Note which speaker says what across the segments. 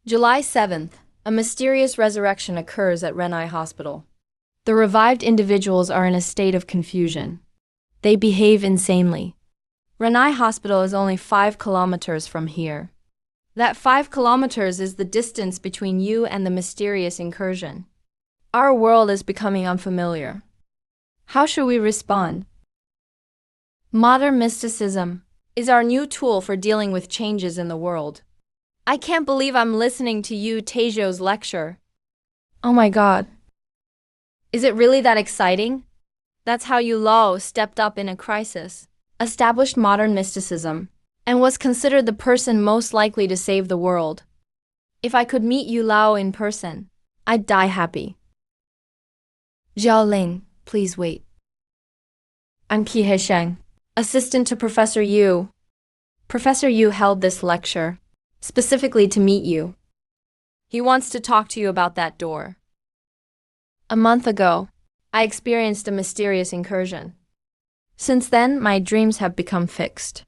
Speaker 1: July 7th, a mysterious resurrection occurs at Renai Hospital. The revived individuals are in a state of confusion. They behave insanely. Renai Hospital is only 5 kilometers from here. That 5 kilometers is the distance between you and the mysterious incursion. Our world is becoming unfamiliar. How should we respond? Modern mysticism is our new tool for dealing with changes in the world. I can't believe I'm listening to you Tejo's lecture. Oh my god. Is it really that exciting? That's how Yu Lao stepped up in a crisis, established modern mysticism, and was considered the person most likely to save the world. If I could meet Yu Lao in person, I'd die happy. Zhao Ling, please wait. I'm Qi Heisheng, assistant to Professor Yu. Professor Yu held this lecture specifically to meet you. He wants to talk to you about that door. A month ago, I experienced a mysterious incursion. Since then, my dreams have become fixed.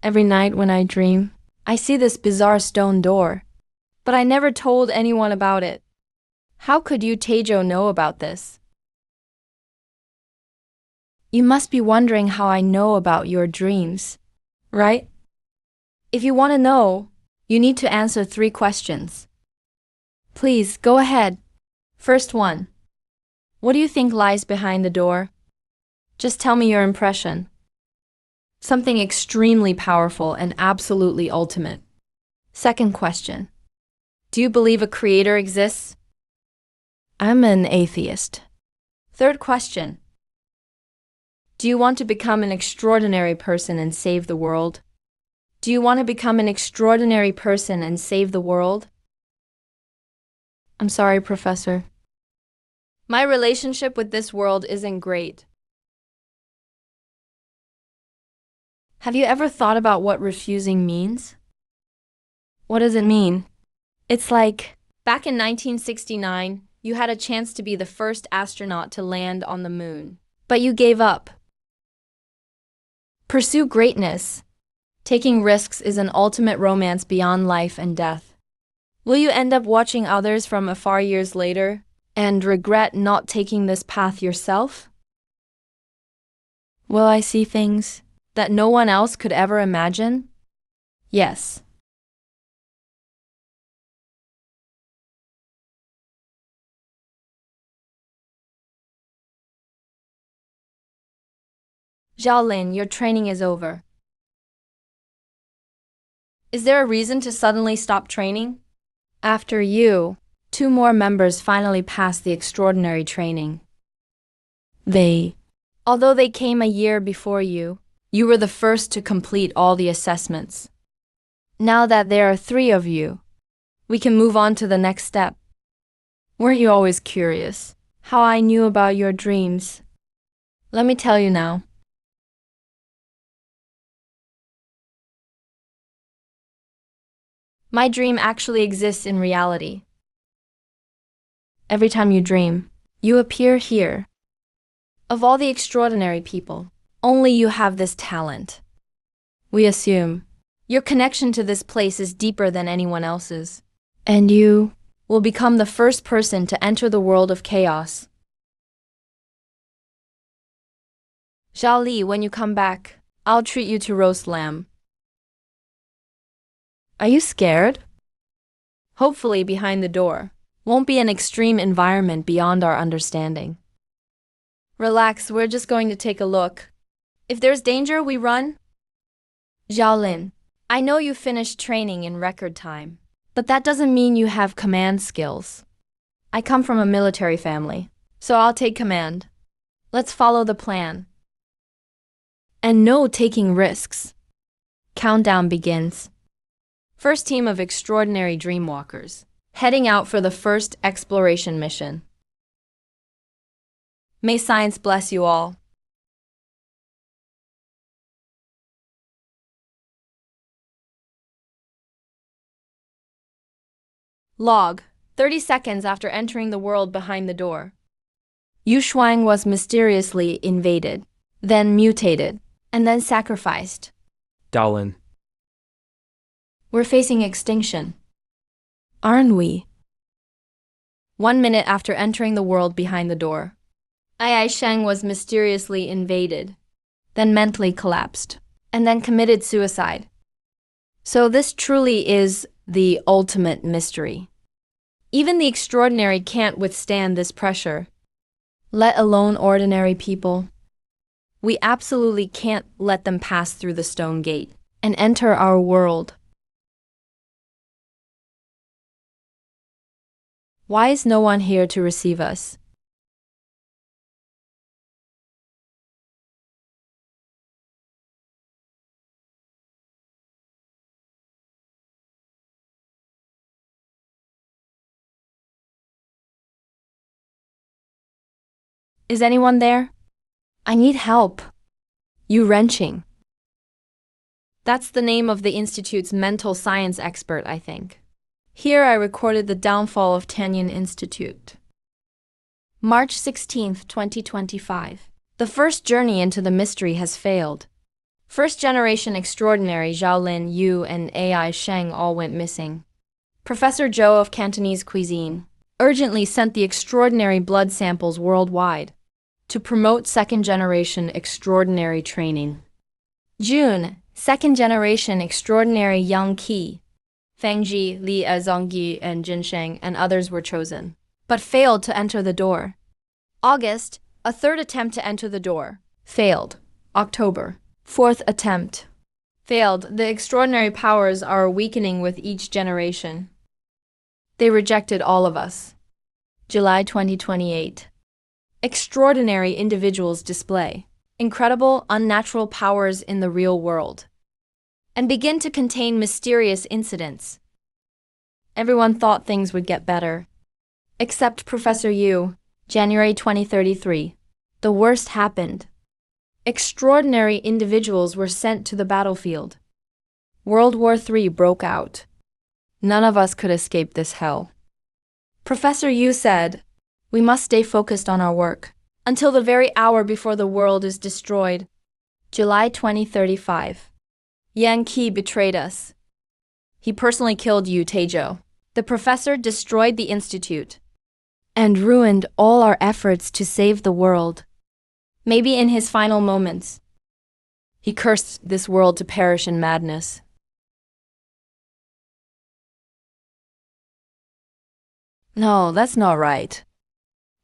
Speaker 1: Every night when I dream, I see this bizarre stone door, but I never told anyone about it. How could you Tejo know about this? You must be wondering how I know about your dreams, right? If you want to know, you need to answer 3 questions. Please, go ahead. First one. What do you think lies behind the door? Just tell me your impression. Something extremely powerful and absolutely ultimate. Second question. Do you believe a creator exists? I'm an atheist. Third question. Do you want to become an extraordinary person and save the world? Do you want to become an extraordinary person and save the world? I'm sorry, Professor. My relationship with this world isn't great. Have you ever thought about what refusing means? What does it mean? It's like, back in 1969, you had a chance to be the first astronaut to land on the moon, but you gave up. Pursue greatness. Taking risks is an ultimate romance beyond life and death. Will you end up watching others from afar years later and regret not taking this path yourself? Will I see things that no one else could ever imagine? Yes. Zhao Lin, your training is over. Is there a reason to suddenly stop training? After you, 2 more members finally passed the extraordinary training. Although they came a year before you, you were the first to complete all the assessments. Now that there are 3 of you, we can move on to the next step. Weren't you always curious how I knew about your dreams? Let me tell you now. My dream actually exists in reality. Every time you dream, you appear here. Of all the extraordinary people, only you have this talent. We assume your connection to this place is deeper than anyone else's, and you will become the first person to enter the world of chaos. Zhao Li, when you come back, I'll treat you to roast lamb. Are you scared? Hopefully behind the door won't be an extreme environment beyond our understanding. Relax, we're just going to take a look. If there's danger, we run. Zhao Lin, I know you finished training in record time, but that doesn't mean you have command skills. I come from a military family, so I'll take command. Let's follow the plan. And no taking risks. Countdown begins. First team of extraordinary dreamwalkers, heading out for the first exploration mission. May science bless you all. Log, 30 seconds after entering the world behind the door. Yu Shuang was mysteriously invaded, then mutated, and then sacrificed.
Speaker 2: Dowlin.
Speaker 1: We're facing extinction. aren't we? 1 minute after entering the world behind the door, Ai Sheng was mysteriously invaded, then mentally collapsed, and then committed suicide. So this truly is the ultimate mystery. Even the extraordinary can't withstand this pressure, let alone ordinary people. We absolutely can't let them pass through the stone gate and enter our world. Why is no one here to receive us? Is anyone there? I need help. You wrenching. That's the name of the Institute's mental science expert, I think. Here I recorded the downfall of Tanyan Institute. March 16, 2025. The first journey into the mystery has failed. First generation extraordinary Zhaolin, Yu, and Ai Sheng all went missing. Professor Zhou of Cantonese cuisine urgently sent the extraordinary blood samples worldwide to promote second generation extraordinary training. June, second generation extraordinary Yang Qi, Feng Ji, Li Zhongyi, and Jin Sheng, and others were chosen, but failed to enter the door. August, a third attempt to enter the door. Failed. October, fourth attempt. Failed. The extraordinary powers are weakening with each generation. They rejected all of us. July 2028. Extraordinary individuals display incredible, unnatural powers in the real world and begin to contain mysterious incidents. Everyone thought things would get better, except Professor Yu. January 2033. The worst happened. Extraordinary individuals were sent to the battlefield. World War III broke out. None of us could escape this hell. Professor Yu said, "We must stay focused on our work until the very hour before the world is destroyed." July 2035. Yang Qi betrayed us. He personally killed Yu Taizhou. The professor destroyed the institute and ruined all our efforts to save the world. Maybe in his final moments, he cursed this world to perish in madness. No, that's not right.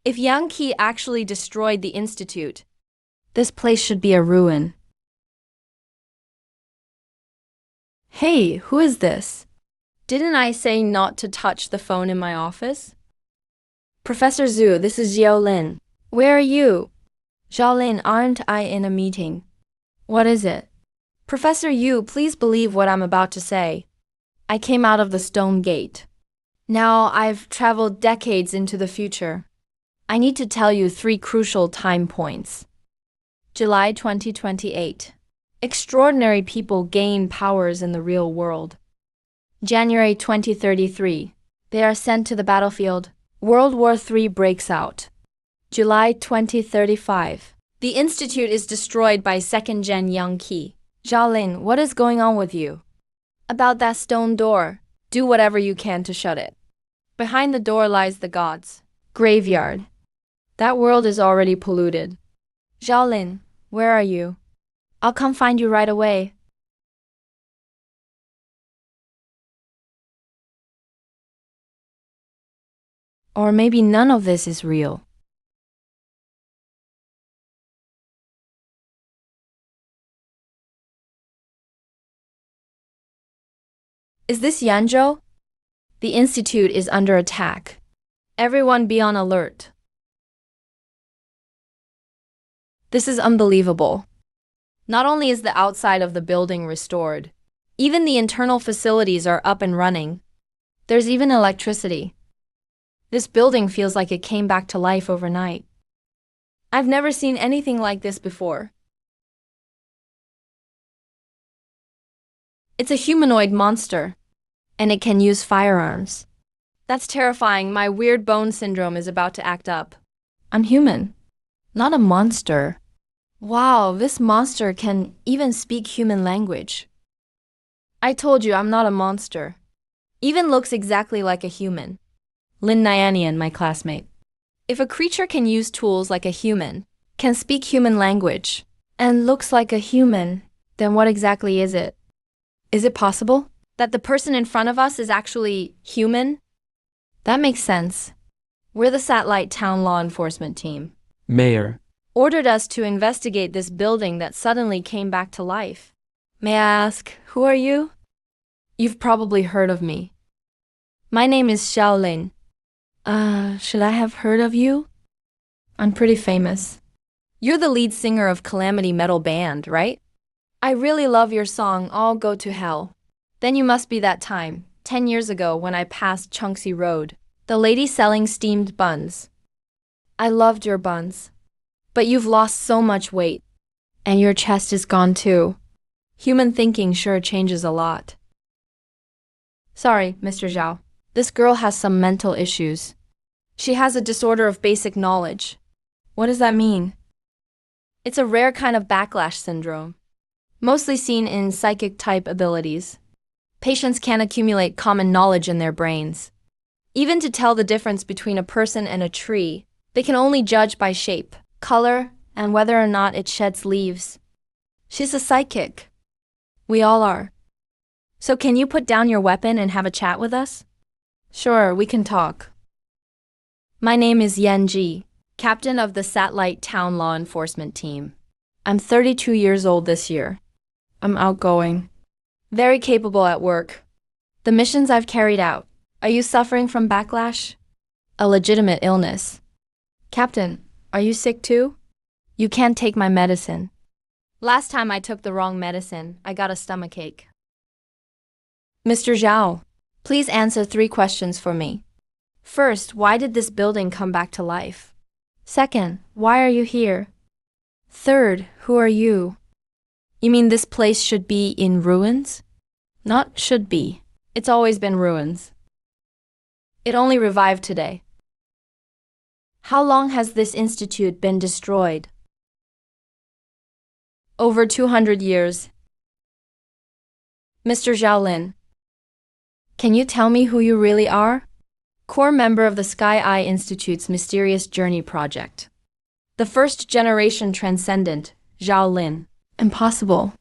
Speaker 1: If Yang Qi actually destroyed the institute, this place should be a ruin. Hey, who is this? Didn't I say not to touch the phone in my office? Professor Zhu, this is Zhaolin. Where are you? Zhaolin, aren't I in a meeting? What is it? Professor Yu, please believe what I'm about to say. I came out of the stone gate. Now I've traveled decades into the future. I need to tell you 3 crucial time points. July 2028. Extraordinary people gain powers in the real world. January 2033. They are sent to the battlefield. World War III breaks out. July 2035. The institute is destroyed by second gen Yang Qi. Zhaolin, what is going on with you? About that stone door. Do whatever you can to shut it. Behind the door lies the gods' graveyard. That world is already polluted. Zhaolin, where are you? I'll come find you right away. Or maybe none of this is real. Is this Yanzhou? The institute is under attack. Everyone be on alert. This is unbelievable. Not only is the outside of the building restored, even the internal facilities are up and running. There's even electricity. This building feels like it came back to life overnight. I've never seen anything like this before. It's a humanoid monster, and it can use firearms. That's terrifying. My weird bone syndrome is about to act up. I'm human, not a monster. Wow, this monster can even speak human language. I told you I'm not a monster. Even looks exactly like a human. Lin Nyanian, my classmate. If a creature can use tools like a human, can speak human language, and looks like a human, then what exactly is it? Is it possible that the person in front of us is actually human? That makes sense. We're the satellite town law enforcement team.
Speaker 2: Mayor,
Speaker 1: Ordered us to investigate this building that suddenly came back to life. May I ask, who are you? You've probably heard of me. My name is Xiaolin. Should I have heard of you? I'm pretty famous. You're the lead singer of Calamity Metal Band, right? I really love your song, All Go to Hell. Then you must be that time, 10 years ago when I passed Chunksy Road. The lady selling steamed buns. I loved your buns. But you've lost so much weight. And your chest is gone too. Human thinking sure changes a lot. Sorry, Mr. Zhao. This girl has some mental issues. She has a disorder of basic knowledge. What does that mean? It's a rare kind of backlash syndrome, mostly seen in psychic-type abilities. Patients can't accumulate common knowledge in their brains. Even to tell the difference between a person and a tree, they can only judge by shape, color, and whether or not it sheds leaves. She's a psychic. We all are. So can you put down your weapon and have a chat with us? Sure, we can talk. My name is Yan Ji, captain of the Satellite Town Law Enforcement Team. I'm 32 years old this year. I'm outgoing. Very capable at work. The missions I've carried out. Are you suffering from backlash? A legitimate illness. Captain, are you sick too? You can't take my medicine. Last time I took the wrong medicine, I got a stomachache. Mr. Zhao, please answer 3 questions for me. First, why did this building come back to life? Second, why are you here? Third, who are you? You mean this place should be in ruins? Not should be. It's always been ruins. It only revived today. How long has this institute been destroyed? Over 200 years. Mr. Xiaolin, can you tell me who you really are? Core member of the Sky Eye Institute's Mysterious Journey Project. The first generation transcendent, Xiaolin. Impossible.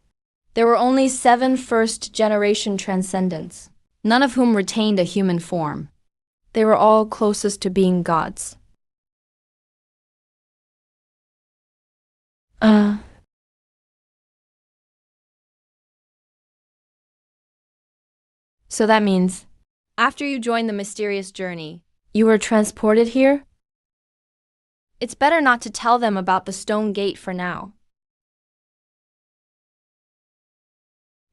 Speaker 1: There were only 7 first generation transcendents, none of whom retained a human form. They were all closest to being gods. So that means, after you joined the mysterious journey, you were transported here? It's better not to tell them about the stone gate for now.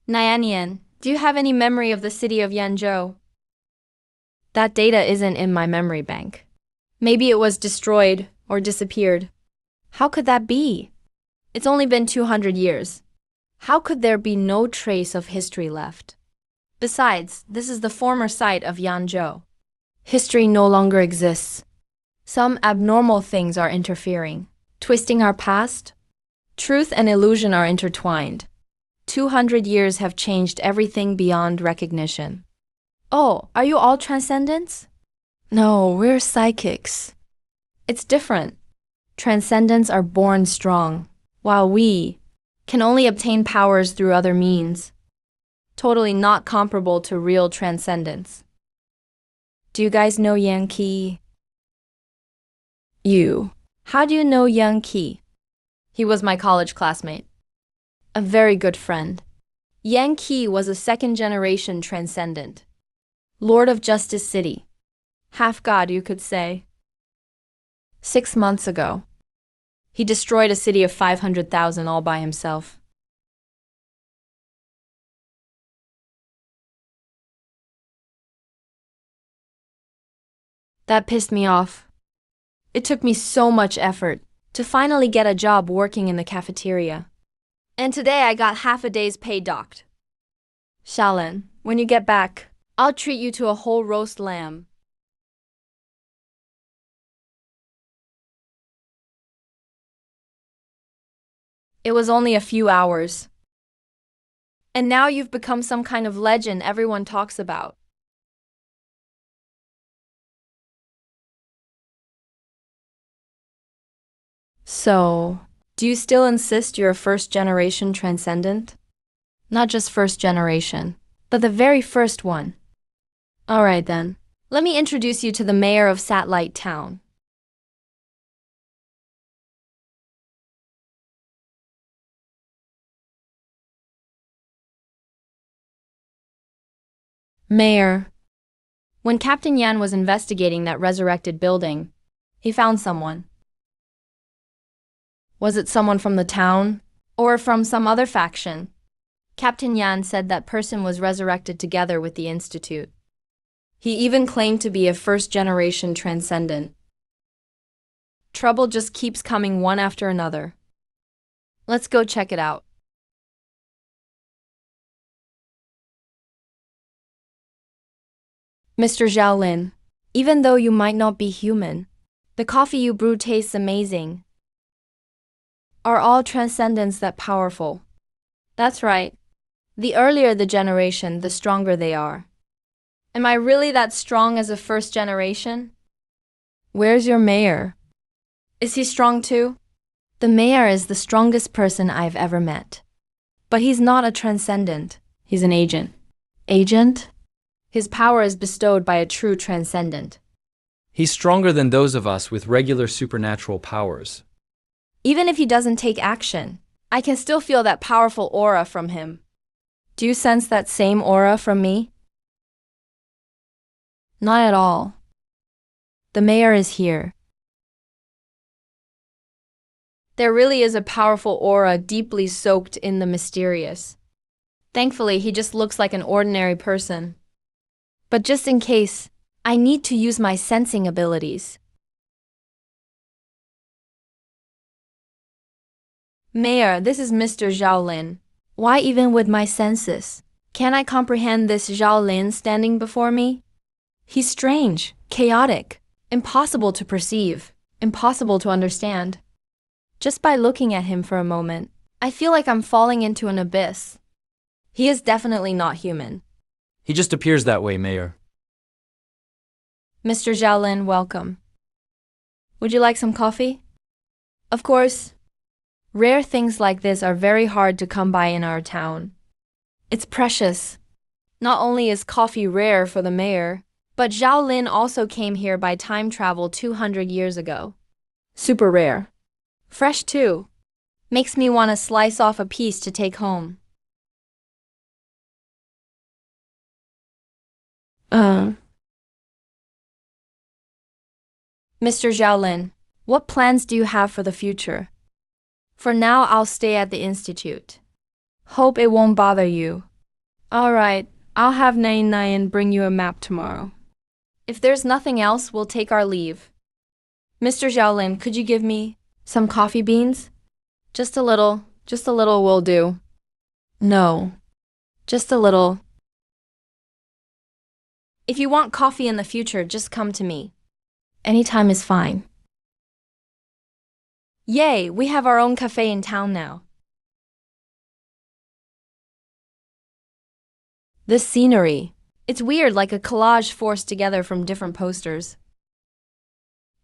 Speaker 1: Nyanian, do you have any memory of the city of Yanzhou? That data isn't in my memory bank. Maybe it was destroyed or disappeared. How could that be? It's only been 200 years. How could there be no trace of history left? Besides, this is the former site of Yanzhou. History no longer exists. Some abnormal things are interfering, twisting our past. Truth and illusion are intertwined. 200 years have changed everything beyond recognition. Oh, are you all transcendents? No, we're psychics. It's different. Transcendents are born strong, while we can only obtain powers through other means. Totally not comparable to real transcendence. Do you guys know Yan Qi? You. How do you know Yan Qi? He was my college classmate. A very good friend. Yan Qi was a second-generation transcendent. Lord of Justice City. Half-god, you could say. 6 months ago, he destroyed a city of 500,000 all by himself. That pissed me off. It took me so much effort to finally get a job working in the cafeteria. And today I got half a day's pay docked. Xiaolin, when you get back, I'll treat you to a whole roast lamb. It was only a few hours. And now you've become some kind of legend everyone talks about. So, do you still insist you're a first-generation transcendent? Not just first generation, but the very first one. Alright then. Let me introduce you to the mayor of Satellite Town. Mayor. When Captain Yan was investigating that resurrected building, he found someone. Was it someone from the town? Or from some other faction? Captain Yan said that person was resurrected together with the Institute. He even claimed to be a first-generation transcendent. Trouble just keeps coming one after another. Let's go check it out. Mr. Zhaolin, even though you might not be human, the coffee you brew tastes amazing. Are all transcendents that powerful? That's right. The earlier the generation, the stronger they are. Am I really that strong as a first generation? Where's your mayor? Is he strong too? The mayor is the strongest person I've ever met. But he's not a transcendent. He's an agent. Agent? His power is bestowed by a true transcendent.
Speaker 2: He's stronger than those of us with regular supernatural powers.
Speaker 1: Even if he doesn't take action, I can still feel that powerful aura from him. Do you sense that same aura from me? Not at all. The mayor is here. There really is a powerful aura deeply soaked in the mysterious. Thankfully, he just looks like an ordinary person. But just in case, I need to use my sensing abilities. Mayor, this is Mr. Zhaolin. Why even with my senses? Can I comprehend this Zhaolin standing before me? He's strange, chaotic, impossible to perceive, impossible to understand. Just by looking at him for a moment, I feel like I'm falling into an abyss. He is definitely not human.
Speaker 2: He just appears that way, Mayor.
Speaker 1: Mr. Zhaolin, welcome. Would you like some coffee? Of course. Rare things like this are very hard to come by in our town. It's precious. Not only is coffee rare for the mayor, but Zhaolin also came here by time travel 200 years ago. Super rare. Fresh too. Makes me want to slice off a piece to take home. Mr. Zhaolin, what plans do you have for the future? For now, I'll stay at the Institute. Hope it won't bother you. Alright, I'll have Nain bring you a map tomorrow. If there's nothing else, we'll take our leave. Mr. Zhaolin, could you give me some coffee beans? Just a little will do. No, just a little. If you want coffee in the future, just come to me. Anytime is fine. Yay, we have our own cafe in town now. This scenery, it's weird, like a collage forced together from different posters.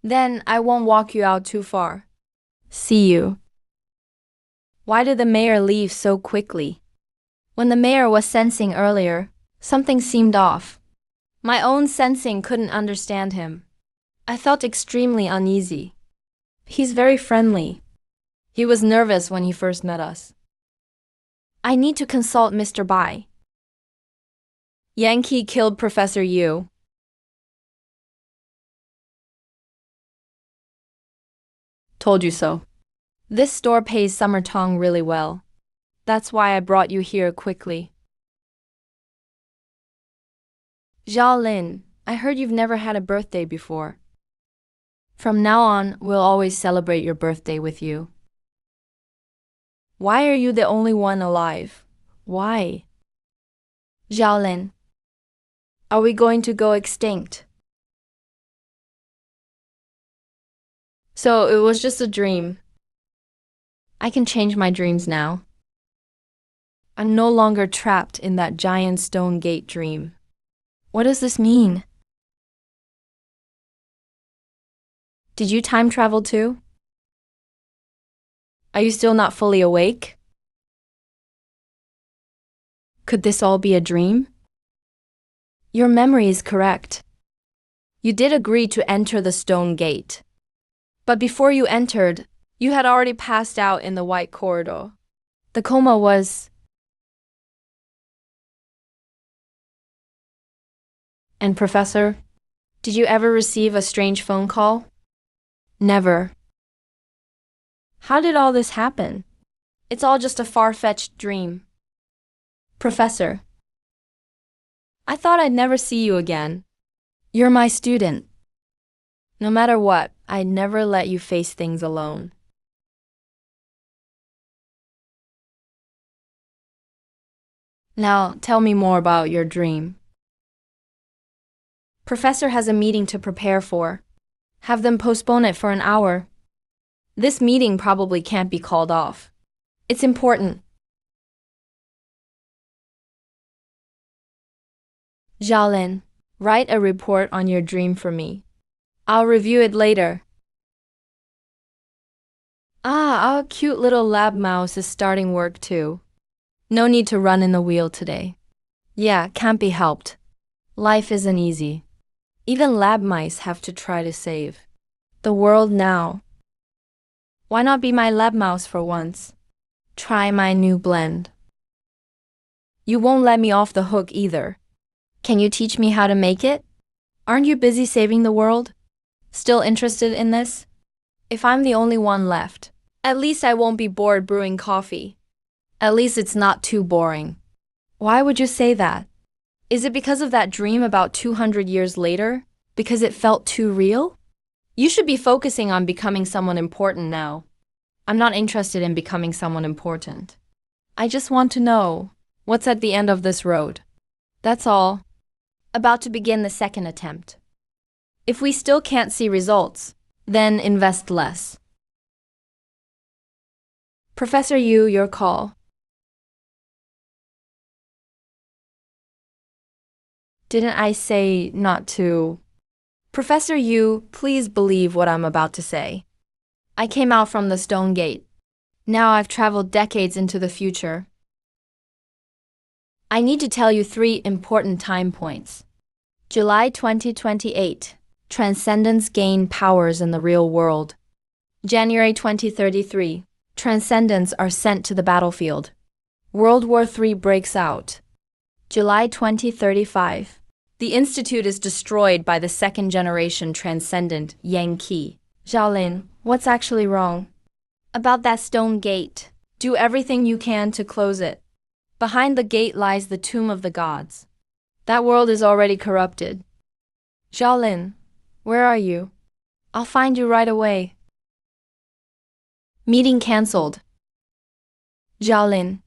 Speaker 1: Then I won't walk you out too far. See you. Why did the mayor leave so quickly? When the mayor was sensing earlier, something seemed off. My own sensing couldn't understand him. I felt extremely uneasy. He's very friendly. He was nervous when he first met us. I need to consult Mr. Bai. Yankee killed Professor Yu. Told you so. This store pays Summer Tong really well. That's why I brought you here quickly. Zhaolin, I heard you've never had a birthday before. From now on, we'll always celebrate your birthday with you. Why are you the only one alive? Why? Zhaolin, are we going to go extinct? So it was just a dream. I can change my dreams now. I'm no longer trapped in that giant stone gate dream. What does this mean? Did you time travel too? Are you still not fully awake? Could this all be a dream? Your memory is correct. You did agree to enter the stone gate. But before you entered, you had already passed out in the white corridor. The coma was... And Professor, did you ever receive a strange phone call? Never. How did all this happen? It's all just a far-fetched dream. Professor, I thought I'd never see you again. You're my student. No matter what, I'd never let you face things alone. Now, tell me more about your dream. Professor has a meeting to prepare for. Have them postpone it for an hour. This meeting probably can't be called off. It's important. Xiaolin, write a report on your dream for me. I'll review it later. Our cute little lab mouse is starting work too. No need to run in the wheel today. Yeah, can't be helped. Life isn't easy. Even lab mice have to try to save the world now. Why not be my lab mouse for once? Try my new blend. You won't let me off the hook either. Can you teach me how to make it? Aren't you busy saving the world? Still interested in this? If I'm the only one left, at least I won't be bored brewing coffee. At least it's not too boring. Why would you say that? Is it because of that dream about 200 years later? Because it felt too real? You should be focusing on becoming someone important now. I'm not interested in becoming someone important. I just want to know what's at the end of this road. That's all. About to begin the second attempt. If we still can't see results, then invest less. Professor Yu, your call. Didn't I say not to? Professor Yu, please believe what I'm about to say. I came out from the stone gate. Now I've traveled decades into the future. I need to tell you 3 important time points. July 2028. Transcendents gain powers in the real world. January 2033. Transcendents are sent to the battlefield. World War III breaks out. July 2035. The Institute is destroyed by the second-generation transcendent Yang Qi. Xiaolin, what's actually wrong? About that stone gate. Do everything you can to close it. Behind the gate lies the tomb of the gods. That world is already corrupted. Xiaolin, where are you? I'll find you right away. Meeting cancelled. Xiaolin,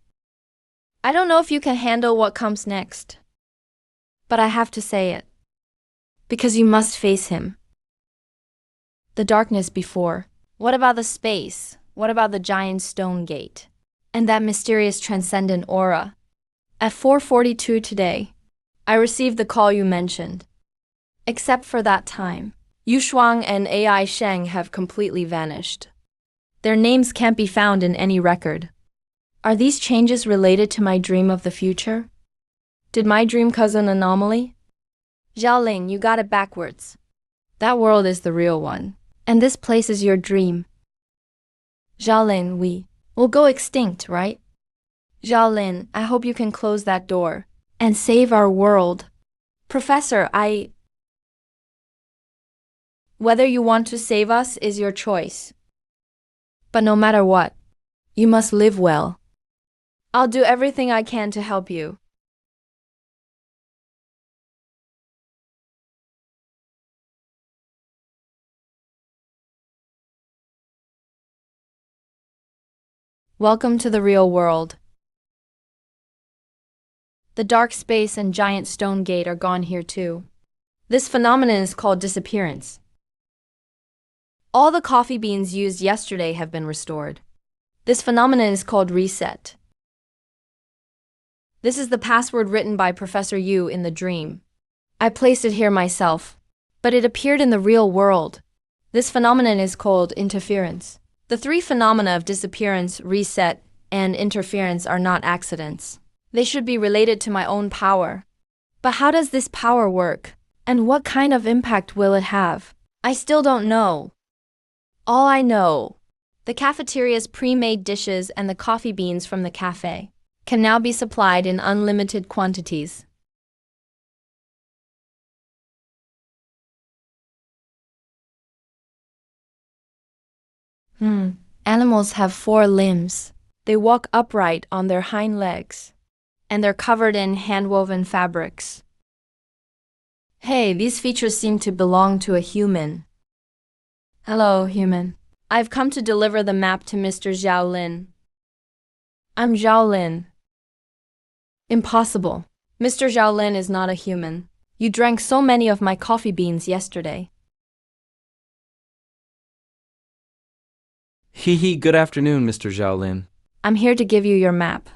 Speaker 1: I don't know if you can handle what comes next. But I have to say it. Because you must face him. The darkness before. What about the space? What about the giant stone gate? And that mysterious transcendent aura? At 4:42 today, I received the call you mentioned. Except for that time, Yu Shuang and AI Sheng have completely vanished. Their names can't be found in any record. Are these changes related to my dream of the future? Did my dream cause an anomaly? Xiaolin, you got it backwards. That world is the real one, and this place is your dream. Xiaolin, we will go extinct, right? Xiaolin, I hope you can close that door and save our world. Professor, Whether you want to save us is your choice. But no matter what, you must live well. I'll do everything I can to help you. Welcome to the real world. The dark space and giant stone gate are gone here too. This phenomenon is called disappearance. All the coffee beans used yesterday have been restored. This phenomenon is called reset. This is the password written by Professor Yu in the dream. I placed it here myself, but it appeared in the real world. This phenomenon is called interference. The three phenomena of disappearance, reset, and interference are not accidents. They should be related to my own power. But how does this power work? And what kind of impact will it have? I still don't know. All I know, the cafeteria's pre-made dishes and the coffee beans from the cafe can now be supplied in unlimited quantities. Animals have 4 limbs. They walk upright on their hind legs, and they're covered in hand-woven fabrics. Hey, these features seem to belong to a human. Hello, human. I've come to deliver the map to Mr. Zhao Lin. I'm Zhao Lin. Impossible. Mr. Zhao Lin is not a human. You drank so many of my coffee beans yesterday.
Speaker 2: Hee, good afternoon, Mr. Zhao Lin.
Speaker 1: I'm here to give you your map.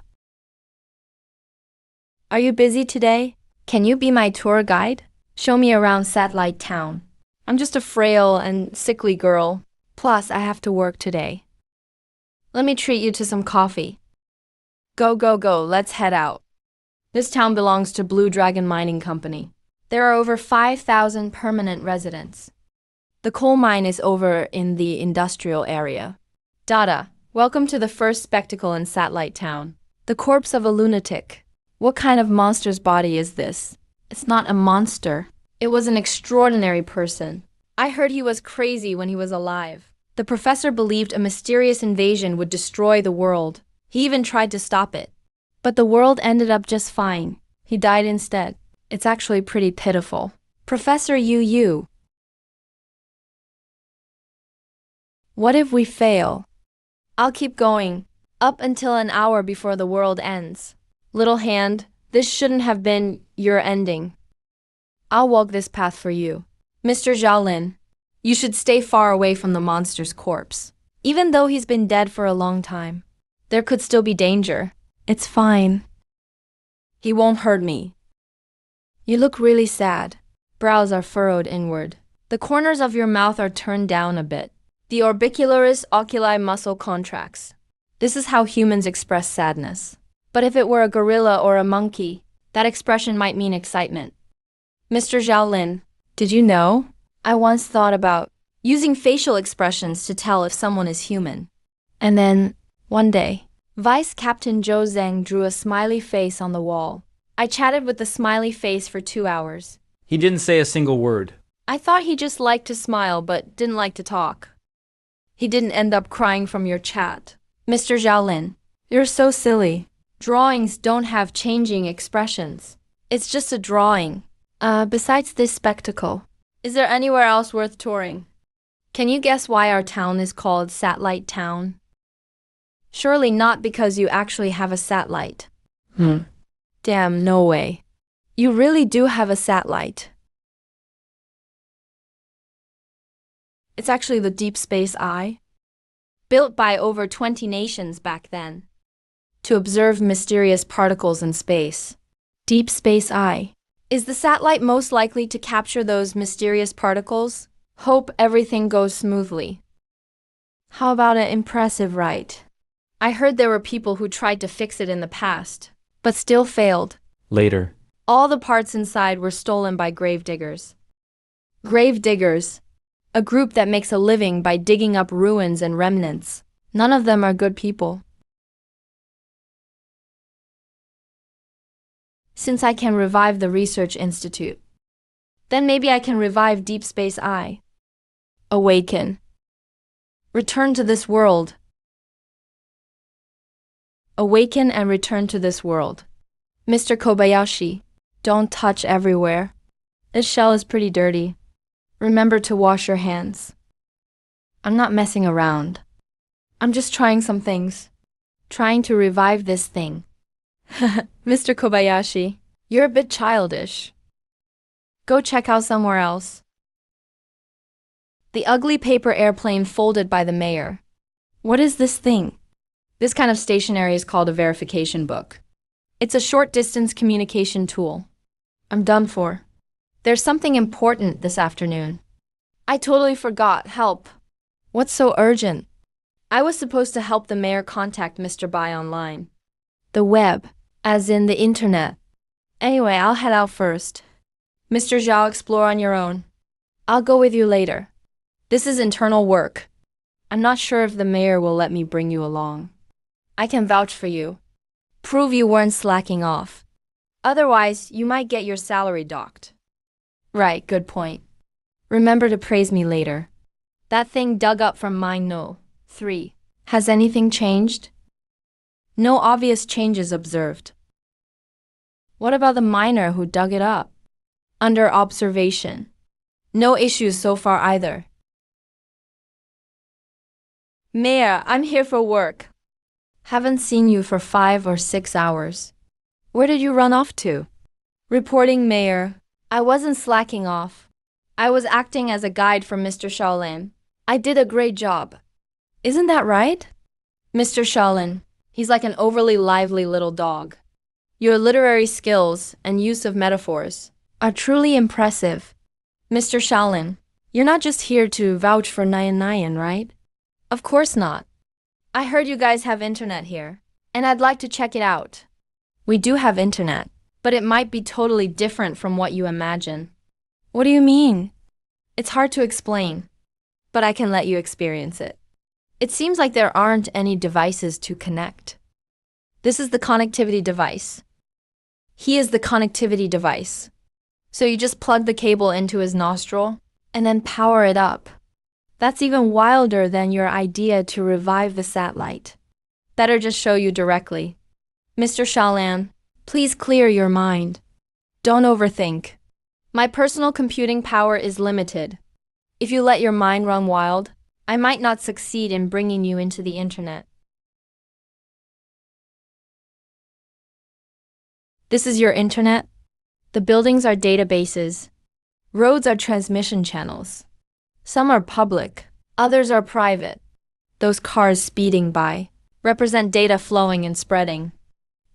Speaker 1: Are you busy today? Can you be my tour guide? Show me around Satellite Town. I'm just a frail and sickly girl. Plus, I have to work today. Let me treat you to some coffee. Go, let's head out. This town belongs to Blue Dragon Mining Company. There are over 5,000 permanent residents. The coal mine is over in the industrial area. Dada, welcome to the first spectacle in Satellite Town. The corpse of a lunatic. What kind of monster's body is this? It's not a monster. It was an extraordinary person. I heard he was crazy when he was alive. The professor believed a mysterious invasion would destroy the world. He even tried to stop it. But the world ended up just fine. He died instead. It's actually pretty pitiful. Professor Yu. What if we fail? I'll keep going, up until an hour before the world ends. Little hand, this shouldn't have been your ending. I'll walk this path for you. Mr. Zhao Lin, you should stay far away from the monster's corpse. Even though he's been dead for a long time, there could still be danger. It's fine. He won't hurt me. You look really sad. Brows are furrowed inward. The corners of your mouth are turned down a bit. The orbicularis oculi muscle contracts. This is how humans express sadness. But if it were a gorilla or a monkey, that expression might mean excitement. Mr. Zhao Lin, did you know? I once thought about using facial expressions to tell if someone is human. And then, one day, Vice Captain Zhou Zheng drew a smiley face on the wall. I chatted with the smiley face for 2 hours.
Speaker 2: He didn't say a single word.
Speaker 1: I thought he just liked to smile but didn't like to talk. He didn't end up crying from your chat. Mr. Zhao Lin, you're so silly. Drawings don't have changing expressions. It's just a drawing. Besides this spectacle, is there anywhere else worth touring? Can you guess why our town is called Satellite Town? Surely not because you actually have a satellite. Damn, no way. You really do have a satellite. It's actually the Deep Space Eye, built by over 20 nations back then, to observe mysterious particles in space. Deep Space Eye. Is the satellite most likely to capture those mysterious particles? Hope everything goes smoothly. How about an impressive ride? I heard there were people who tried to fix it in the past, but still failed.
Speaker 2: Later.
Speaker 1: All the parts inside were stolen by gravediggers. Gravediggers, a group that makes a living by digging up ruins and remnants. None of them are good people. Since I can revive the Research Institute, then maybe I can revive Deep Space Eye. Awaken. Return to this world. Awaken and return to this world. Mr. Kobayashi, don't touch everywhere. This shell is pretty dirty. Remember to wash your hands. I'm not messing around. I'm just trying some things. Trying to revive this thing. Mr. Kobayashi, you're a bit childish. Go check out somewhere else. The ugly paper airplane folded by the mayor. What is this thing? This kind of stationery is called a verification book. It's a short-distance communication tool. I'm done for. There's something important this afternoon. I totally forgot. Help. What's so urgent? I was supposed to help the mayor contact Mr. Bai online. The web, as in the internet. Anyway, I'll head out first. Mr. Zhao, explore on your own. I'll go with you later. This is internal work. I'm not sure if the mayor will let me bring you along. I can vouch for you. Prove you weren't slacking off. Otherwise, you might get your salary docked. Right, good point. Remember to praise me later. That thing dug up from mine no. 3. Has anything changed? No obvious changes observed. What about the miner who dug it up? Under observation. No issues so far either. Mayor, I'm here for work. Haven't seen you for 5 or 6 hours. Where did you run off to? Reporting, Mayor. I wasn't slacking off. I was acting as a guide for Mr. Shaolin. I did a great job. Isn't that right? Mr. Shaolin, he's like an overly lively little dog. Your literary skills and use of metaphors are truly impressive. Mr. Shaolin, you're not just here to vouch for Nyan, right? Of course not. I heard you guys have internet here, and I'd like to check it out. We do have internet, but it might be totally different from what you imagine. What do you mean? It's hard to explain, but I can let you experience it. It seems like there aren't any devices to connect. This is the connectivity device. He is the connectivity device. So you just plug the cable into his nostril and then power it up. That's even wilder than your idea to revive the satellite. Better just show you directly. Mr. Shaolin, please clear your mind. Don't overthink. My personal computing power is limited. If you let your mind run wild, I might not succeed in bringing you into the internet. This is your internet? The buildings are databases. Roads are transmission channels. Some are public, others are private. Those cars speeding by represent data flowing and spreading.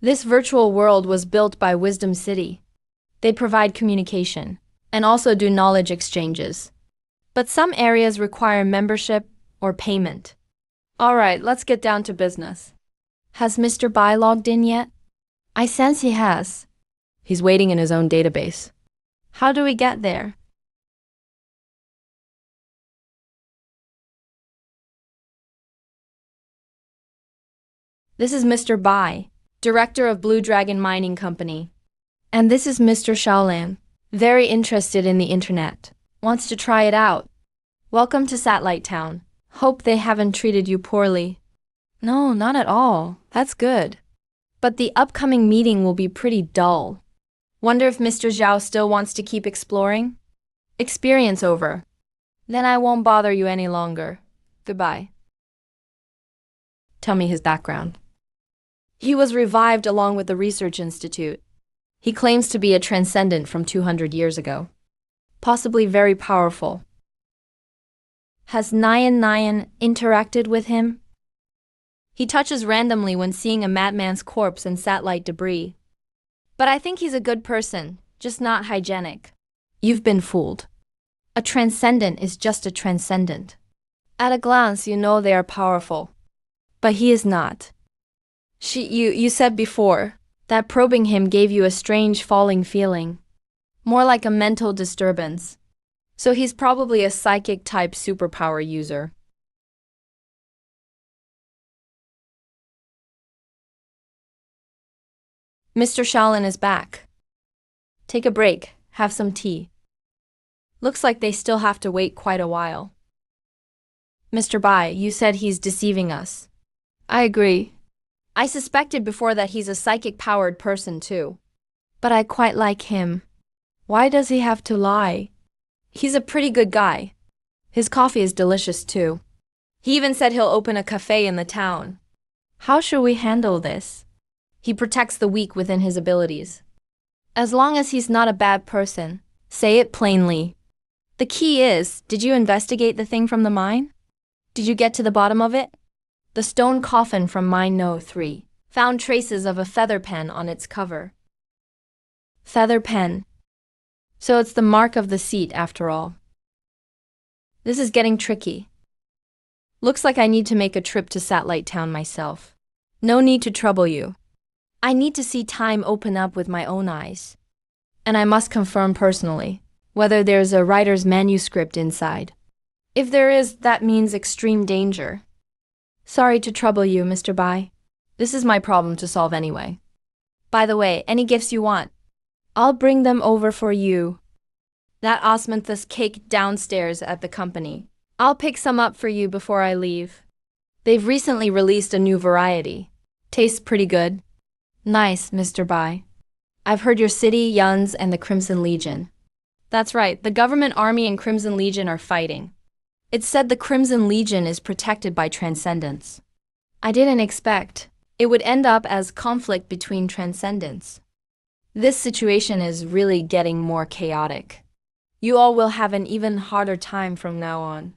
Speaker 1: This virtual world was built by Wisdom City. They provide communication and also do knowledge exchanges. But some areas require membership or payment. All right, let's get down to business. Has Mr. Bai logged in yet? I sense he has. He's waiting in his own database. How do we get there? This is Mr. Bai, director of Blue Dragon Mining Company. And this is Mr. Shaolin, very interested in the internet. Wants to try it out. Welcome to Satellite Town. Hope they haven't treated you poorly. No, not at all. That's good. But the upcoming meeting will be pretty dull. Wonder if Mr. Zhao still wants to keep exploring? Experience over. Then I won't bother you any longer. Goodbye. Tell me his background. He was revived along with the Research Institute. He claims to be a transcendent from 200 years ago. Possibly very powerful. Has Nyan interacted with him? He touches randomly when seeing a madman's corpse and satellite debris. But I think he's a good person, just not hygienic. You've been fooled. A transcendent is just a transcendent. At a glance, you know they are powerful. But he is not. You said before that probing him gave you a strange falling feeling. More like a mental disturbance. So he's probably a psychic-type superpower user. Mr. Shaolin is back. Take a break, have some tea. Looks like they still have to wait quite a while. Mr. Bai, you said he's deceiving us. I agree. I suspected before that he's a psychic-powered person too. But I quite like him. Why does he have to lie? He's a pretty good guy. His coffee is delicious too. He even said he'll open a cafe in the town. How should we handle this? He protects the weak within his abilities. As long as he's not a bad person, say it plainly. The key is, did you investigate the thing from the mine? Did you get to the bottom of it? The stone coffin from mine No. 3 found traces of a feather pen on its cover. Feather pen. So it's the mark of the seat after all. This is getting tricky. Looks like I need to make a trip to Satellite Town myself. No need to trouble you. I need to see time open up with my own eyes. And I must confirm personally whether there's a writer's manuscript inside. If there is, that means extreme danger. Sorry to trouble you, Mr. Bai. This is my problem to solve anyway. By the way, any gifts you want, I'll bring them over for you. That osmanthus cake downstairs at the company. I'll pick some up for you before I leave. They've recently released a new variety. Tastes pretty good. Nice, Mr. Bai. I've heard your city, Yuns, and the Crimson Legion. That's right, the government army and Crimson Legion are fighting. It's said the Crimson Legion is protected by transcendence. I didn't expect it would end up as conflict between transcendents. This situation is really getting more chaotic. You all will have an even harder time from now on.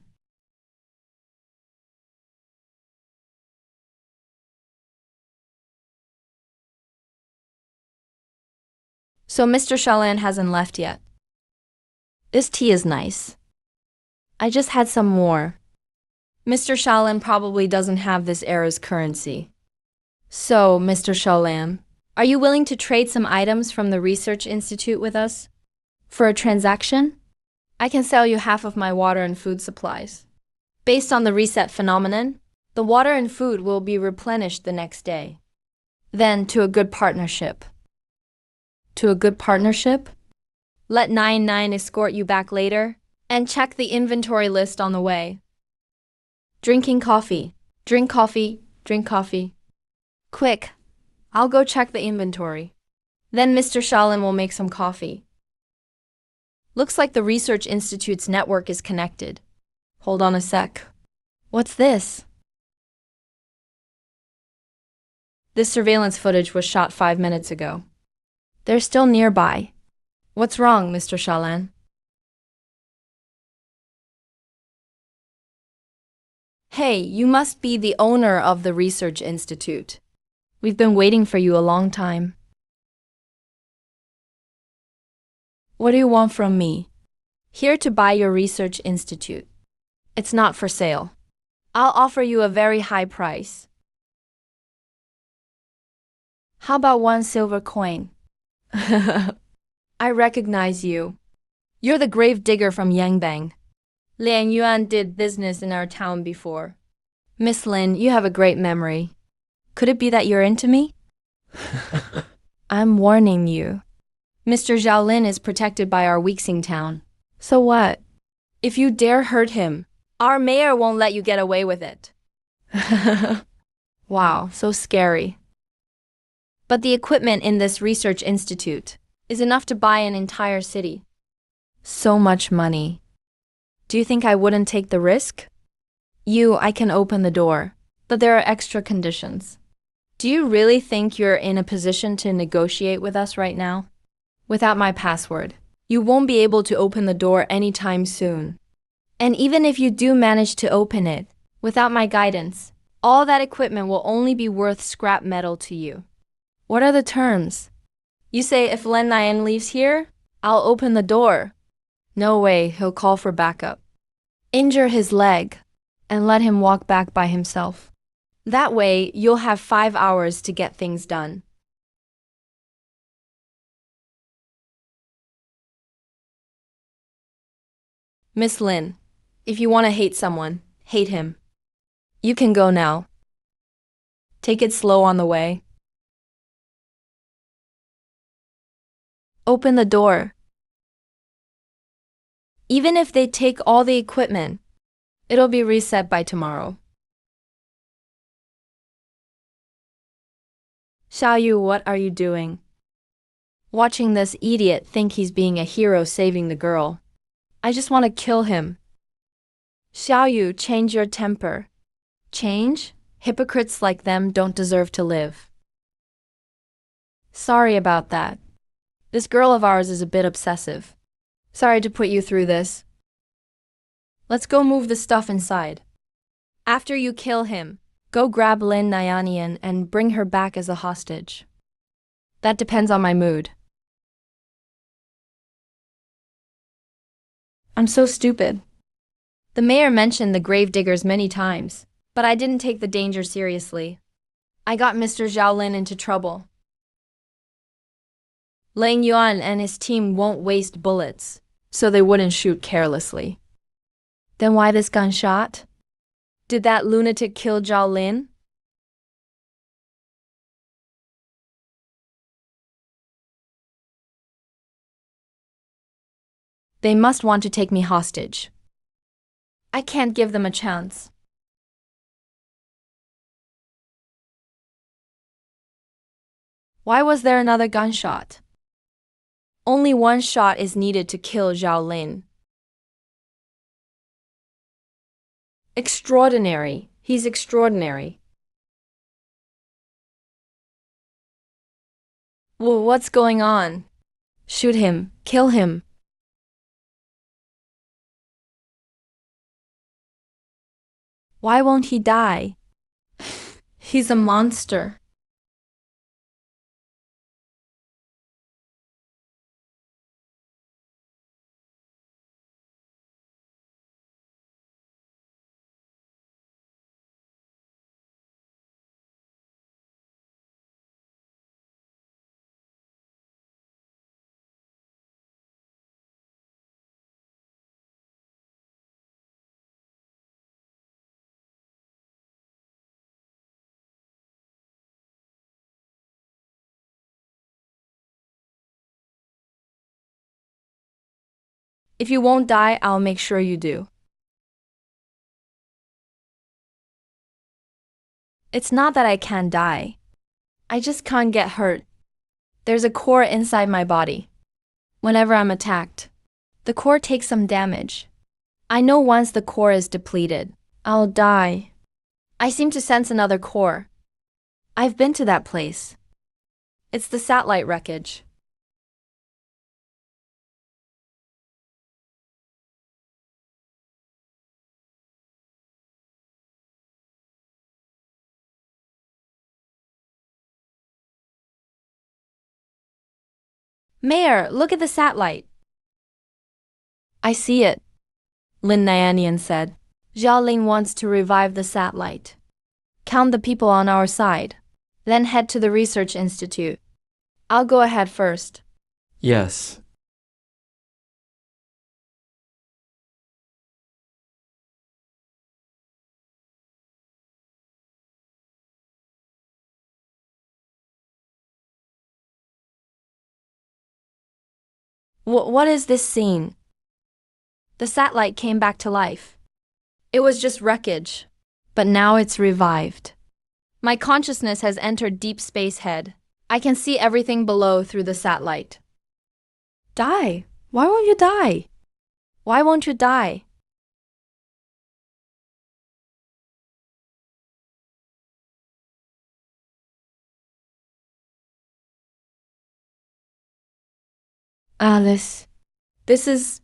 Speaker 1: So Mr. Shalan hasn't left yet. This tea is nice. I just had some more. Mr. Shalan probably doesn't have this era's currency. So, Mr. Shalan, are you willing to trade some items from the Research Institute with us? For a transaction? I can sell you half of my water and food supplies. Based on the reset phenomenon, the water and food will be replenished the next day. Then, to a good partnership. To a good partnership? Let 99 escort you back later, and check the inventory list on the way. Drinking coffee. Drink coffee. Drink coffee. Quick, I'll go check the inventory. Then Mr. Shalan will make some coffee. Looks like the Research Institute's network is connected. Hold on a sec. What's this? This surveillance footage was shot 5 minutes ago. They're still nearby. What's wrong, Mr. Shalan? Hey, you must be the owner of the Research Institute. We've been waiting for you a long time. What do you want from me? Here to buy your Research Institute. It's not for sale. I'll offer you a very high price. How about 1 silver coin? I recognize you. You're the grave digger from Yangbang. Lian Yuan did business in our town before. Miss Lin, you have a great memory. Could it be that you're into me? I'm warning you. Mr. Zhao Lin is protected by our Weexing town. So what? If you dare hurt him, our mayor won't let you get away with it. Wow, so scary. But the equipment in this research institute is enough to buy an entire city. So much money. Do you think I wouldn't take the risk? I can open the door, but there are extra conditions. Do you really think you're in a position to negotiate with us right now? Without my password, you won't be able to open the door anytime soon. And even if you do manage to open it, without my guidance, all that equipment will only be worth scrap metal to you. What are the terms? You say if Len Nian leaves here, I'll open the door. No way, he'll call for backup. Injure his leg, and let him walk back by himself. That way, you'll have 5 hours to get things done. Miss Lin, if you want to hate someone, hate him. You can go now. Take it slow on the way. Open the door. Even if they take all the equipment, it'll be reset by tomorrow. Xiaoyu, what are you doing? Watching this idiot think he's being a hero saving the girl. I just want to kill him. Xiaoyu, change your temper. Change? Hypocrites like them don't deserve to live. Sorry about that. This girl of ours is a bit obsessive. Sorry to put you through this. Let's go move the stuff inside. After you kill him, go grab Lin Nyanian and bring her back as a hostage. That depends on my mood. I'm so stupid. The mayor mentioned the gravediggers many times, but I didn't take the danger seriously. I got Mr. Xiaolin into trouble. Lang Yuan and his team won't waste bullets, so they wouldn't shoot carelessly. Then why this gunshot? Did that lunatic kill Xiaolin? They must want to take me hostage. I can't give them a chance. Why was there another gunshot? Only one shot is needed to kill Xiaolin. Extraordinary. He's extraordinary. What's going on? Shoot him. Kill him. Why won't he die? He's a monster. If you won't die, I'll make sure you do. It's not that I can't die. I just can't get hurt. There's a core inside my body. Whenever I'm attacked, the core takes some damage. I know once the core is depleted, I'll die. I seem to sense another core. I've been to that place. It's the satellite wreckage. Mayor, look at the satellite. I see it, Lin Nianian said. Xiaolin wants to revive the satellite. Count the people on our side, then head to the research institute. I'll go ahead first.
Speaker 2: Yes.
Speaker 1: What is this scene? The satellite came back to life. It was just wreckage, but now it's revived. My consciousness has entered deep space head. I can see everything below through the satellite. Die! Why won't you die? Why won't you die? Alice, this is...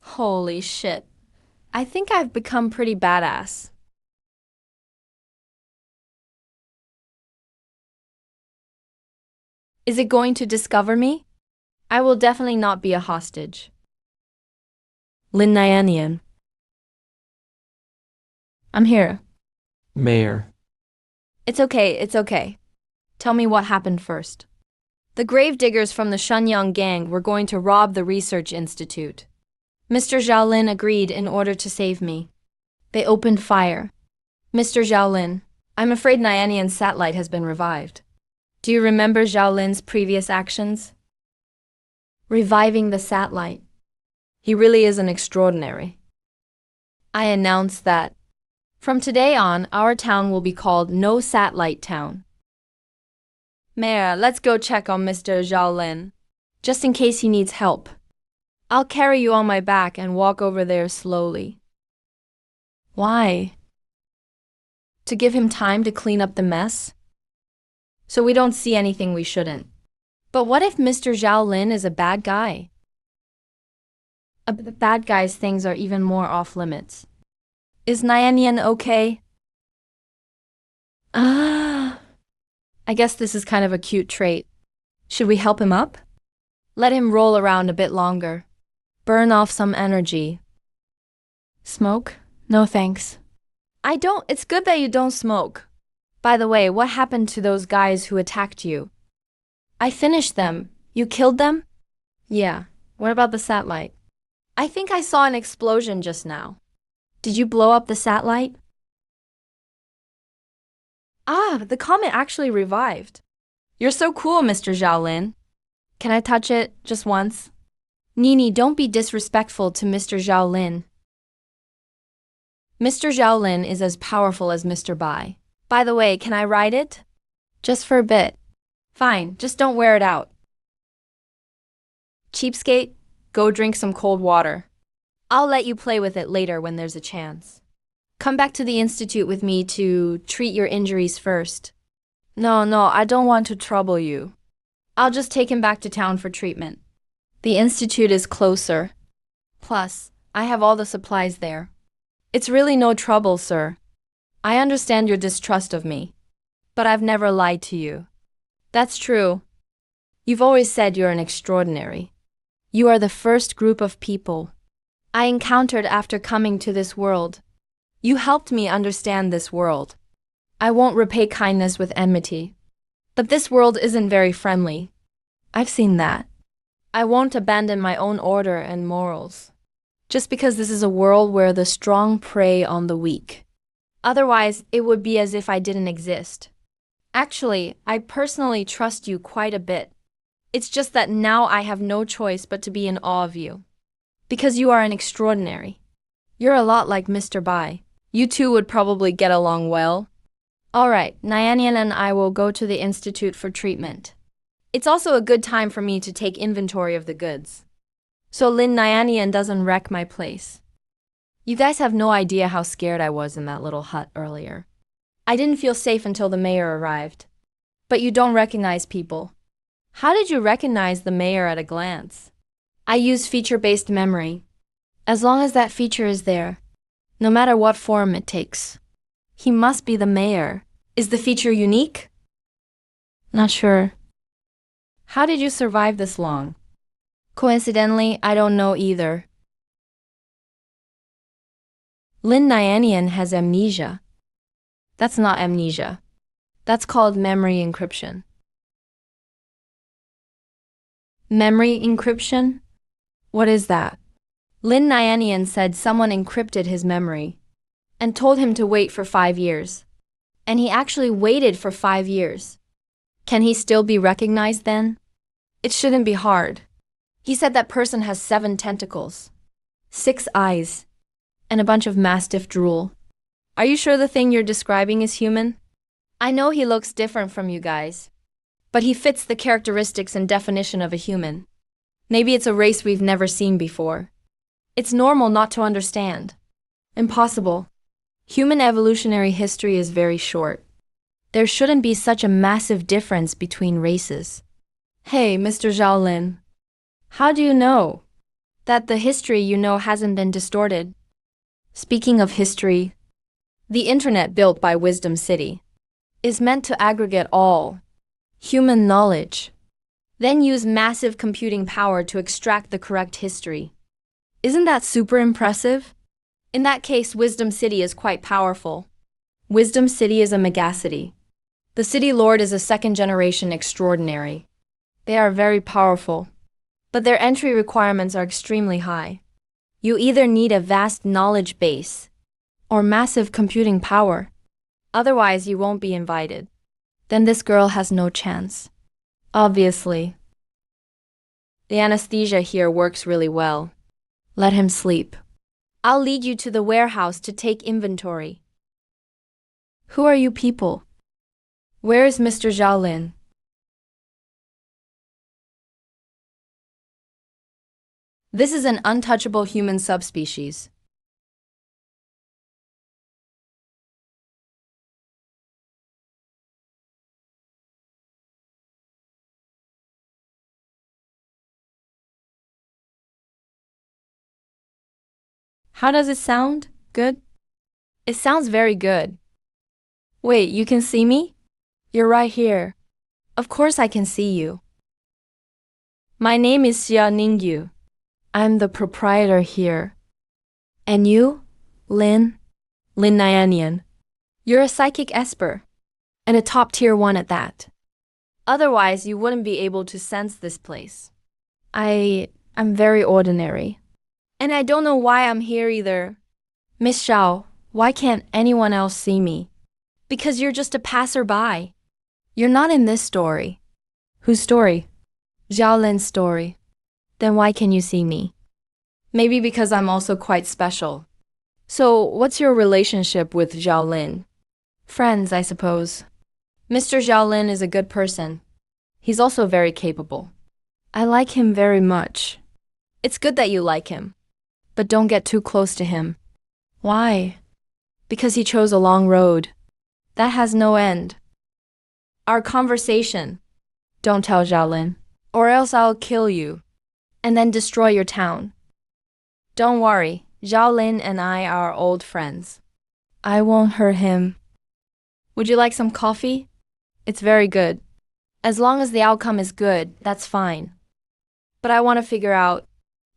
Speaker 1: Holy shit. I think I've become pretty badass. Is it going to discover me? I will definitely not be a hostage. Lin Nianian. I'm here.
Speaker 2: Mayor.
Speaker 1: It's okay. Tell me what happened first. The gravediggers from the Shenyang gang were going to rob the research institute. Mr. Xiaolin agreed in order to save me. They opened fire. Mr. Xiaolin, I'm afraid Nianian's satellite has been revived. Do you remember Xiaolin's previous actions? Reviving the satellite. He really is an extraordinary. I announce that from today on, our town will be called No Satellite Town. Mayor, let's go check on Mr. Xiaolin, just in case he needs help. I'll carry you on my back and walk over there slowly. Why? To give him time to clean up the mess? So we don't see anything we shouldn't. But what if Mr. Xiaolin is a bad guy? The bad guy's things are even more off limits. Is Nyanyan okay? Ah, I guess this is kind of a cute trait. Should we help him up? Let him roll around a bit longer. Burn off some energy. Smoke? No thanks. It's good that you don't smoke. By the way, what happened to those guys who attacked you? I finished them. You killed them? Yeah. What about the satellite? I think I saw an explosion just now. Did you blow up the satellite? Ah, the comet actually revived. You're so cool, Mr. Xiaolin. Can I touch it just once? Nini, don't be disrespectful to Mr. Xiaolin. Mr. Xiaolin is as powerful as Mr. Bai. By the way, can I ride it? Just for a bit. Fine, just don't wear it out. Cheapskate, go drink some cold water. I'll let you play with it later when there's a chance. Come back to the institute with me to treat your injuries first. No, I don't want to trouble you. I'll just take him back to town for treatment. The institute is closer. Plus, I have all the supplies there. It's really no trouble, sir. I understand your distrust of me, but I've never lied to you. That's true. You've always said you're an extraordinary. You are the first group of people I encountered after coming to this world. You helped me understand this world. I won't repay kindness with enmity. But this world isn't very friendly. I've seen that. I won't abandon my own order and morals, just because this is a world where the strong prey on the weak. Otherwise, it would be as if I didn't exist. Actually, I personally trust you quite a bit. It's just that now I have no choice but to be in awe of you. Because you are an extraordinary. You're a lot like Mr. Bai. You two would probably get along well. All right, Nyanyan and I will go to the institute for treatment. It's also a good time for me to take inventory of the goods, so Lin Nyanyan doesn't wreck my place. You guys have no idea how scared I was in that little hut earlier. I didn't feel safe until the mayor arrived. But you don't recognize people. How did you recognize the mayor at a glance? I use feature-based memory. As long as that feature is there, no matter what form it takes. He must be the mayor. Is the feature unique? Not sure. How did you survive this long? Coincidentally, I don't know either. Lin Nyanyan has amnesia. That's not amnesia. That's called memory encryption. Memory encryption? What is that? Lin Nyanyan said someone encrypted his memory and told him to wait for 5 years. And he actually waited for 5 years. Can he still be recognized then? It shouldn't be hard. He said that person has 7 tentacles, 6 eyes, and a bunch of mastiff drool. Are you sure the thing you're describing is human? I know he looks different from you guys, but he fits the characteristics and definition of a human. Maybe it's a race we've never seen before. It's normal not to understand. Impossible. Human evolutionary history is very short. There shouldn't be such a massive difference between races. Hey, Mr. Xiaolin. How do you know that the history you know hasn't been distorted? Speaking of history, the internet built by Wisdom City is meant to aggregate all human knowledge, then use massive computing power to extract the correct history. Isn't that super impressive? In that case, Wisdom City is quite powerful. Wisdom City is a megacity. The city lord is a second-generation extraordinary. They are very powerful, but their entry requirements are extremely high. You either need a vast knowledge base or massive computing power. Otherwise, you won't be invited. Then this girl has no chance. Obviously. The anesthesia here works really well. Let him sleep. I'll lead you to the warehouse to take inventory. Who are you people? Where is Mr. Xiaolin? This is an untouchable human subspecies. How does it sound? Good? It sounds very good. Wait, you can see me? You're right here. Of course I can see you. My name is Xia Ningyu. I'm the proprietor here. And you? Lin? Lin Nyanian. You're a psychic esper. And a top-tier one at that. Otherwise, you wouldn't be able to sense this place. I'm very ordinary. And I don't know why I'm here either. Miss Xiao, why can't anyone else see me? Because you're just a passerby. You're not in this story. Whose story? Zhao Lin's story. Then why can you see me? Maybe because I'm also quite special. So, what's your relationship with Zhao Lin? Friends, I suppose. Mr. Zhao Lin is a good person. He's also very capable. I like him very much. It's good that you like him. But don't get too close to him. Why? Because he chose a long road. That has no end. Our conversation. Don't tell Zhao Lin, or else I'll kill you, and then destroy your town. Don't worry, Zhao Lin and I are old friends. I won't hurt him. Would you like some coffee? It's very good. As long as the outcome is good, that's fine. But I want to figure out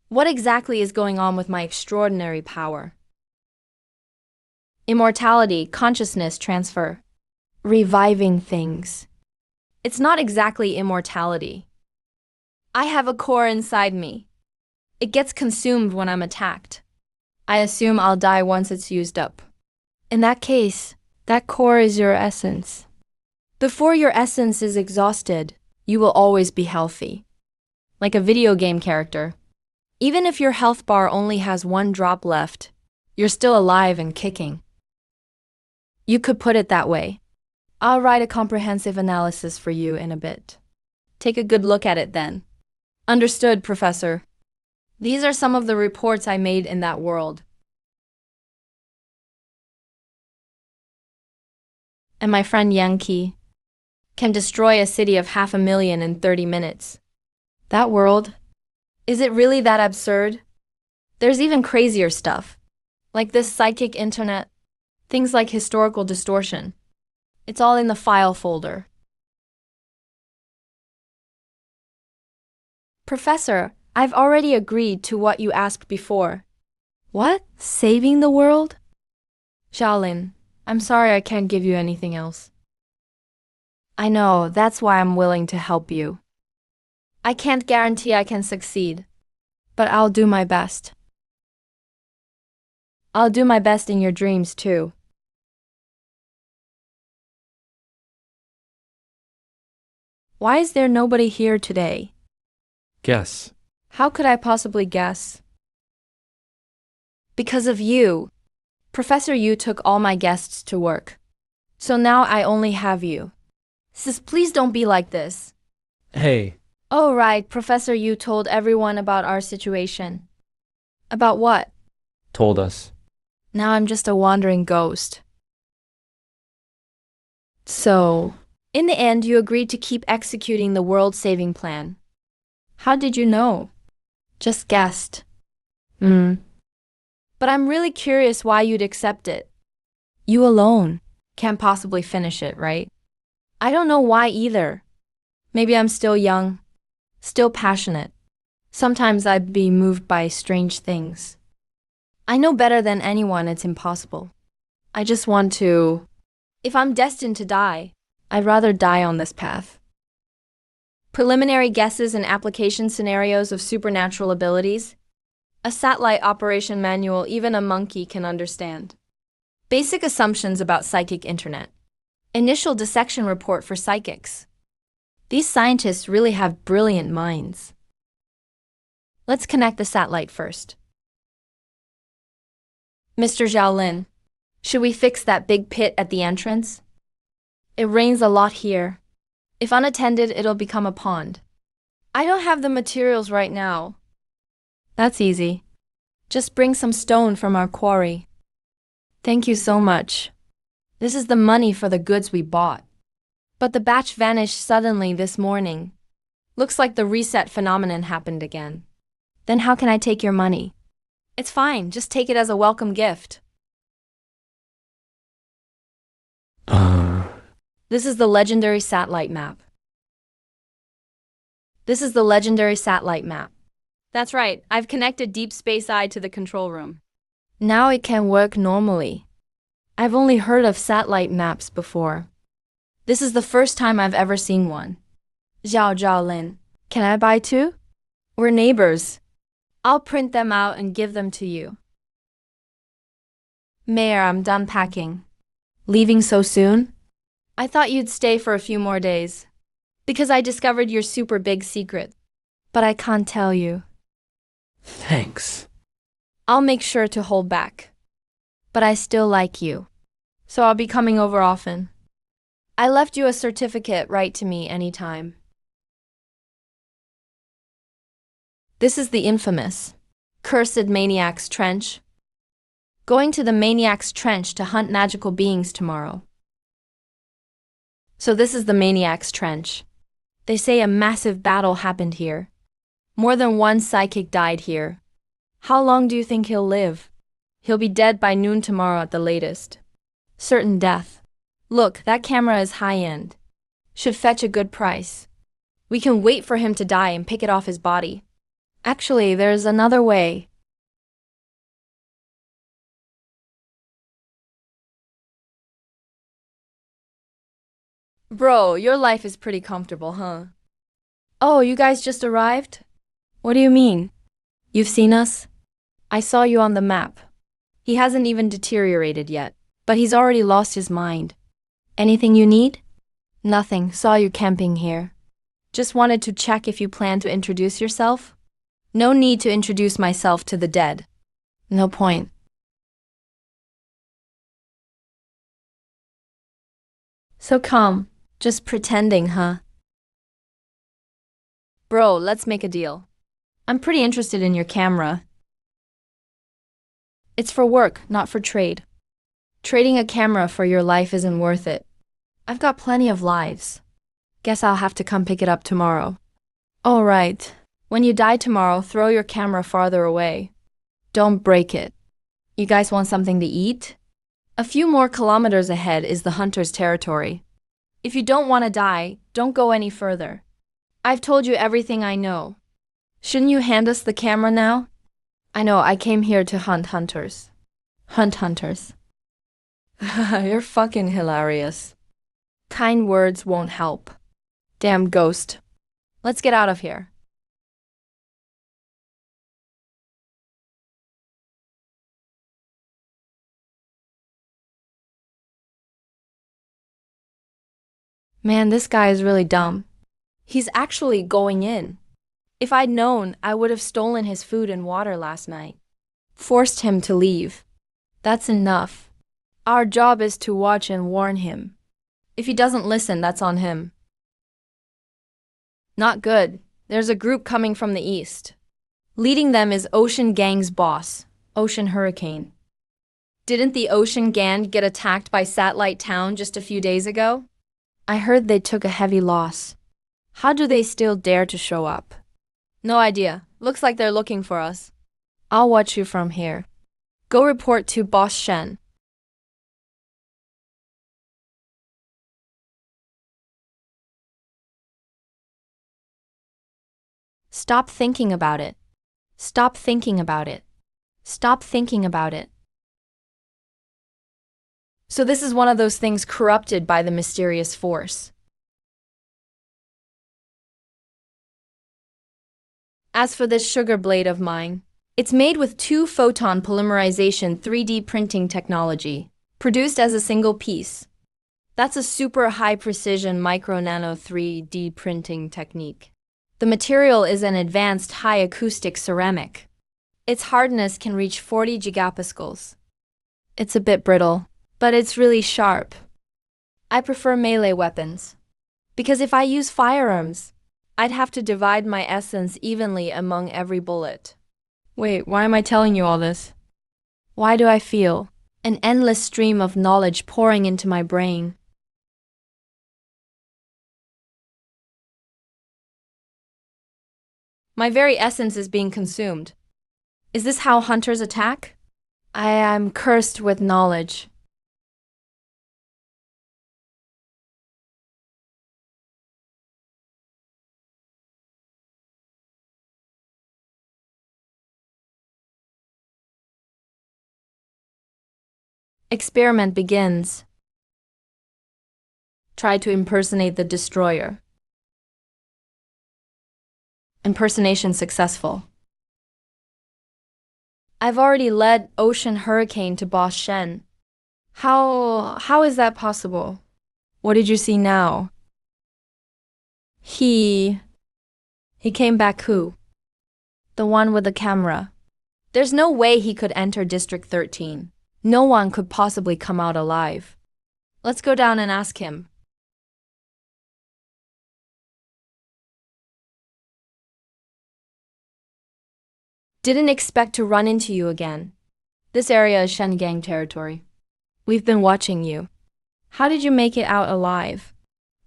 Speaker 1: what exactly is going on with my extraordinary power. Immortality, consciousness transfer. Reviving things. It's not exactly immortality. I have a core inside me. It gets consumed when I'm attacked. I assume I'll die once it's used up. In that case, that core is your essence. Before your essence is exhausted, you will always be healthy. Like a video game character. Even if your health bar only has 1 drop left, you're still alive and kicking. You could put it that way. I'll write a comprehensive analysis for you in a bit. Take a good look at it then. Understood, Professor. These are some of the reports I made in that world. And my friend Yankee can destroy a city of 500,000 in 30 minutes. That world? Is it really that absurd? There's even crazier stuff. Like this psychic internet. Things like historical distortion. It's all in the file folder. Professor, I've already agreed to what you asked before. What? Saving the world? Shaolin, I'm sorry I can't give you anything else. I know, that's why I'm willing to help you. I can't guarantee I can succeed, but I'll do my best. I'll do my best in your dreams too. Why is there nobody here today?
Speaker 2: Guess.
Speaker 1: How could I possibly guess? Because of you. Professor Yu took all my guests to work. So now I only have you. Sis, please don't be like this.
Speaker 2: Hey.
Speaker 1: Oh, right, Professor Yu told everyone about our situation. About what?
Speaker 2: Told us.
Speaker 1: Now I'm just a wandering ghost. So, in the end, you agreed to keep executing the world-saving plan. How did you know? Just guessed. But I'm really curious why you'd accept it. You alone can't possibly finish it, right? I don't know why either. Maybe I'm still young, still passionate. Sometimes I'd be moved by strange things. I know better than anyone it's impossible. I just want to... If I'm destined to die, I'd rather die on this path. Preliminary guesses and application scenarios of supernatural abilities. A satellite operation manual even a monkey can understand. Basic assumptions about psychic internet. Initial dissection report for psychics. These scientists really have brilliant minds. Let's connect the satellite first. Mr. Zhao Lin, should we fix that big pit at the entrance? It rains a lot here. If unattended, it'll become a pond. I don't have the materials right now. That's easy. Just bring some stone from our quarry. Thank you so much. This is the money for the goods we bought. But the batch vanished suddenly this morning. Looks like the reset phenomenon happened again. Then how can I take your money? It's fine, just take it as a welcome gift. This is the legendary satellite map. This is the legendary satellite map. That's right, I've connected Deep Space Eye to the control room. Now it can work normally. I've only heard of satellite maps before. This is the first time I've ever seen one. Zhao Lin, can I buy two? We're neighbors. I'll print them out and give them to you. Mayor, I'm done packing. Leaving so soon? I thought you'd stay for a few more days. Because I discovered your super big secret. But I can't tell you.
Speaker 2: Thanks.
Speaker 1: I'll make sure to hold back. But I still like you. So I'll be coming over often. I left you a certificate, write to me anytime. This is the infamous Cursed Maniac's Trench. Going to the Maniac's Trench to hunt magical beings tomorrow. So this is the Maniac's Trench. They say a massive battle happened here. More than one psychic died here. How long do you think he'll live? He'll be dead by noon tomorrow at the latest. Certain death. Look, that camera is high-end. Should fetch a good price. We can wait for him to die and pick it off his body. Actually, there's another way. Bro, your life is pretty comfortable, huh? Oh, you guys just arrived? What do you mean? You've seen us? I saw you on the map. He hasn't even deteriorated yet, but he's already lost his mind. Anything you need? Nothing, saw you camping here. Just wanted to check if you plan to introduce yourself? No need to introduce myself to the dead. No point. So calm. Just pretending, huh? Bro, let's make a deal. I'm pretty interested in your camera. It's for work, not for trade. Trading a camera for your life isn't worth it. I've got plenty of lives. Guess I'll have to come pick it up tomorrow. All right. When you die tomorrow, throw your camera farther away. Don't break it. You guys want something to eat? A few more kilometers ahead is the hunter's territory. If you don't want to die, don't go any further. I've told you everything I know. Shouldn't you hand us the camera now? I know, I came here to hunt hunters. Hunt hunters. You're fucking hilarious. Kind words won't help. Damn ghost. Let's get out of here. Man, this guy is really dumb. He's actually going in. If I'd known, I would have stolen his food and water last night. Forced him to leave. That's enough. Our job is to watch and warn him. If he doesn't listen, that's on him. Not good. There's a group coming from the east. Leading them is Ocean Gang's boss, Ocean Hurricane. Didn't the Ocean Gang get attacked by Satellite Town just a few days ago? I heard they took a heavy loss. How do they still dare to show up? No idea. Looks like they're looking for us. I'll watch you from here. Go report to Boss Shen. Stop thinking about it. Stop thinking about it. Stop thinking about it. So this is one of those things corrupted by the mysterious force. As for this sugar blade of mine, it's made with 2-photon polymerization 3D printing technology, produced as a single piece. That's a super high-precision micro-nano 3D printing technique. The material is an advanced high-acoustic ceramic. Its hardness can reach 40 gigapascals. It's a bit brittle, but it's really sharp. I prefer melee weapons, because if I use firearms, I'd have to divide my essence evenly among every bullet. Wait, why am I telling you all this? Why do I feel an endless stream of knowledge pouring into my brain? My very essence is being consumed. Is this how hunters attack? I am cursed with knowledge. Experiment begins. Try to impersonate the destroyer. Impersonation successful. I've already led Ocean Hurricane to Boss Shen. How is that possible? What did you see now? He came back who? The one with the camera. There's no way he could enter District 13. No one could possibly come out alive. Let's go down and ask him. Didn't expect to run into you again. This area is Shen Gang territory. We've been watching you. How did you make it out alive?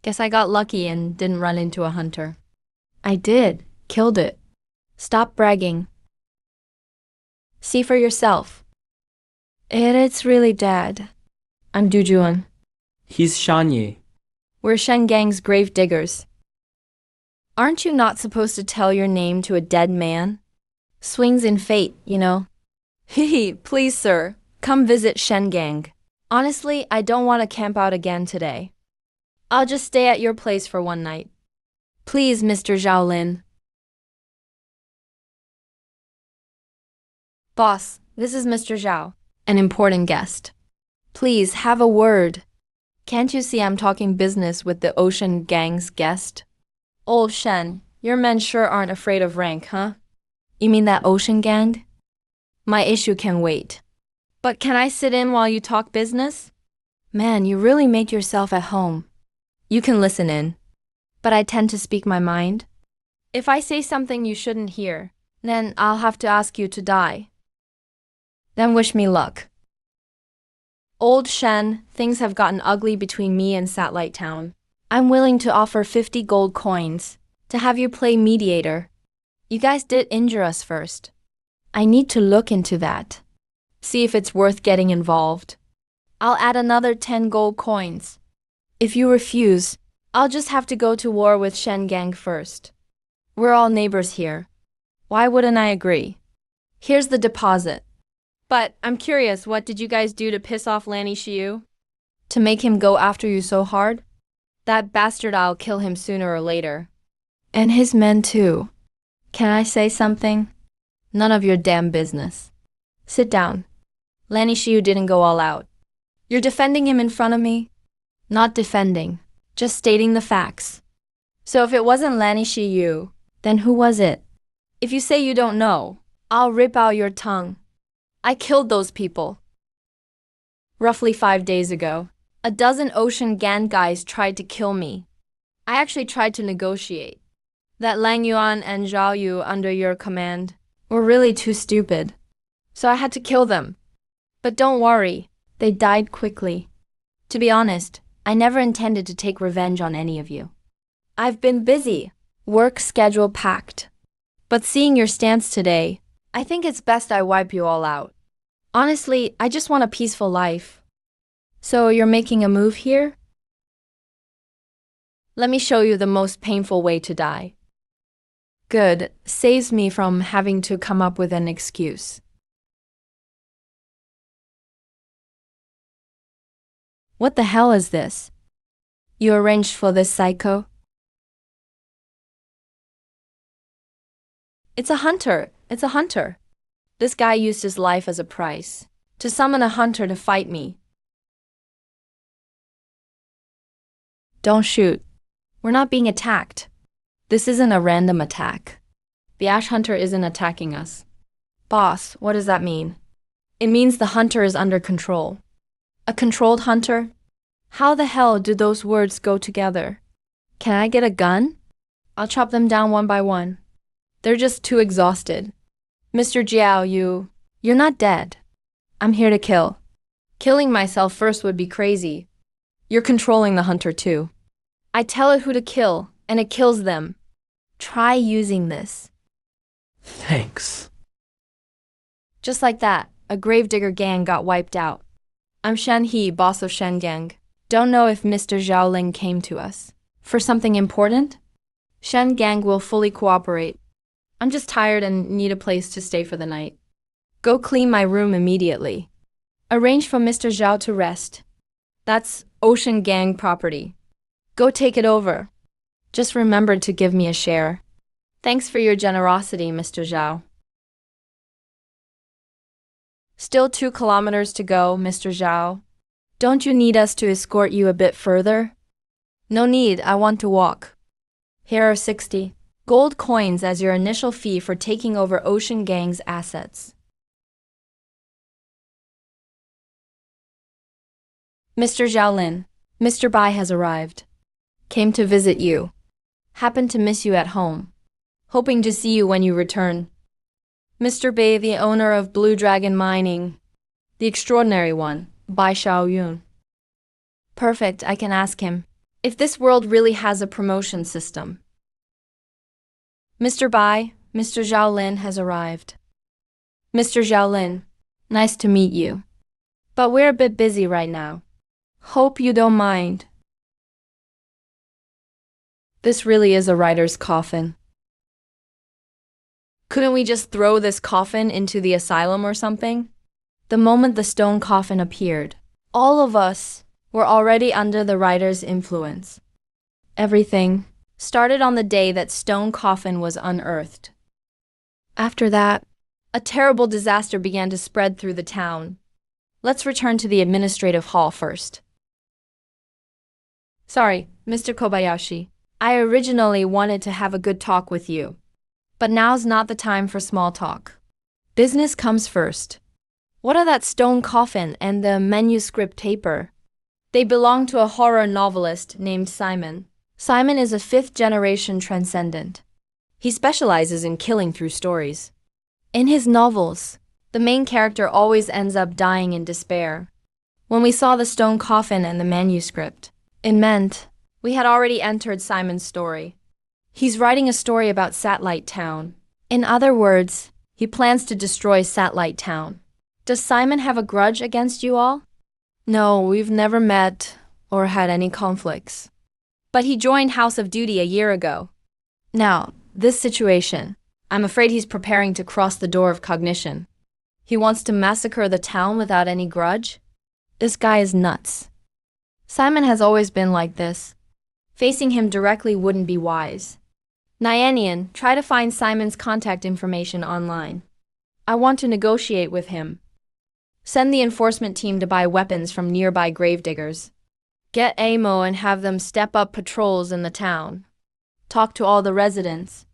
Speaker 1: Guess I got lucky and didn't run into a hunter. I did. Killed it. Stop bragging. See for yourself. It's really dead. I'm Dujuan.
Speaker 3: He's Shanye.
Speaker 1: We're Shen Gang's grave diggers. Aren't you not supposed to tell your name to a dead man? Swings in fate, you know. Hehe, please sir, come visit Shen Gang. Honestly, I don't want to camp out again today. I'll just stay at your place for one night. Please, Mr. Zhaolin. Boss, this is Mr. Zhao, an important guest. Please, have a word. Can't you see I'm talking business with the Ocean Gang's guest? Old Shen, your men sure aren't afraid of rank, huh? You mean that Ocean Gang? My issue can wait. But can I sit in while you talk business? Man, you really made yourself at home. You can listen in. But I tend to speak my mind. If I say something you shouldn't hear, then I'll have to ask you to die. Then wish me luck. Old Shen, things have gotten ugly between me and Satellite Town. I'm willing to offer 50 gold coins to have you play mediator. You guys did injure us first. I need to look into that. See if it's worth getting involved. I'll add another 10 gold coins. If you refuse, I'll just have to go to war with Shen Gang first. We're all neighbors here. Why wouldn't I agree? Here's the deposit. But I'm curious, what did you guys do to piss off Lanny Shiyu? To make him go after you so hard? That bastard, I'll kill him sooner or later. And his men too. Can I say something? None of your damn business. Sit down. Lanny Shiyu didn't go all out. You're defending him in front of me? Not defending, just stating the facts. So if it wasn't Lanny Shiyu, then who was it? If you say you don't know, I'll rip out your tongue. I killed those people. Roughly 5 days ago, a dozen Ocean Gang guys tried to kill me. I actually tried to negotiate. That Lang Yuan and Zhao Yu under your command were really too stupid. So I had to kill them. But don't worry, they died quickly. To be honest, I never intended to take revenge on any of you. I've been busy, work schedule packed. But seeing your stance today, I think it's best I wipe you all out. Honestly, I just want a peaceful life. So you're making a move here? Let me show you the most painful way to die. Good, saves me from having to come up with an excuse. What the hell is this? You arranged for this psycho? It's a hunter. It's a hunter. This guy used his life as a price to summon a hunter to fight me. Don't shoot. We're not being attacked. This isn't a random attack. The Ash Hunter isn't attacking us. Boss, what does that mean? It means the hunter is under control. A controlled hunter? How the hell do those words go together? Can I get a gun? I'll chop them down one by one. They're just too exhausted. Mr. Jiao, you're not dead. I'm here to kill. Killing myself first would be crazy. You're controlling the hunter too. I tell it who to kill, and it kills them. Try using this.
Speaker 3: Thanks.
Speaker 1: Just like that, a gravedigger gang got wiped out. I'm Shen He, boss of Shen Gang. Don't know if Mr. Xiaoling came to us for something important? Shen Gang will fully cooperate. I'm just tired and need a place to stay for the night. Go clean my room immediately. Arrange for Mr. Zhao to rest. That's Ocean Gang property. Go take it over. Just remember to give me a share. Thanks for your generosity, Mr. Zhao. Still 2 kilometers to go, Mr. Zhao. Don't you need us to escort you a bit further? No need, I want to walk. Here are 60 gold coins as your initial fee for taking over Ocean Gang's assets. Mr. Xiaolin, Mr. Bai has arrived. Came to visit you. Happened to miss you at home. Hoping to see you when you return. Mr. Bai, the owner of Blue Dragon Mining. The extraordinary one, Bai Xiaoyun. Perfect, I can ask him if this world really has a promotion system. Mr. Bai, Mr. Xiaolin has arrived. Mr. Xiaolin, nice to meet you. But we're a bit busy right now. Hope you don't mind. This really is a writer's coffin. Couldn't we just throw this coffin into the asylum or something? The moment the stone coffin appeared, all of us were already under the writer's influence. Everything started on the day that stone coffin was unearthed. After that, a terrible disaster began to spread through the town. Let's return to the administrative hall first. Sorry, Mr. Kobayashi. I originally wanted to have a good talk with you. But now's not the time for small talk. Business comes first. What are that stone coffin and the manuscript paper? They belong to a horror novelist named Simon. Simon is a 5th-generation transcendent. He specializes in killing through stories. In his novels, the main character always ends up dying in despair. When we saw the stone coffin and the manuscript, it meant we had already entered Simon's story. He's writing a story about Satellite Town. In other words, he plans to destroy Satellite Town. Does Simon have a grudge against you all? No, we've never met or had any conflicts. But he joined House of Duty a year ago. Now, this situation, I'm afraid he's preparing to cross the door of cognition. He wants to massacre the town without any grudge? This guy is nuts. Simon has always been like this. Facing him directly wouldn't be wise. Nyanian, try to find Simon's contact information online. I want to negotiate with him. Send the enforcement team to buy weapons from nearby gravediggers. Get AMO and have them step up patrols in the town. Talk to all the residents.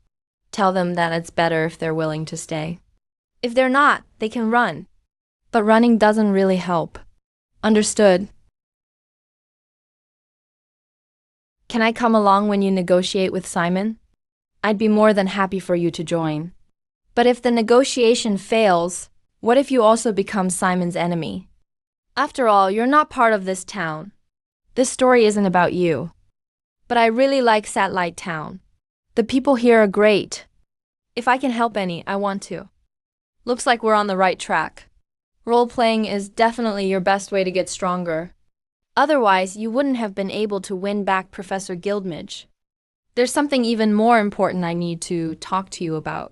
Speaker 1: Tell them that it's better if they're willing to stay. If they're not, they can run. But running doesn't really help. Understood. Can I come along when you negotiate with Simon? I'd be more than happy for you to join. But if the negotiation fails, what if you also become Simon's enemy? After all, you're not part of this town. This story isn't about you. But I really like Satellite Town. The people here are great. If I can help any, I want to. Looks like we're on the right track. Role-playing is definitely your best way to get stronger. Otherwise, you wouldn't have been able to win back Professor Guildmage. There's something even more important I need to talk to you about.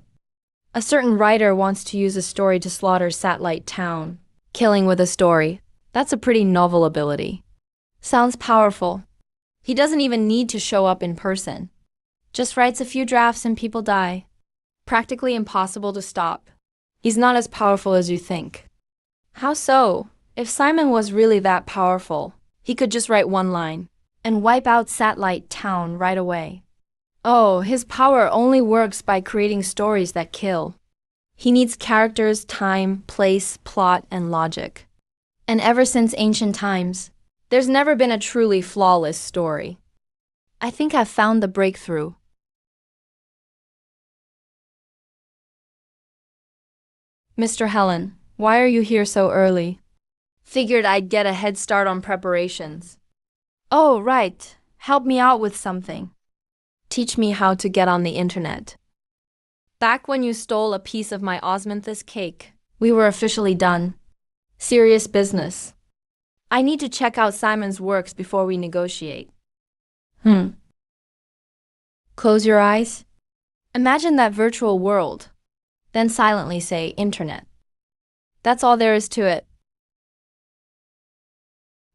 Speaker 1: A certain writer wants to use a story to slaughter Satellite Town. Killing with a story. That's a pretty novel ability. Sounds powerful. He doesn't even need to show up in person. Just writes a few drafts and people die. Practically impossible to stop. He's not as powerful as you think. How so? If Simon was really that powerful, he could just write one line and wipe out Satellite Town right away. Oh, his power only works by creating stories that kill. He needs characters, time, place, plot, and logic. And ever since ancient times, there's never been a truly flawless story. I think I've found the breakthrough. Mr. Helen, why are you here so early? Figured I'd get a head start on preparations. Oh, right. Help me out with something. Teach me how to get on the internet. Back when you stole a piece of my osmanthus cake, We were officially done. Serious business. I need to check out Simon's works before we negotiate. Close your eyes. Imagine that virtual world. Then silently say internet. That's all there is to it.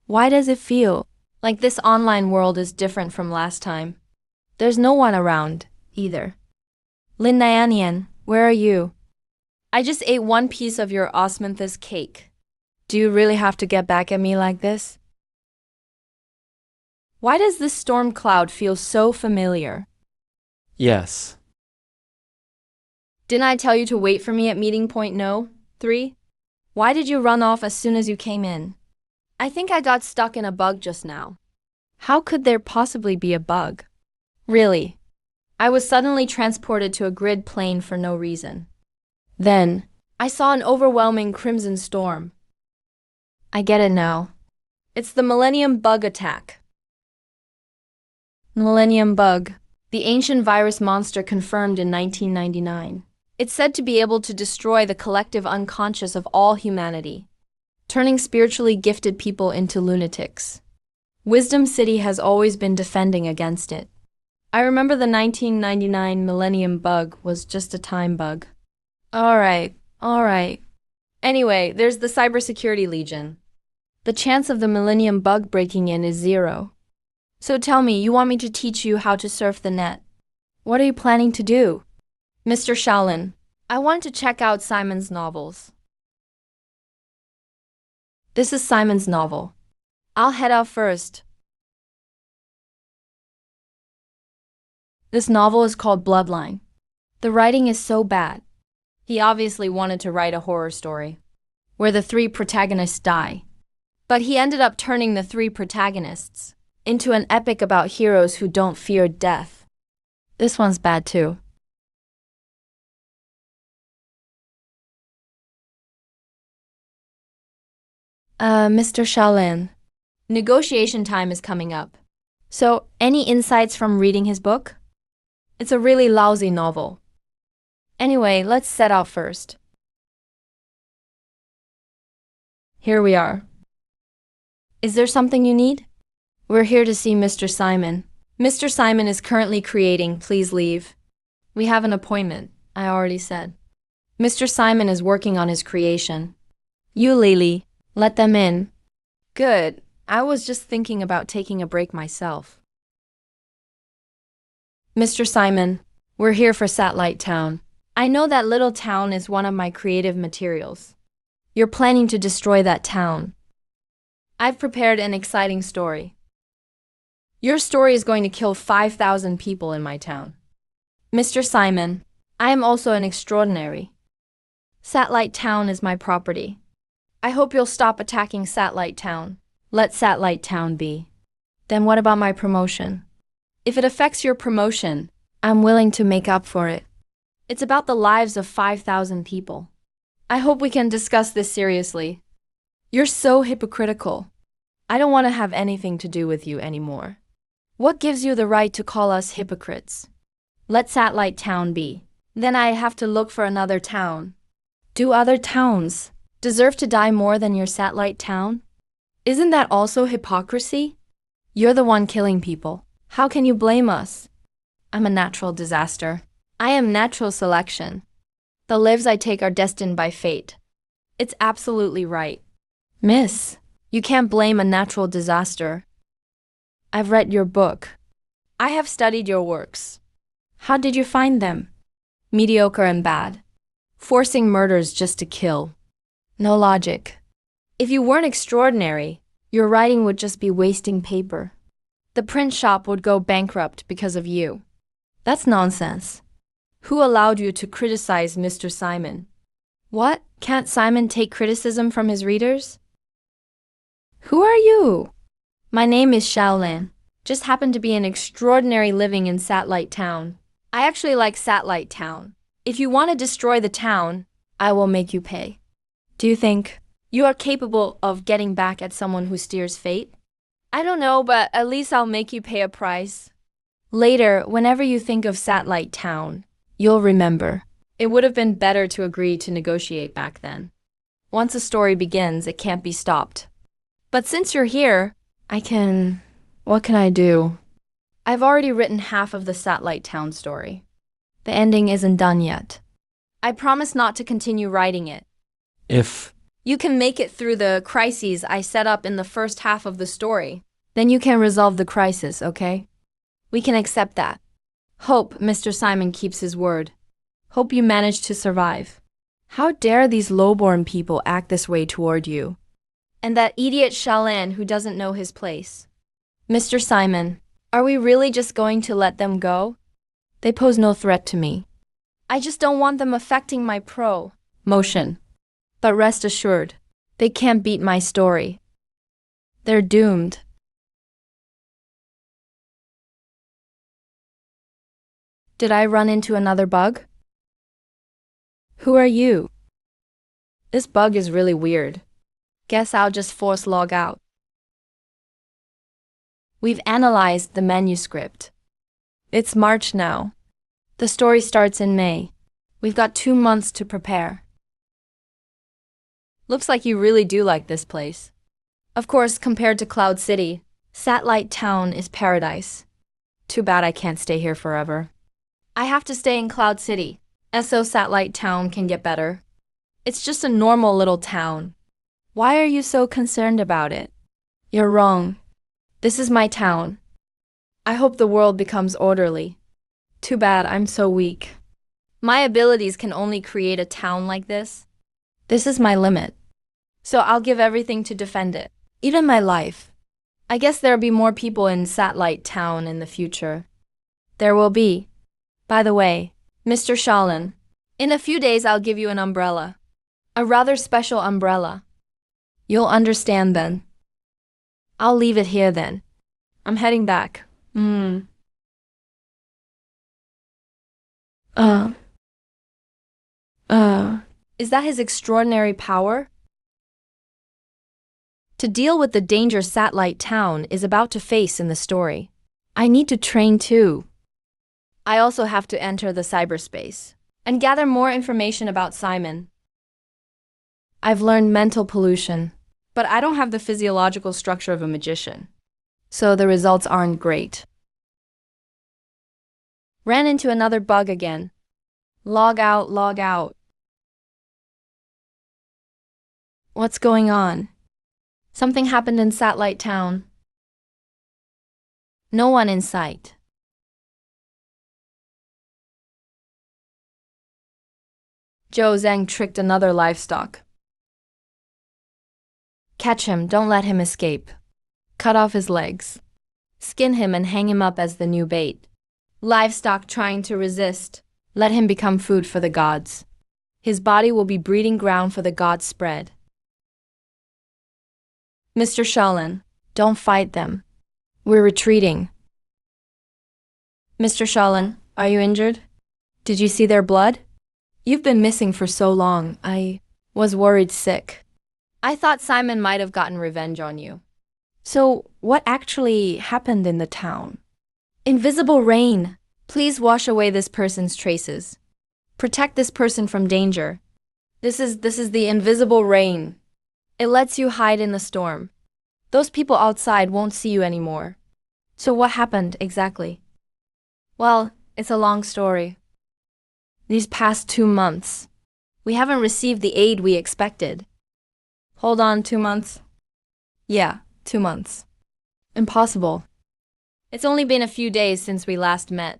Speaker 1: Why does it feel like this online world is different from last time? There's no one around, either. Lin Nyanian, where are you? I just ate one piece of your osmanthus cake. Do you really have to get back at me like this? Why does this storm cloud feel so familiar?
Speaker 3: Yes.
Speaker 1: Didn't I tell you to wait for me at meeting point no? 3? Why did you run off as soon as you came in? I think I got stuck in a bug just now. How could there possibly be a bug? Really? I was suddenly transported to a grid plane for no reason. Then, I saw an overwhelming crimson storm. I get it now. It's the Millennium Bug attack. Millennium Bug, the ancient virus monster confirmed in 1999. It's said to be able to destroy the collective unconscious of all humanity, turning spiritually gifted people into lunatics. Wisdom City has always been defending against it. I remember the 1999 Millennium Bug was just a time bug. All right. Anyway, there's the Cybersecurity Legion. The chance of the Millennium Bug breaking in is 0. So tell me, you want me to teach you how to surf the net? What are you planning to do? Mr. Shaolin, I want to check out Simon's novels. This is Simon's novel. I'll head out first. This novel is called Bloodline. The writing is so bad. He obviously wanted to write a horror story, where the 3 protagonists die. But he ended up turning the 3 protagonists into an epic about heroes who don't fear death. This one's bad too. Mr. Shaolin, negotiation time is coming up. So, any insights from reading his book? It's a really lousy novel. Anyway, let's set out first. Here we are. Is there something you need? We're here to see Mr. Simon. Mr. Simon is currently creating, please leave. We have an appointment, I already said. Mr. Simon is working on his creation. You, Lily, let them in. Good. I was just thinking about taking a break myself. Mr. Simon, we're here for Satellite Town. I know that little town is one of my creative materials. You're planning to destroy that town. I've prepared an exciting story. Your story is going to kill 5,000 people in my town. Mr. Simon, I am also an extraordinary. Satellite Town is my property. I hope you'll stop attacking Satellite Town. Let Satellite Town be. Then what about my promotion? If it affects your promotion, I'm willing to make up for it. It's about the lives of 5,000 people. I hope we can discuss this seriously. You're so hypocritical. I don't want to have anything to do with you anymore. What gives you the right to call us hypocrites? Let Satellite Town be. Then I have to look for another town. Do other towns deserve to die more than your Satellite Town? Isn't that also hypocrisy? You're the one killing people. How can you blame us? I'm a natural disaster. I am natural selection. The lives I take are destined by fate. It's absolutely right. Miss, you can't blame a natural disaster. I've read your book. I have studied your works. How did you find them? Mediocre and bad. Forcing murders just to kill. No logic. If you weren't extraordinary, your writing would just be wasting paper. The print shop would go bankrupt because of you. That's nonsense. Who allowed you to criticize Mr. Simon? What? Can't Simon take criticism from his readers? Who are you? My name is Shaolin. Just happen to be an extraordinary living in Satellite Town. I actually like Satellite Town. If you want to destroy the town, I will make you pay. Do you think you are capable of getting back at someone who steers fate? I don't know, but at least I'll make you pay a price. Later, whenever you think of Satellite Town, you'll remember. It would have been better to agree to negotiate back then. Once a story begins, it can't be stopped. But since you're here, what can I do? I've already written half of the Satellite Town story. The ending isn't done yet. I promise not to continue writing it.
Speaker 3: If
Speaker 1: You can make it through the crises I set up in the first half of the story. Then you can resolve the crisis, okay? We can accept that. Hope Mr. Simon keeps his word. Hope you manage to survive. How dare these lowborn people act this way toward you? And that idiot Shalan who doesn't know his place. Mr. Simon, are we really just going to let them go? They pose no threat to me. I just don't want them affecting my motion. But rest assured, they can't beat my story. They're doomed. Did I run into another bug? Who are you? This bug is really weird. Guess I'll just force log out. We've analyzed the manuscript. It's March now. The story starts in May. We've got 2 months to prepare. Looks like you really do like this place. Of course, compared to Cloud City, Satellite Town is paradise. Too bad I can't stay here forever. I have to stay in Cloud City. So Satellite Town can get better. It's just a normal little town. Why are you so concerned about it? You're wrong. This is my town. I hope the world becomes orderly. Too bad I'm so weak. My abilities can only create a town like this. This is my limit. So I'll give everything to defend it. Even my life. I guess there'll be more people in Satellite Town in the future. There will be. By the way, Mr. Shalan, in a few days I'll give you an umbrella. A rather special umbrella. You'll understand then. I'll leave it here then. I'm heading back. Is that his extraordinary power? To deal with the danger Satellite Town is about to face in the story, I need to train too. I also have to enter the cyberspace and gather more information about Simon. I've learned mental pollution, but I don't have the physiological structure of a magician, so the results aren't great. Ran into another bug again. Log out, log out. What's going on? Something happened in Satellite Town. No one in sight. Zhou Zhang tricked another livestock. Catch him, don't let him escape. Cut off his legs. Skin him and hang him up as the new bait. Livestock trying to resist. Let him become food for the gods. His body will be breeding ground for the gods' spread. Mr. Shalan, don't fight them. We're retreating. Mr. Shalan, are you injured? Did you see their blood? You've been missing for so long. I was worried sick. I thought Simon might have gotten revenge on you. So, what actually happened in the town? Invisible rain. Please wash away this person's traces. Protect this person from danger. This is the invisible rain. It lets you hide in the storm. Those people outside won't see you anymore. So what happened exactly? Well, it's a long story. These past 2 months, we haven't received the aid we expected. Hold on, 2 months? Yeah, 2 months. Impossible. It's only been a few days since we last met.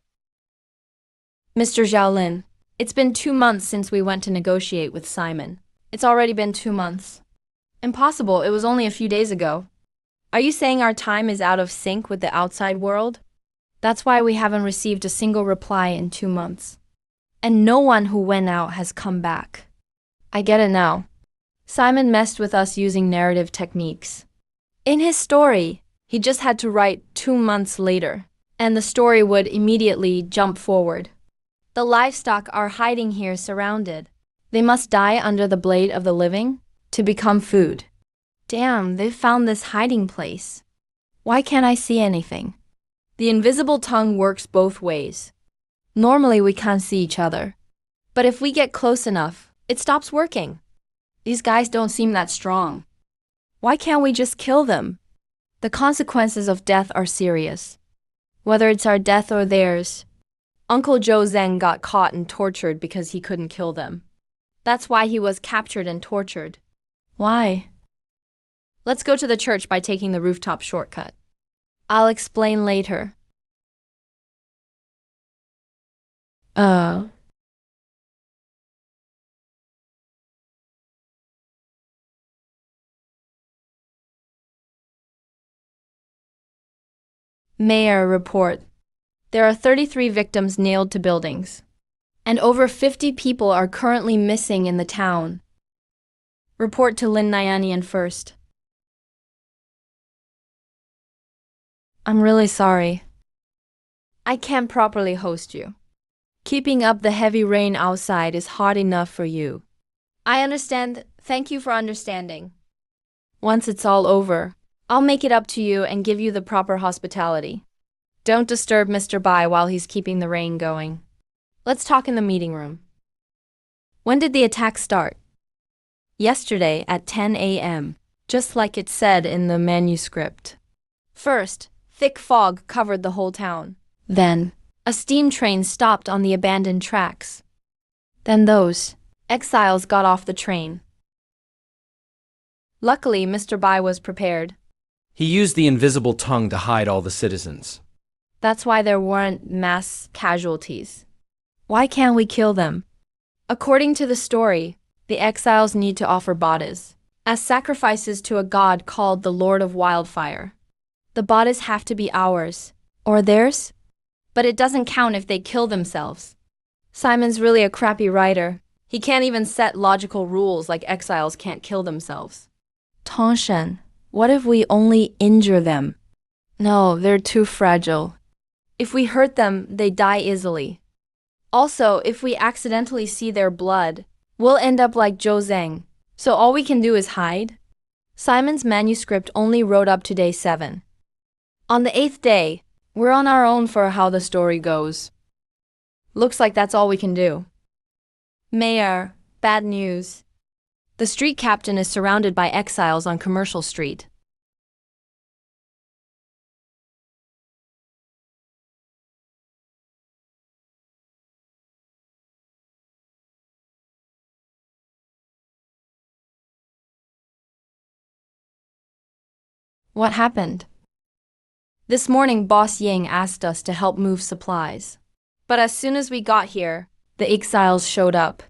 Speaker 1: Mr. Xiaolin, it's been 2 months since we went to negotiate with Simon. It's already been 2 months. Impossible, it was only a few days ago. Are you saying our time is out of sync with the outside world? That's why we haven't received a single reply in 2 months. And no one who went out has come back. I get it now. Simon messed with us using narrative techniques. In his story, he just had to write 2 months later, and the story would immediately jump forward. The livestock are hiding here surrounded. They must die under the blade of the living to become food. Damn, they've found this hiding place. Why can't I see anything? The invisible tongue works both ways. Normally we can't see each other. But if we get close enough, it stops working. These guys don't seem that strong. Why can't we just kill them? The consequences of death are serious. Whether it's our death or theirs. Uncle Zhou Zeng got caught and tortured because he couldn't kill them. That's why he was captured and tortured. Why? Let's go to the church by taking the rooftop shortcut. I'll explain later. Mayor report. There are 33 victims nailed to buildings. And over 50 people are currently missing in the town. Report to Lin Nyanian first. I'm really sorry. I can't properly host you. Keeping up the heavy rain outside is hard enough for you. I understand. Thank you for understanding. Once it's all over, I'll make it up to you and give you the proper hospitality. Don't disturb Mr. Bai while he's keeping the rain going. Let's talk in the meeting room. When did the attack start? Yesterday at 10 a.m., just like it said in the manuscript. First, thick fog covered the whole town. Then, a steam train stopped on the abandoned tracks. Then those exiles got off the train. Luckily, Mr. Bai was prepared.
Speaker 2: He used the invisible tongue to hide all the citizens.
Speaker 1: That's why there weren't mass casualties. Why can't we kill them? According to the story, the exiles need to offer bodies as sacrifices to a god called the Lord of Wildfire. The bodies have to be ours, or theirs, but it doesn't count if they kill themselves. Simon's really a crappy writer. He can't even set logical rules like exiles can't kill themselves. Tongshen, what if we only injure them? No, they're too fragile. If we hurt them, they die easily. Also, if we accidentally see their blood, we'll end up like Zhou Zeng. So all we can do is hide? Simon's manuscript only wrote up to day 7. On the 8th day, we're on our own for how the story goes. Looks like that's all we can do. Mayor, bad news. The street captain is surrounded by exiles on Commercial Street. What happened? This morning, Boss Yang asked us to help move supplies. But as soon as we got here, the exiles showed up.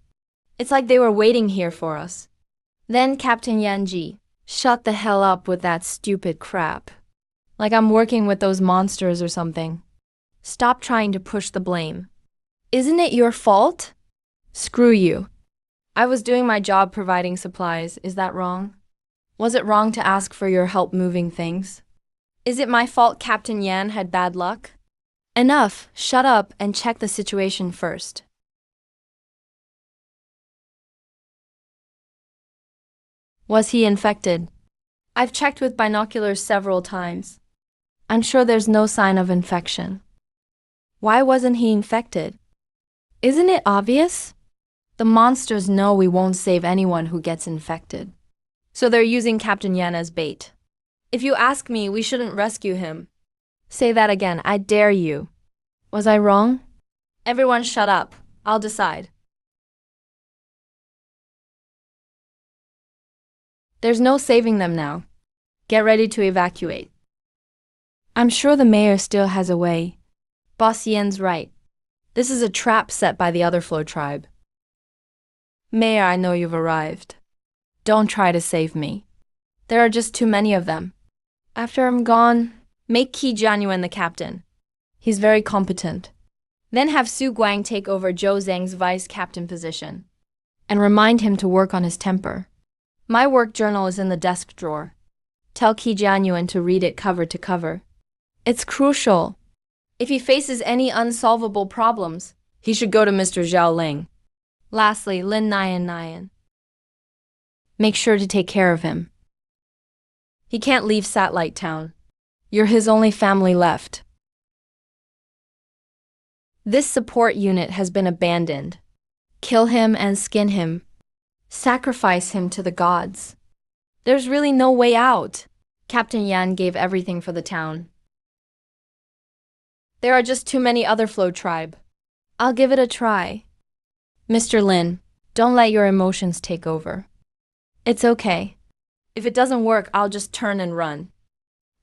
Speaker 1: It's like they were waiting here for us. Then Captain Yanji, shut the hell up with that stupid crap. Like I'm working with those monsters or something. Stop trying to push the blame. Isn't it your fault? Screw you. I was doing my job providing supplies. Is that wrong? Was it wrong to ask for your help moving things? Is it my fault Captain Yan had bad luck? Enough, shut up and check the situation first. Was he infected? I've checked with binoculars several times. I'm sure there's no sign of infection. Why wasn't he infected? Isn't it obvious? The monsters know we won't save anyone who gets infected. So they're using Captain Yan as bait. If you ask me, we shouldn't rescue him. Say that again, I dare you. Was I wrong? Everyone shut up. I'll decide. There's no saving them now. Get ready to evacuate. I'm sure the mayor still has a way. Boss Yan's right. This is a trap set by the other Flow tribe. Mayor, I know you've arrived. Don't try to save me. There are just too many of them. After I'm gone, make Qi Jianyuan the captain. He's very competent. Then have Su Guang take over Zhou Zeng's vice captain position. And remind him to work on his temper. My work journal is in the desk drawer. Tell Qi Jianyuan to read it cover to cover. It's crucial. If he faces any unsolvable problems, he should go to Mr. Zhao Ling. Lastly, Lin Nyan. Make sure to take care of him. He can't leave Satellite Town. You're his only family left. This support unit has been abandoned. Kill him and skin him. Sacrifice him to the gods. There's really no way out. Captain Yan gave everything for the town. There are just too many other Flow tribe. I'll give it a try. Mr. Lin, don't let your emotions take over. It's okay. If it doesn't work, I'll just turn and run.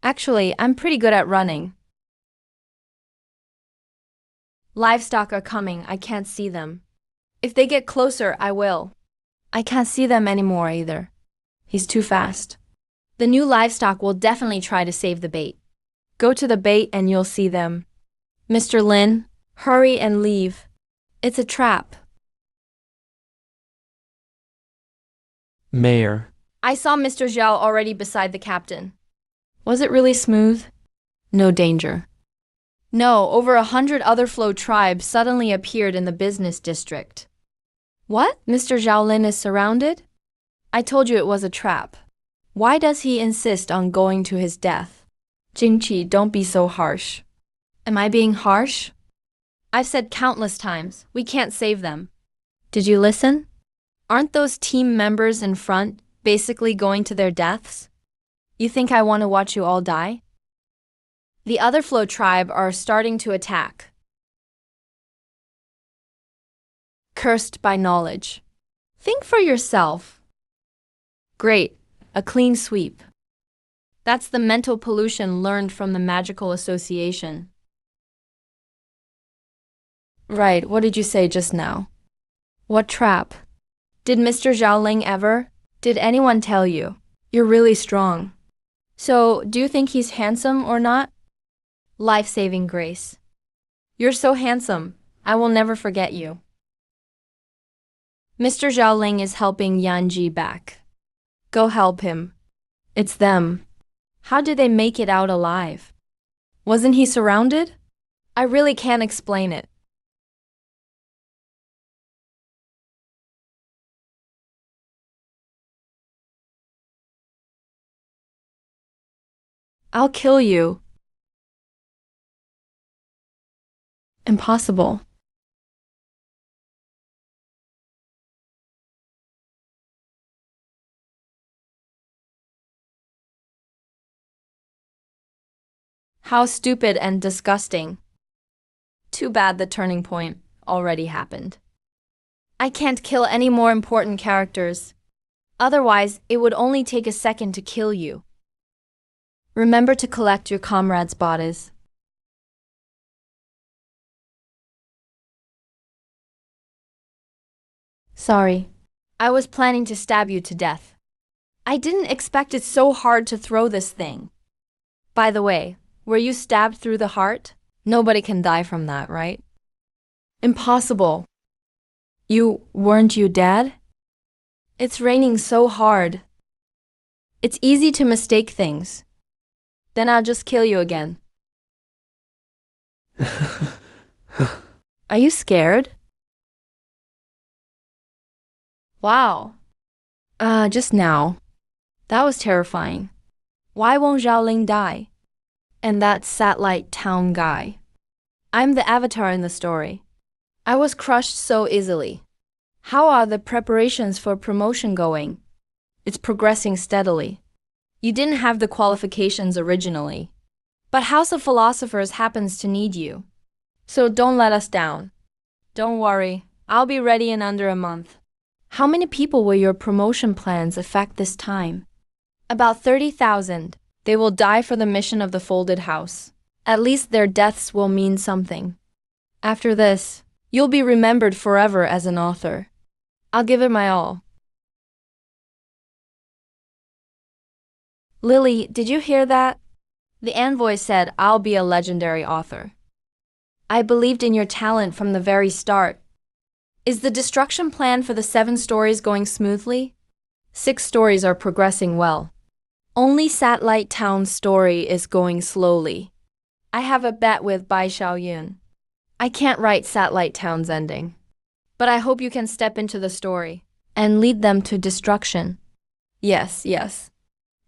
Speaker 1: Actually, I'm pretty good at running. Livestock are coming, I can't see them. If they get closer, I will. I can't see them anymore either. He's too fast. The new livestock will definitely try to save the bait. Go to the bait and you'll see them. Mr. Lin, hurry and leave. It's a trap.
Speaker 3: Mayor.
Speaker 1: I saw Mr. Zhao already beside the captain. Was it really smooth? No danger. No, over 100 other Flow tribes suddenly appeared in the business district. What? Mr. Zhaolin is surrounded? I told you it was a trap. Why does he insist on going to his death? Jingqi, don't be so harsh. Am I being harsh? I've said countless times, we can't save them. Did you listen? Aren't those team members in front basically going to their deaths? You think I want to watch you all die? The other Flow tribe are starting to attack. Cursed by knowledge. Think for yourself. Great, a clean sweep. That's the mental pollution learned from the magical association. Right, what did you say just now? What trap? Did Mr. Zhaoling ever? Did anyone tell you? You're really strong. So, do you think he's handsome or not? Life-saving grace. You're so handsome. I will never forget you. Mr. Zhaoling is helping Yanji back. Go help him. It's them. How did they make it out alive? Wasn't he surrounded? I really can't explain it. I'll kill you. Impossible. How stupid and disgusting. Too bad the turning point already happened. I can't kill any more important characters. Otherwise, it would only take a second to kill you. Remember to collect your comrades' bodies. Sorry. I was planning to stab you to death. I didn't expect it so hard to throw this thing. By the way, were you stabbed through the heart? Nobody can die from that, right? Impossible. Weren't you dead? It's raining so hard. It's easy to mistake things. Then I'll just kill you again. Are you scared? Wow. Just now. That was terrifying. Why won't Zhaoling die? And that satellite town guy. I'm the avatar in the story. I was crushed so easily. How are the preparations for promotion going? It's progressing steadily. You didn't have the qualifications originally. But House of Philosophers happens to need you. So don't let us down. Don't worry, I'll be ready in under a month. How many people will your promotion plans affect this time? About 30,000. They will die for the mission of the folded house. At least their deaths will mean something. After this, you'll be remembered forever as an author. I'll give it my all. Lily, did you hear that? The envoy said I'll be a legendary author. I believed in your talent from the very start. Is the destruction plan for the 7 stories going smoothly? 6 stories are progressing well. Only Satellite Town's story is going slowly. I have a bet with Bai Xiaoyun. I can't write Satellite Town's ending. But I hope you can step into the story and lead them to destruction. Yes.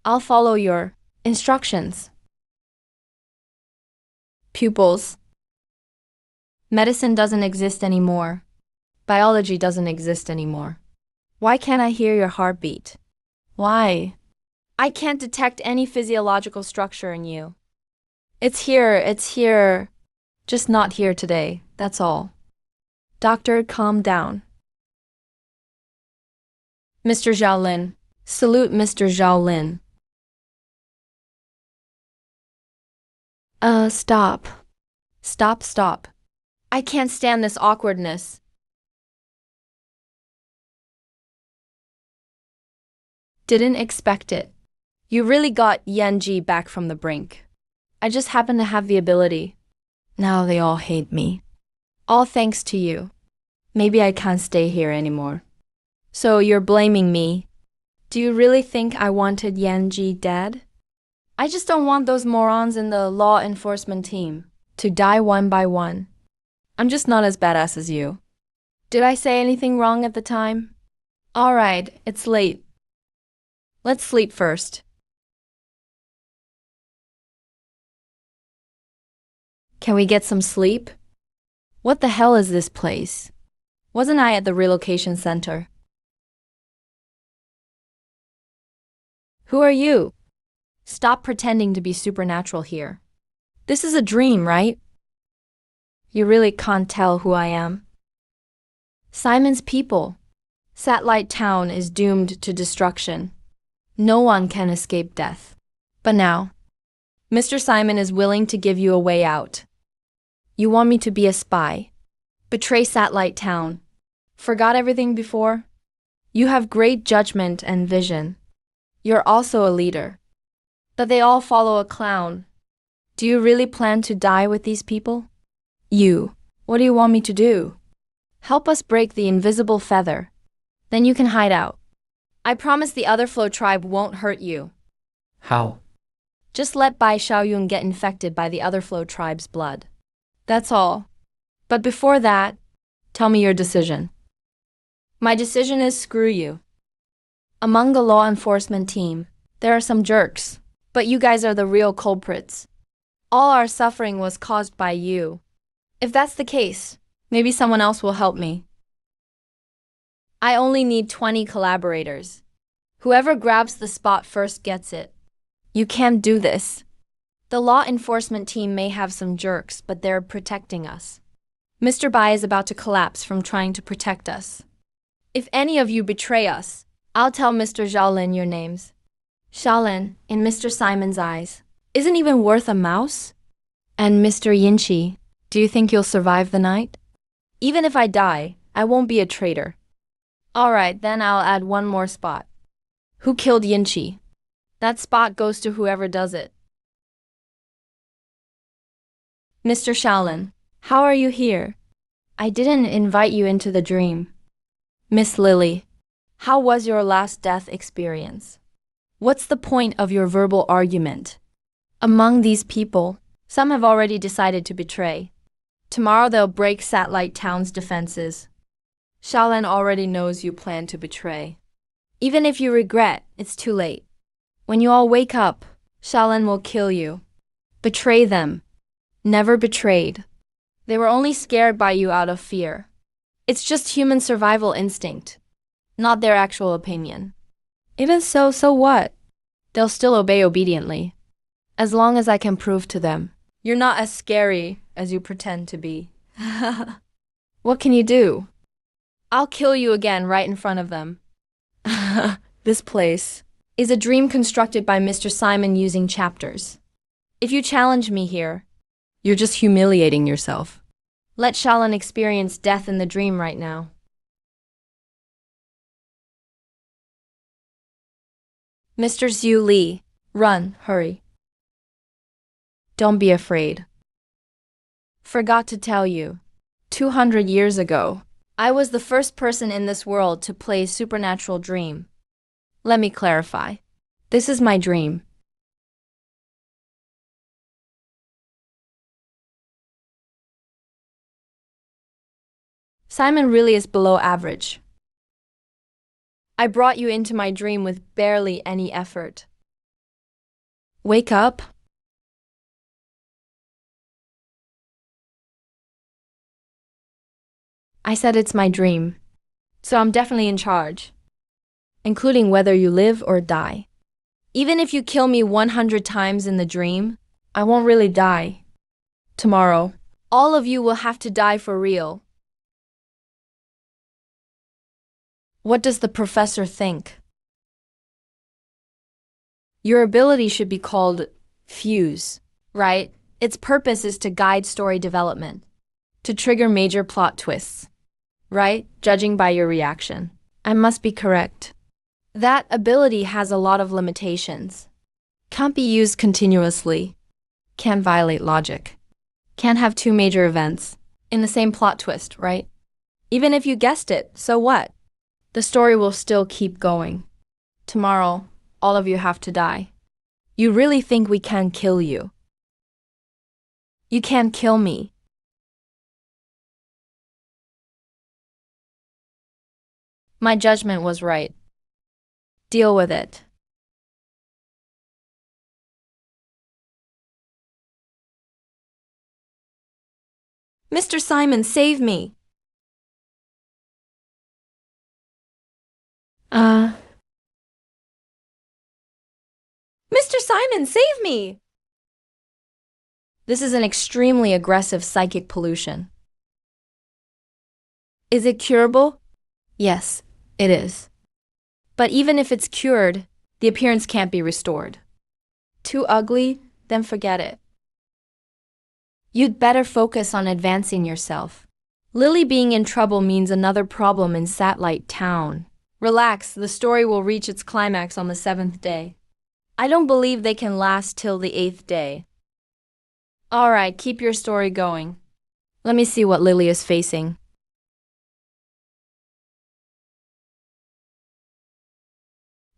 Speaker 1: I'll follow your instructions. Pupils. Medicine doesn't exist anymore. Biology doesn't exist anymore. Why can't I hear your heartbeat? Why? I can't detect any physiological structure in you. It's here. Just not here today, that's all. Doctor, calm down. Mr. Xiaolin. Salute Mr. Xiaolin. Stop. Stop. I can't stand this awkwardness. Didn't expect it. You really got Yanji back from the brink. I just happen to have the ability. Now they all hate me. All thanks to you. Maybe I can't stay here anymore. So you're blaming me. Do you really think I wanted Yanji dead? I just don't want those morons in the law enforcement team to die one by one. I'm just not as badass as you. Did I say anything wrong at the time? All right, it's late. Let's sleep first. Can we get some sleep? What the hell is this place? Wasn't I at the relocation center? Who are you? Stop pretending to be supernatural here. This is a dream, right? You really can't tell who I am. Simon's people. Satellite Town is doomed to destruction. No one can escape death. But now, Mr. Simon is willing to give you a way out. You want me to be a spy? Betray Satellite Town? Forgot everything before? You have great judgment and vision. You're also a leader. But they all follow a clown. Do you really plan to die with these people? What do you want me to do? Help us break the invisible feather. Then you can hide out. I promise the other Flow tribe won't hurt you.
Speaker 2: How?
Speaker 1: Just let Bai Xiaoyun get infected by the other Flow tribe's blood. That's all. But before that, tell me your decision. My decision is screw you. Among the law enforcement team, there are some jerks, but you guys are the real culprits. All our suffering was caused by you. If that's the case, maybe someone else will help me. I only need 20 collaborators. Whoever grabs the spot first gets it. You can't do this. The law enforcement team may have some jerks, but they're protecting us. Mr. Bai is about to collapse from trying to protect us. If any of you betray us, I'll tell Mr. Xiaolin your names. Xiaolin, in Mr. Simon's eyes, isn't even worth a mouse? And Mr. Yinchi, do you think you'll survive the night? Even if I die, I won't be a traitor. All right, then I'll add one more spot. Who killed Yinchi? That spot goes to whoever does it. Mr. Xiaolin, how are you here? I didn't invite you into the dream. Miss Lily, how was your last death experience? What's the point of your verbal argument? Among these people, some have already decided to betray. Tomorrow they'll break Satellite Town's defenses. Xiaolin already knows you plan to betray. Even if you regret, it's too late. When you all wake up, Xiaolin will kill you. Betray them. Never betrayed. They were only scared by you out of fear. It's just human survival instinct, not their actual opinion. Even so what? They'll still obey obediently, as long as I can prove to them you're not as scary as you pretend to be. What can you do? I'll kill you again right in front of them. This place is a dream constructed by Mr. Simon using chapters. If you challenge me here, you're just humiliating yourself. Let Xiaolin experience death in the dream right now. Mr. Zhu Li, run, hurry. Don't be afraid. Forgot to tell you, 200 years ago, I was the first person in this world to play supernatural dream. Let me clarify. This is my dream. Simon really is below average. I brought you into my dream with barely any effort. Wake up. I said it's my dream. So I'm definitely in charge, including whether you live or die. Even if you kill me 100 times in the dream, I won't really die. Tomorrow, all of you will have to die for real. What does the professor think? Your ability should be called Fuse, right? Its purpose is to guide story development, to trigger major plot twists, right? Judging by your reaction. I must be correct. That ability has a lot of limitations. Can't be used continuously. Can violate logic. Can't have two major events in the same plot twist, right? Even if you guessed it, so what? The story will still keep going. Tomorrow, all of you have to die. You really think we can kill you? You can't kill me. My judgment was right. Deal with it. Mr. Simon, save me! Mr. Simon, save me! This is an extremely aggressive psychic pollution. Is it curable? Yes, it is. But even if it's cured, the appearance can't be restored. Too ugly? Then forget it. You'd better focus on advancing yourself. Lily being in trouble means another problem in Satellite Town. Relax, the story will reach its climax on the 7th day. I don't believe they can last till the 8th day. Alright, keep your story going. Let me see what Lily is facing.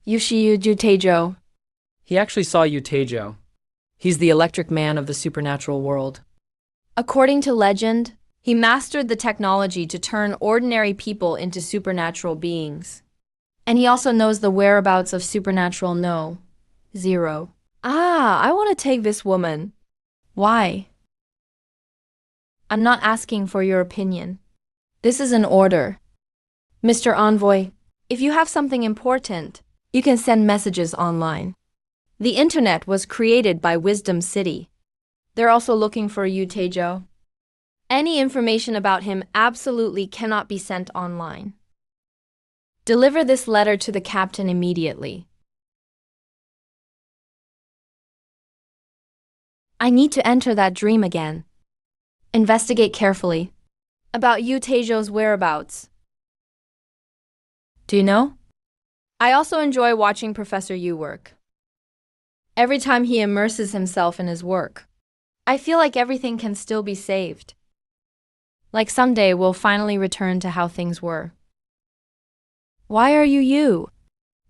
Speaker 1: Yushiyu Jutejo.
Speaker 2: He actually saw Utejo. He's the electric man of the supernatural world.
Speaker 1: According to legend, he mastered the technology to turn ordinary people into supernatural beings. And he also knows the whereabouts of supernatural No. Zero. I want to take this woman. Why? I'm not asking for your opinion. This is an order. Mr. Envoy, if you have something important, you can send messages online. The internet was created by Wisdom City. They're also looking for you, Tejo. Any information about him absolutely cannot be sent online. Deliver this letter to the captain immediately. I need to enter that dream again. Investigate carefully. About you, Tejo's whereabouts. Do you know? I also enjoy watching Professor Yu work. Every time he immerses himself in his work, I feel like everything can still be saved. Like someday we'll finally return to how things were. Why are you you?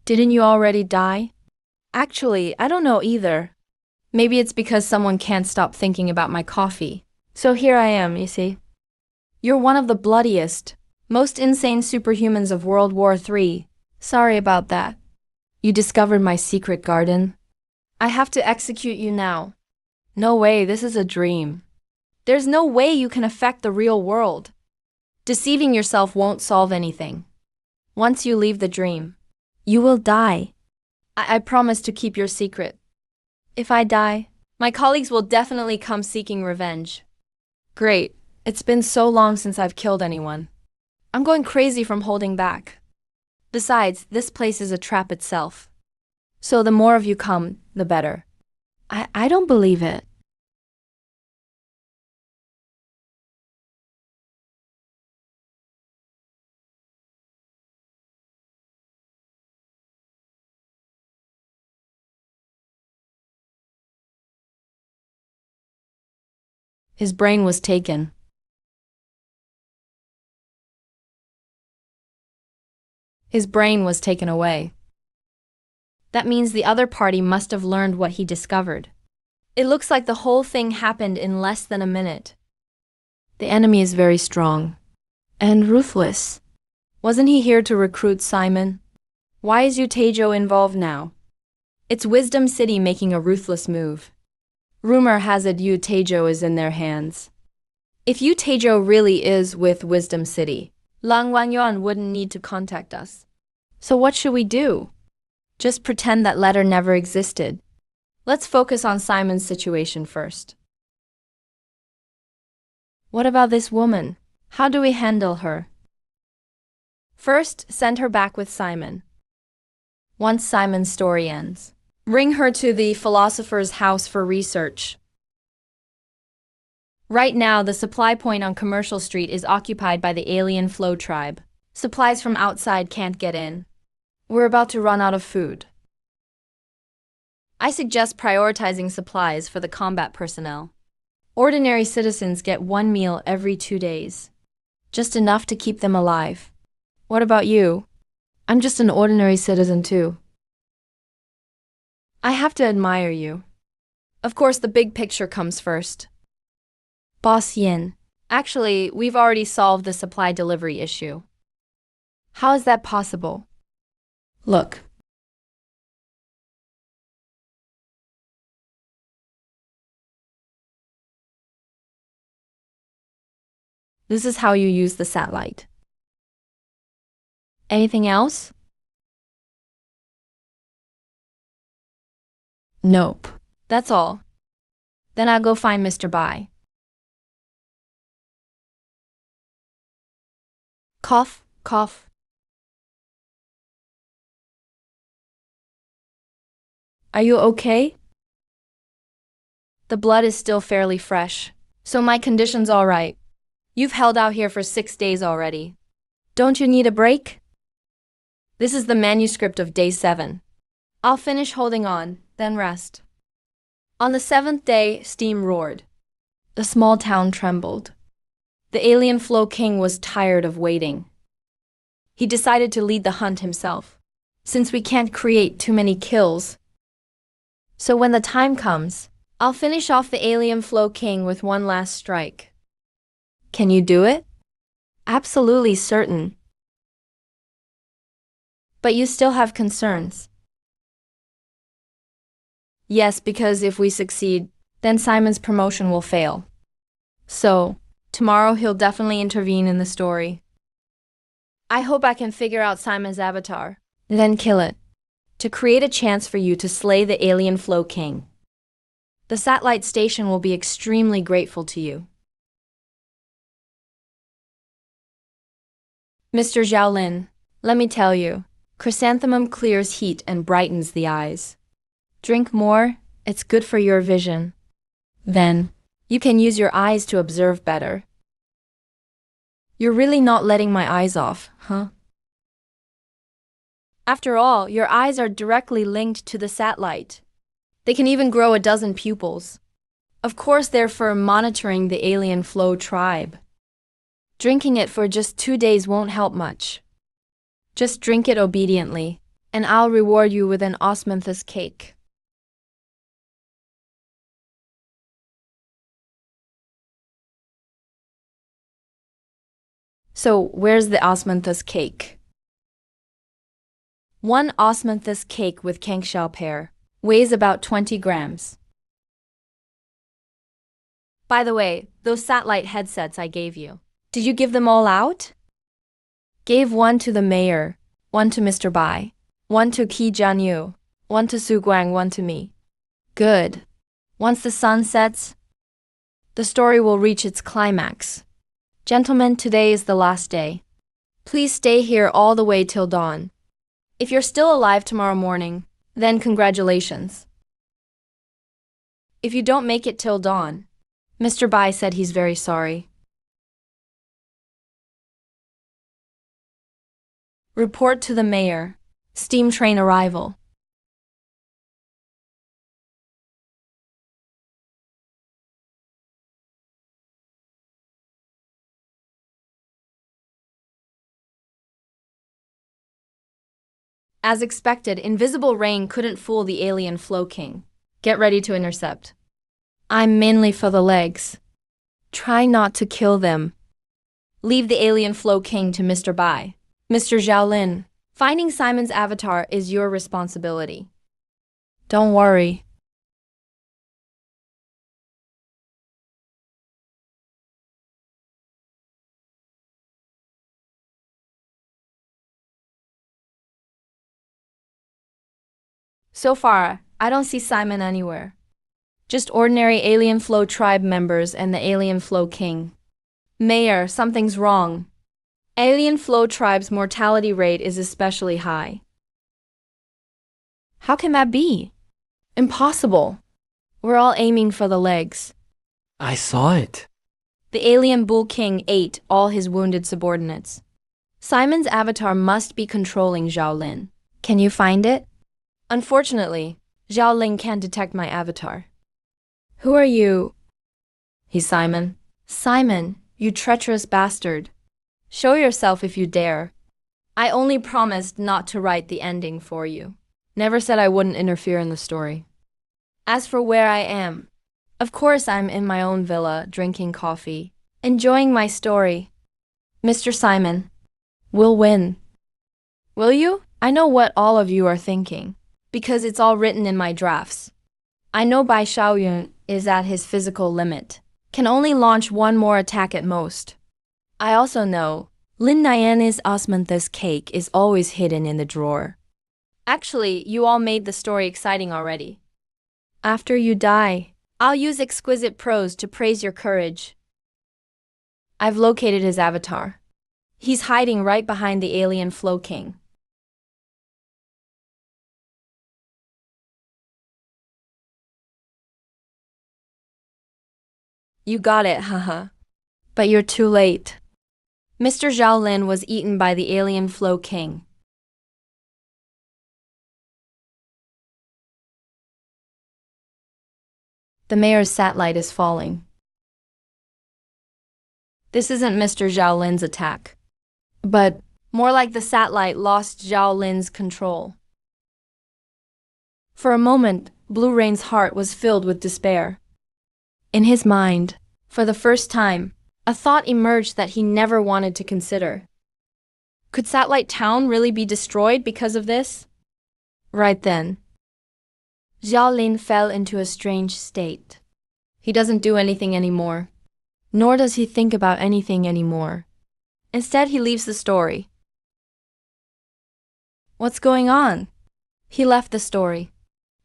Speaker 1: Didn't you already die? Actually, I don't know either. Maybe it's because someone can't stop thinking about my coffee. So here I am, you see. You're one of the bloodiest, most insane superhumans of World War III. Sorry about that. You discovered my secret garden. I have to execute you now. No way, this is a dream. There's no way you can affect the real world. Deceiving yourself won't solve anything. Once you leave the dream, you will die. I promise to keep your secret. If I die, my colleagues will definitely come seeking revenge. Great. It's been so long since I've killed anyone. I'm going crazy from holding back. Besides, this place is a trap itself. So the more of you come, the better. I don't believe it. His brain was taken. His brain was taken away. That means the other party must have learned what he discovered. It looks like the whole thing happened in less than a minute. The enemy is very strong. And ruthless. Wasn't he here to recruit Simon? Why is Utejo involved now? It's Wisdom City making a ruthless move. Rumor has it Utejo is in their hands. If Yu Taizhou really is with Wisdom City, Lang Wangyuan wouldn't need to contact us. So what should we do? Just pretend that letter never existed. Let's focus on Simon's situation first. What about this woman? How do we handle her? First, send her back with Simon. Once Simon's story ends, bring her to the philosopher's house for research. Right now, the supply point on Commercial Street is occupied by the alien Flow tribe. Supplies from outside can't get in. We're about to run out of food. I suggest prioritizing supplies for the combat personnel. Ordinary citizens get 1 meal every 2 days. Just enough to keep them alive. What about you? I'm just an ordinary citizen too. I have to admire you. Of course, the big picture comes first. Boss Yin, actually, we've already solved the supply delivery issue. How is that possible? Look. This is how you use the satellite. Anything else? Nope. That's all. Then I'll go find Mr. Bai. Cough, cough. Are you okay? The blood is still fairly fresh, so my condition's all right. You've held out here for 6 days already. Don't you need a break? This is the manuscript of day 7. I'll finish holding on, then rest. On the 7th day, steam roared. The small town trembled. The alien Flow King was tired of waiting. He decided to lead the hunt himself, since we can't create too many kills. So when the time comes, I'll finish off the alien Flow King with one last strike. Can you do it? Absolutely certain. But you still have concerns. Yes, because if we succeed, then Simon's promotion will fail. So, tomorrow he'll definitely intervene in the story. I hope I can figure out Simon's avatar, then kill it, to create a chance for you to slay the alien Flow King. The satellite station will be extremely grateful to you. Mr. Xiaolin, let me tell you, chrysanthemum clears heat and brightens the eyes. Drink more, it's good for your vision. Then, you can use your eyes to observe better. You're really not letting my eyes off, huh? After all, your eyes are directly linked to the satellite. They can even grow a dozen pupils. Of course, they're for monitoring the alien Flow tribe. Drinking it for just 2 days won't help much. Just drink it obediently, and I'll reward you with an osmanthus cake. So, where's the osmanthus cake? 1 osmanthus cake with Kangxiao pear weighs about 20 grams. By the way, those satellite headsets I gave you, did you give them all out? Gave 1 to the mayor, 1 to Mr. Bai, 1 to Qi Jianyu, 1 to Su Guang, 1 to me. Good. Once the sun sets, the story will reach its climax. Gentlemen, today is the last day. Please stay here all the way till dawn. If you're still alive tomorrow morning, then congratulations. If you don't make it till dawn, Mr. Bai said he's very sorry. Report to the mayor. Steam train arrival. As expected, invisible rain couldn't fool the alien Flow King. Get ready to intercept. I'm mainly for the legs. Try not to kill them. Leave the alien Flow King to Mr. Bai. Mr. Xiaolin, finding Simon's avatar is your responsibility. Don't worry. So far, I don't see Simon anywhere. Just ordinary Alien Flow tribe members and the Alien Flow King. Mayor, something's wrong. Alien Flow tribe's mortality rate is especially high. How can that be? Impossible. We're all aiming for the legs.
Speaker 3: I saw it.
Speaker 1: The Alien Bull King ate all his wounded subordinates. Simon's avatar must be controlling Zhao Lin. Can you find it? Unfortunately, Zhao Lin can't detect my avatar. Who are you? He's Simon. Simon, you treacherous bastard. Show yourself if you dare. I only promised not to write the ending for you. Never said I wouldn't interfere in the story. As for where I am, of course I'm in my own villa, drinking coffee, enjoying my story. Mr. Simon, we'll win. Will you? I know what all of you are thinking, because it's all written in my drafts. I know Bai Xiaoyun is at his physical limit, can only launch one more attack at most. I also know Lin Nian's osmanthus cake is always hidden in the drawer. Actually, you all made the story exciting already. After you die, I'll use exquisite prose to praise your courage. I've located his avatar. He's hiding right behind the Alien Flow King. You got it, haha. But you're too late. Mr. Zhao Lin was eaten by the Alien Flow King. The mayor's satellite is falling. This isn't Mr. Zhao Lin's attack, but more like the satellite lost Zhao Lin's control. For a moment, Blue Rain's heart was filled with despair. In his mind, for the first time, a thought emerged that he never wanted to consider. Could Satellite Town really be destroyed because of this? Right then, Zhao Lin fell into a strange state. He doesn't do anything anymore, nor does he think about anything anymore. Instead, he leaves the story. What's going on? He left the story.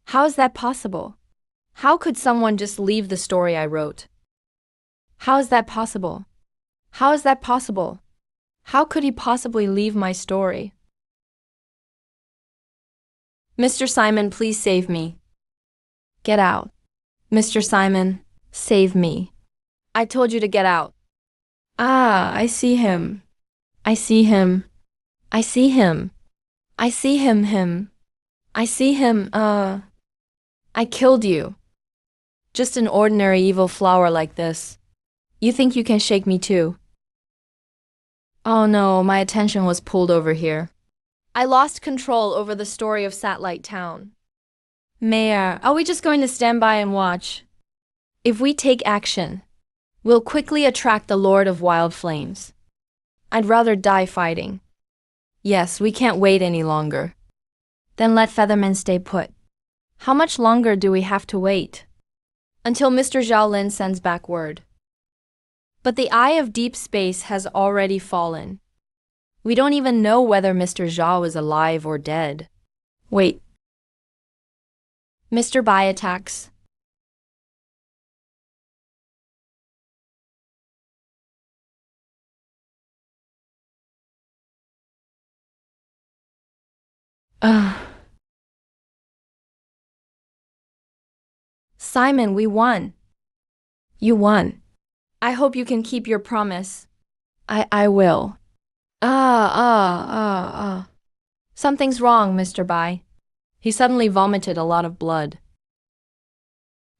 Speaker 1: How is that possible? How could someone just leave the story I wrote? How is that possible? How is that possible? How could he possibly leave my story? Mr. Simon, please save me. Get out. Mr. Simon, save me. I told you to get out. Ah, I see him. I see him. I see him. I see him. I see him, I killed you. Just an ordinary evil flower like this. You think you can shake me too? Oh no, my attention was pulled over here. I lost control over the story of Satellite Town. Mayor, are we just going to stand by and watch? If we take action, we'll quickly attract the Lord of Wild Flames. I'd rather die fighting. Yes, we can't wait any longer. Then let Featherman stay put. How much longer do we have to wait? Until Mr. Zhao Lin sends back word. But the eye of deep space has already fallen. We don't even know whether Mr. Zhao is alive or dead. Wait. Mr. Bai attacks. Simon, we won. You won. I hope you can keep your promise. I will. Something's wrong, Mr. Bai. He suddenly vomited a lot of blood.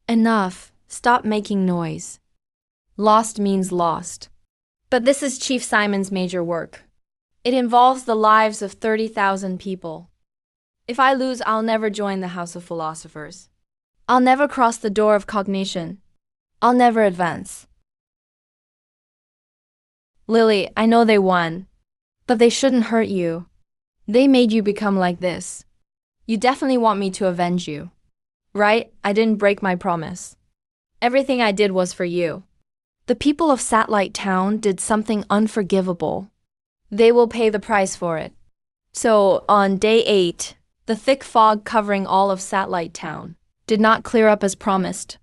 Speaker 1: Enough. Stop making noise. Lost means lost. But this is Chief Simon's major work. It involves the lives of 30,000 people. If I lose, I'll never join the House of Philosophers. I'll never cross the door of cognition. I'll never advance. Lily, I know they won, but they shouldn't hurt you. They made you become like this. You definitely want me to avenge you. Right? I didn't break my promise. Everything I did was for you. The people of Satellite Town did something unforgivable. They will pay the price for it. So, on day 8, The thick fog covering all of Satellite Town did not clear up as promised.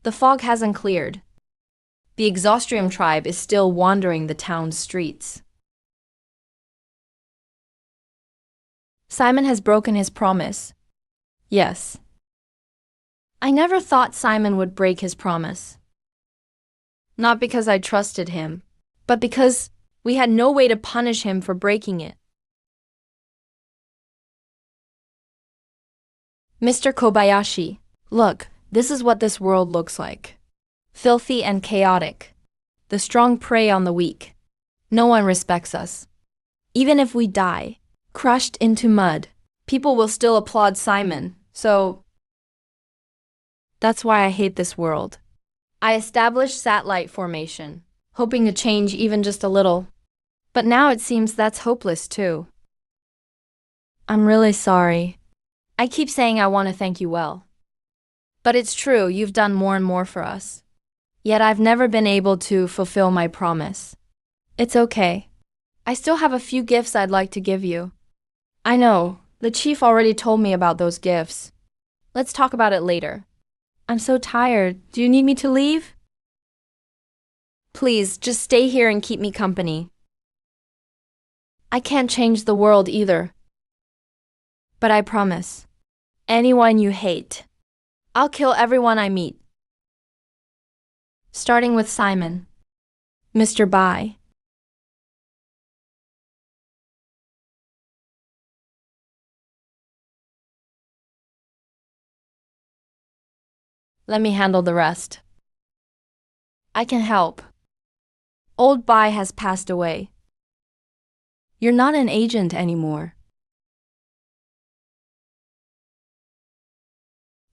Speaker 1: The fog hasn't cleared. The Exostrium tribe is still wandering the town's streets. Simon has broken his promise. Yes. I never thought Simon would break his promise. Not because I trusted him, but because we had no way to punish him for breaking it. Mr. Kobayashi, look, this is what this world looks like. Filthy and chaotic. The strong prey on the weak. No one respects us. Even if we die, crushed into mud, people will still applaud Simon, so that's why I hate this world. I established satellite formation, hoping to change even just a little. But now it seems that's hopeless too. I'm really sorry. I keep saying I want to thank you well. But it's true, you've done more and more for us. Yet I've never been able to fulfill my promise. It's okay. I still have a few gifts I'd like to give you. I know, the chief already told me about those gifts. Let's talk about it later. I'm so tired. Do you need me to leave? Please, just stay here and keep me company. I can't change the world either. But I promise. Anyone you hate, I'll kill everyone I meet. Starting with Simon. Mr. Bai. Let me handle the rest. I can help. Old Bai has passed away. You're not an agent anymore.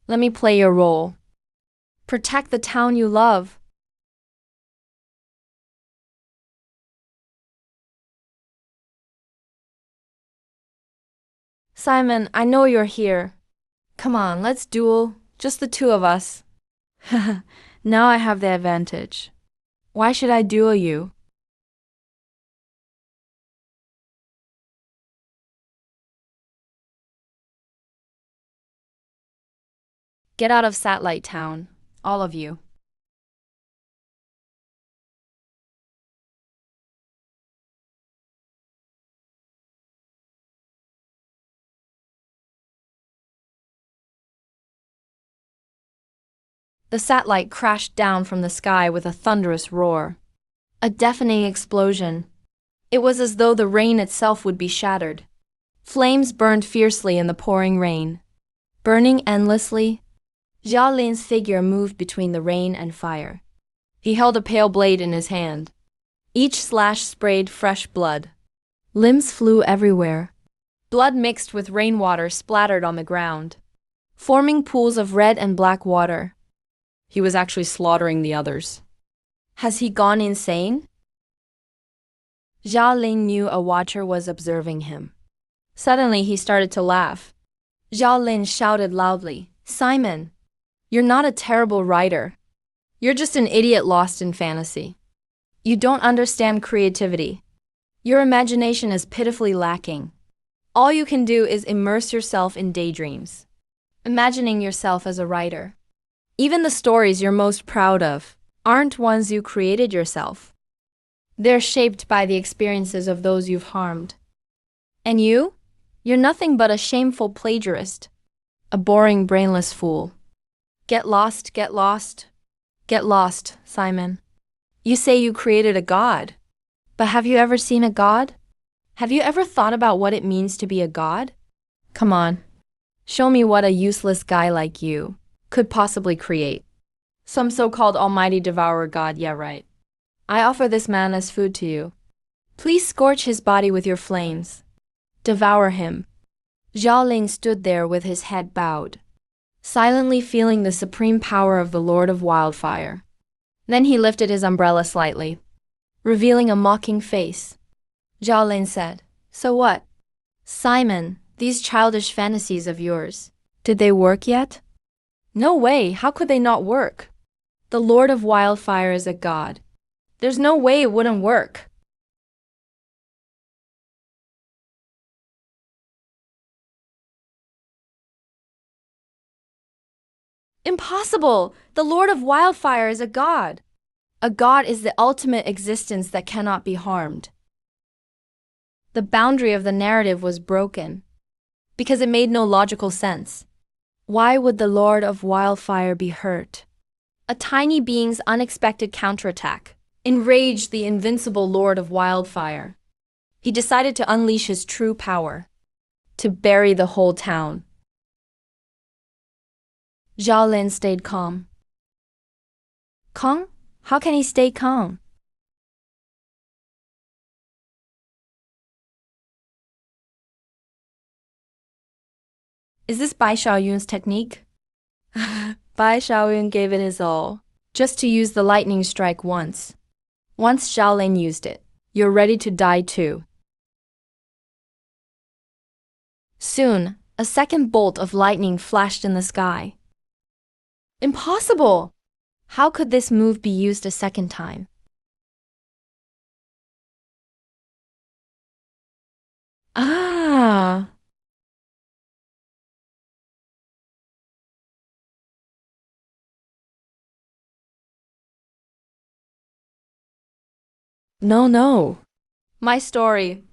Speaker 1: Let me play your role. Protect the town you love. Simon, I know you're here. Come on, let's duel. Just the two of us. Now I have the advantage. Why should I duel you? Get out of Satellite Town, all of you. The satellite crashed down from the sky with a thunderous roar. A deafening explosion. It was as though the rain itself would be shattered. Flames burned fiercely in the pouring rain. Burning endlessly, Zhao Lin's figure moved between the rain and fire. He held a pale blade in his hand. Each slash sprayed fresh blood. Limbs flew everywhere. Blood mixed with rainwater splattered on the ground, forming pools of red and black water. He was actually slaughtering the others. Has he gone insane? Zhao Lin knew a watcher was observing him. Suddenly he started to laugh. Zhao Lin shouted loudly, "Simon, you're not a terrible writer. You're just an idiot lost in fantasy. You don't understand creativity. Your imagination is pitifully lacking. All you can do is immerse yourself in daydreams, imagining yourself as a writer. Even the stories you're most proud of aren't ones you created yourself. They're shaped by the experiences of those you've harmed. And you're nothing but a shameful plagiarist, a boring, brainless fool. Get lost, get lost. Get lost, Simon. You say you created a god, but have you ever seen a god? Have you ever thought about what it means to be a god? Come on, show me what a useless guy like you could possibly create. Some so-called almighty devourer god, yeah right. I offer this man as food to you. Please scorch his body with your flames. Devour him." Zhao Ling stood there with his head bowed, silently feeling the supreme power of the Lord of Wildfire. Then he lifted his umbrella slightly, revealing a mocking face. Zhao Ling said, "So what? Simon, these childish fantasies of yours, did they work yet?" "No way, how could they not work? The Lord of Wildfire is a god. There's no way it wouldn't work." Impossible! The Lord of Wildfire is a god. A god is the ultimate existence that cannot be harmed. The boundary of the narrative was broken because it made no logical sense. Why would the Lord of Wildfire be hurt? A tiny being's unexpected counterattack enraged the invincible Lord of Wildfire. He decided to unleash his true power, to bury the whole town. Zhao Lin stayed calm. Calm? How can he stay calm? Is this Bai Xiaoyun's technique? Bai Xiaoyun gave it his all, just to use the lightning strike once. Once Zhao Lin used it, you're ready to die too. Soon, a second bolt of lightning flashed in the sky. Impossible! How could this move be used a second time? Ah! No. My story.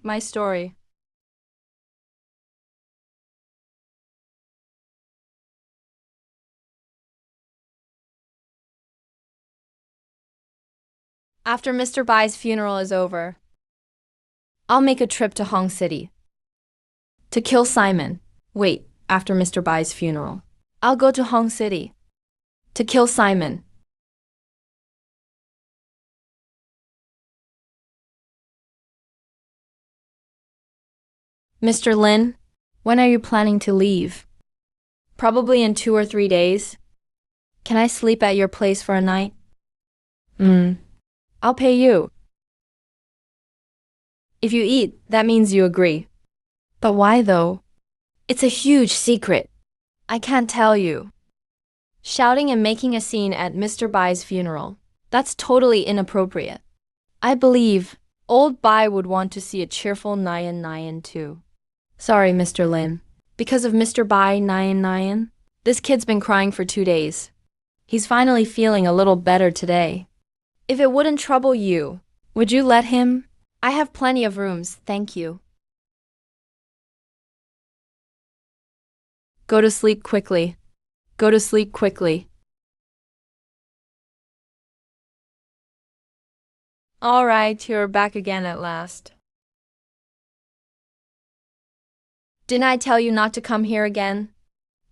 Speaker 1: After Mr. Bai's funeral is over, I'll make a trip to Hong City to kill Simon. Wait, after Mr. Bai's funeral, I'll go to Hong City to kill Simon. Mr. Lin, when are you planning to leave? Probably in 2 or 3 days. Can I sleep at your place for a night? I'll pay you. If you eat, that means you agree. But why though? It's a huge secret. I can't tell you. Shouting and making a scene at Mr. Bai's funeral. That's totally inappropriate. I believe old Bai would want to see a cheerful Nyan too. Sorry, Mr. Lin. Because of Mr. Bai Nyan, this kid's been crying for 2 days. He's finally feeling a little better today. If it wouldn't trouble you, would you let him? I have plenty of rooms, thank you. Go to sleep quickly. Go to sleep quickly. All right, you're back again at last. Didn't I tell you not to come here again?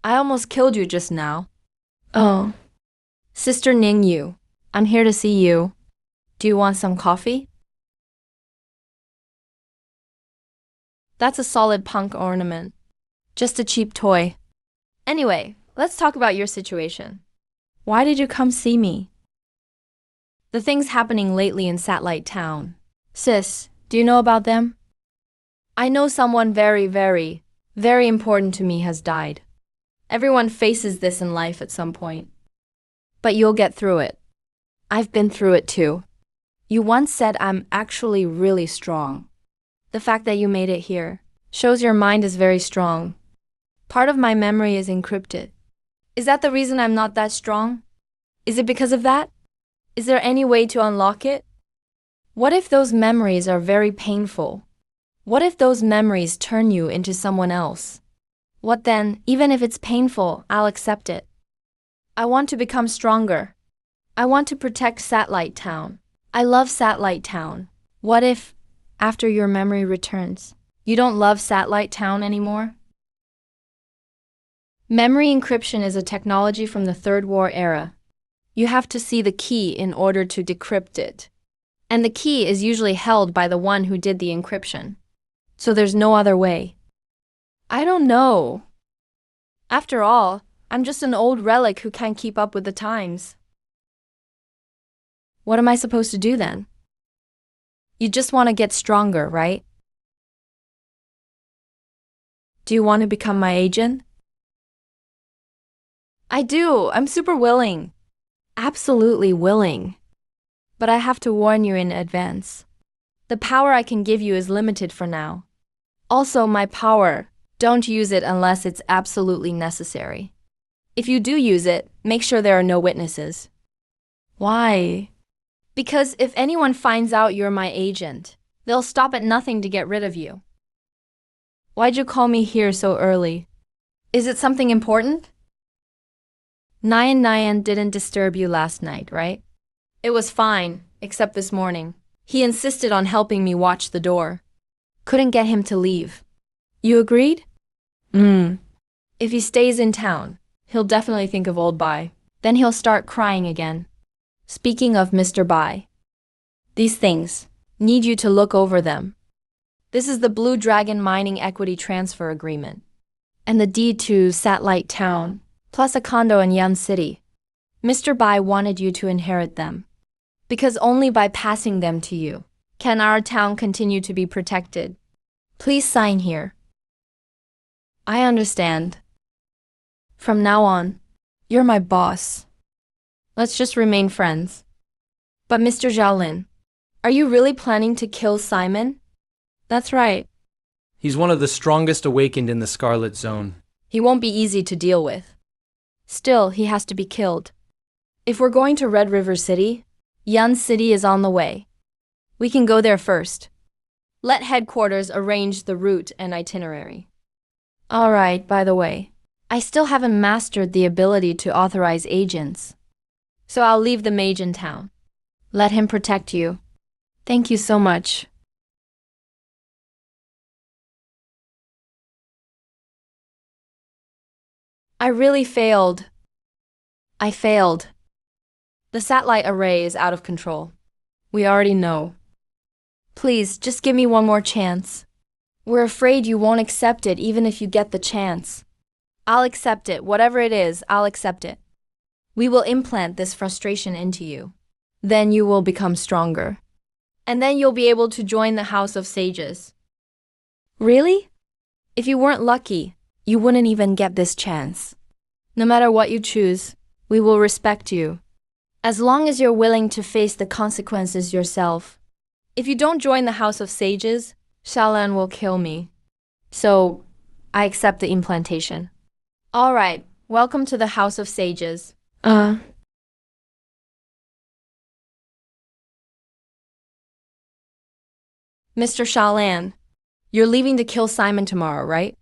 Speaker 1: I almost killed you just now. Oh. Sister Ning Yu, I'm here to see you. Do you want some coffee? That's a solid punk ornament. Just a cheap toy. Anyway, let's talk about your situation. Why did you come see me? The things happening lately in Satellite Town. Sis, do you know about them? I know someone very important to me has died. Everyone faces this in life at some point. But you'll get through it. I've been through it too. You once said I'm actually really strong. The fact that you made it here shows your mind is very strong. Part of my memory is encrypted. Is that the reason I'm not that strong? Is it because of that? Is there any way to unlock it? What if those memories are very painful? What if those memories turn you into someone else? What then, even if it's painful, I'll accept it. I want to become stronger. I want to protect Satellite Town. I love Satellite Town. What if, after your memory returns, you don't love Satellite Town anymore? Memory encryption is a technology from the Third War era. You have to see the key in order to decrypt it. And the key is usually held by the one who did the encryption. So there's no other way. I don't know. After all, I'm just an old relic who can't keep up with the times. What am I supposed to do then? You just want to get stronger, right? Do you want to become my agent? I do. I'm super willing. Absolutely willing. But I have to warn you in advance. The power I can give you is limited for now. Also, my power, don't use it unless it's absolutely necessary. If you do use it, make sure there are no witnesses. Why? Because if anyone finds out you're my agent, they'll stop at nothing to get rid of you. Why'd you call me here so early? Is it something important? Nyan didn't disturb you last night, right? It was fine, except this morning. He insisted on helping me watch the door. Couldn't get him to leave. You agreed? If he stays in town, he'll definitely think of old Bai. Then he'll start crying again. Speaking of Mr. Bai, these things, need you to look over them. This is the Blue Dragon Mining Equity Transfer Agreement, and the deed to Satellite Town, plus a condo in Yan City. Mr. Bai wanted you to inherit them, because only by passing them to you can our town continue to be protected. Please sign here. I understand. From now on, you're my boss. Let's just remain friends. But Mr. Zhaolin, are you really planning to kill Simon? That's right.
Speaker 2: He's one of the strongest awakened in the Scarlet Zone.
Speaker 1: He won't be easy to deal with. Still, he has to be killed. If we're going to Red River City, Yan City is on the way. We can go there first. Let headquarters arrange the route and itinerary. All right, by the way, I still haven't mastered the ability to authorize agents. So I'll leave the mage in town. Let him protect you. Thank you so much. I really failed. I failed. The satellite array is out of control. We already know. Please, just give me one more chance. We're afraid you won't accept it even if you get the chance. I'll accept it. Whatever it is, I'll accept it. We will implant this frustration into you. Then you will become stronger. And then you'll be able to join the House of Sages. Really? If you weren't lucky, you wouldn't even get this chance. No matter what you choose, we will respect you. As long as you're willing to face the consequences yourself. If you don't join the House of Sages, Xiaolan will kill me. So, I accept the implantation. All right, welcome to the House of Sages. Mr. Xiaolan, you're leaving to kill Simon tomorrow, right?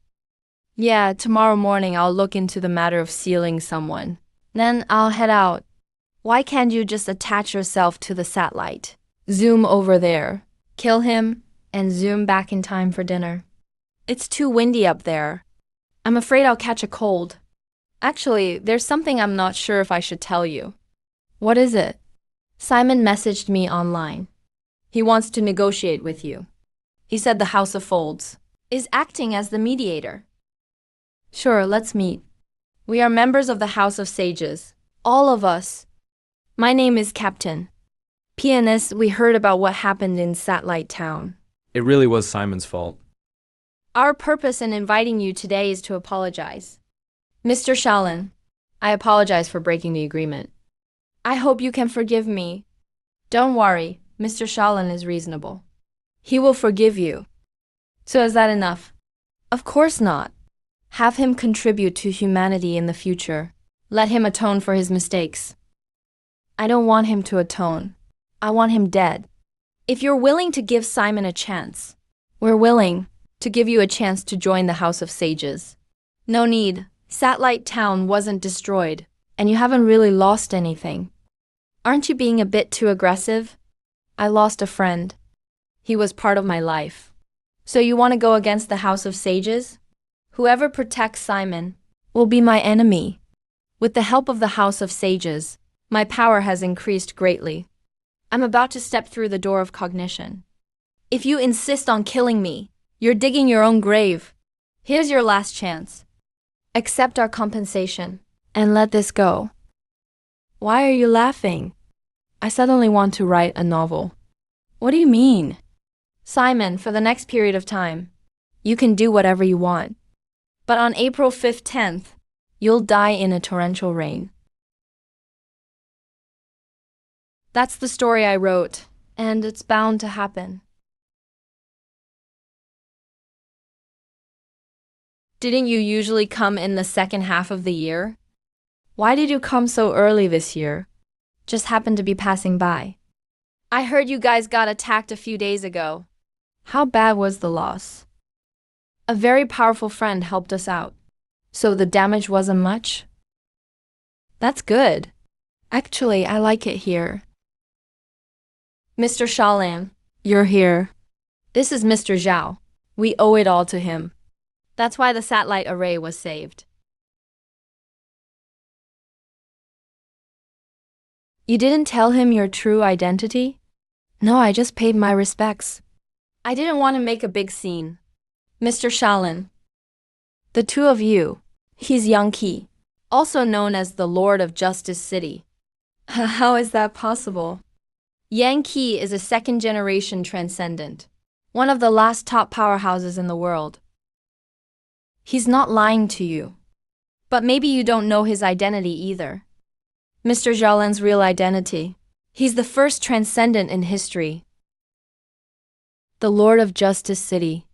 Speaker 1: Yeah, tomorrow morning I'll look into the matter of sealing someone. Then I'll head out. Why can't you just attach yourself to the satellite? Zoom over there, kill him, and zoom back in time for dinner. It's too windy up there. I'm afraid I'll catch a cold. Actually, there's something I'm not sure if I should tell you. What is it? Simon messaged me online. He wants to negotiate with you. He said the House of Folds is acting as the mediator. Sure, let's meet. We are members of the House of Sages. All of us. My name is Captain. PNS, we heard about what happened in Satellite Town.
Speaker 2: It really was Simon's fault.
Speaker 1: Our purpose in inviting you today is to apologize. Mr. Xiaolan, I apologize for breaking the agreement. I hope you can forgive me. Don't worry, Mr. Xiaolan is reasonable. He will forgive you. So is that enough? Of course not. Have him contribute to humanity in the future. Let him atone for his mistakes. I don't want him to atone. I want him dead. If you're willing to give Simon a chance, we're willing to give you a chance to join the House of Sages. No need. Satellite Town wasn't destroyed, and you haven't really lost anything. Aren't you being a bit too aggressive? I lost a friend. He was part of my life. So you want to go against the House of Sages? Whoever protects Simon will be my enemy. With the help of the House of Sages, my power has increased greatly. I'm about to step through the door of cognition. If you insist on killing me, you're digging your own grave. Here's your last chance. Accept our compensation and let this go. Why are you laughing? I suddenly want to write a novel. What do you mean? Simon, for the next period of time, you can do whatever you want. But on April 5th, 10th, you'll die in a torrential rain. That's the story I wrote, and it's bound to happen. Didn't you usually come in the second half of the year? Why did you come so early this year? Just happened to be passing by. I heard you guys got attacked a few days ago. How bad was the loss? A very powerful friend helped us out. So the damage wasn't much? That's good. Actually, I like it here. Mr. Shaolan, you're here. This is Mr. Zhao. We owe it all to him. That's why the satellite array was saved. You didn't tell him your true identity? No, I just paid my respects. I didn't want to make a big scene. Mr. Shaolin. The two of you. He's Yang Qi, also known as the Lord of Justice City. How is that possible? Yang Qi is a second-generation transcendent, one of the last top powerhouses in the world. He's not lying to you. But maybe you don't know his identity either. Mr. Xiaolan's real identity. He's the first transcendent in history. The Lord of Justice City.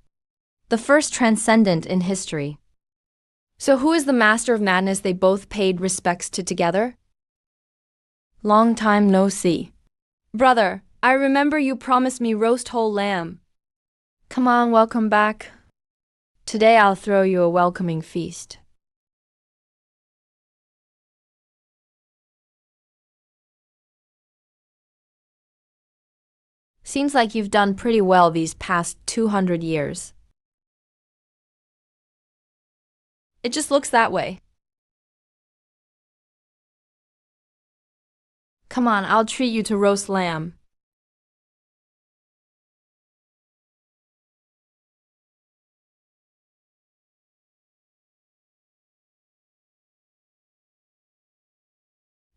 Speaker 1: The first transcendent in history. So who is the master of madness they both paid respects to together? Long time no see. Brother, I remember you promised me roast whole lamb. Come on, welcome back. Today I'll throw you a welcoming feast. Seems like you've done pretty well these past 200 years. It just looks that way. Come on, I'll treat you to roast lamb.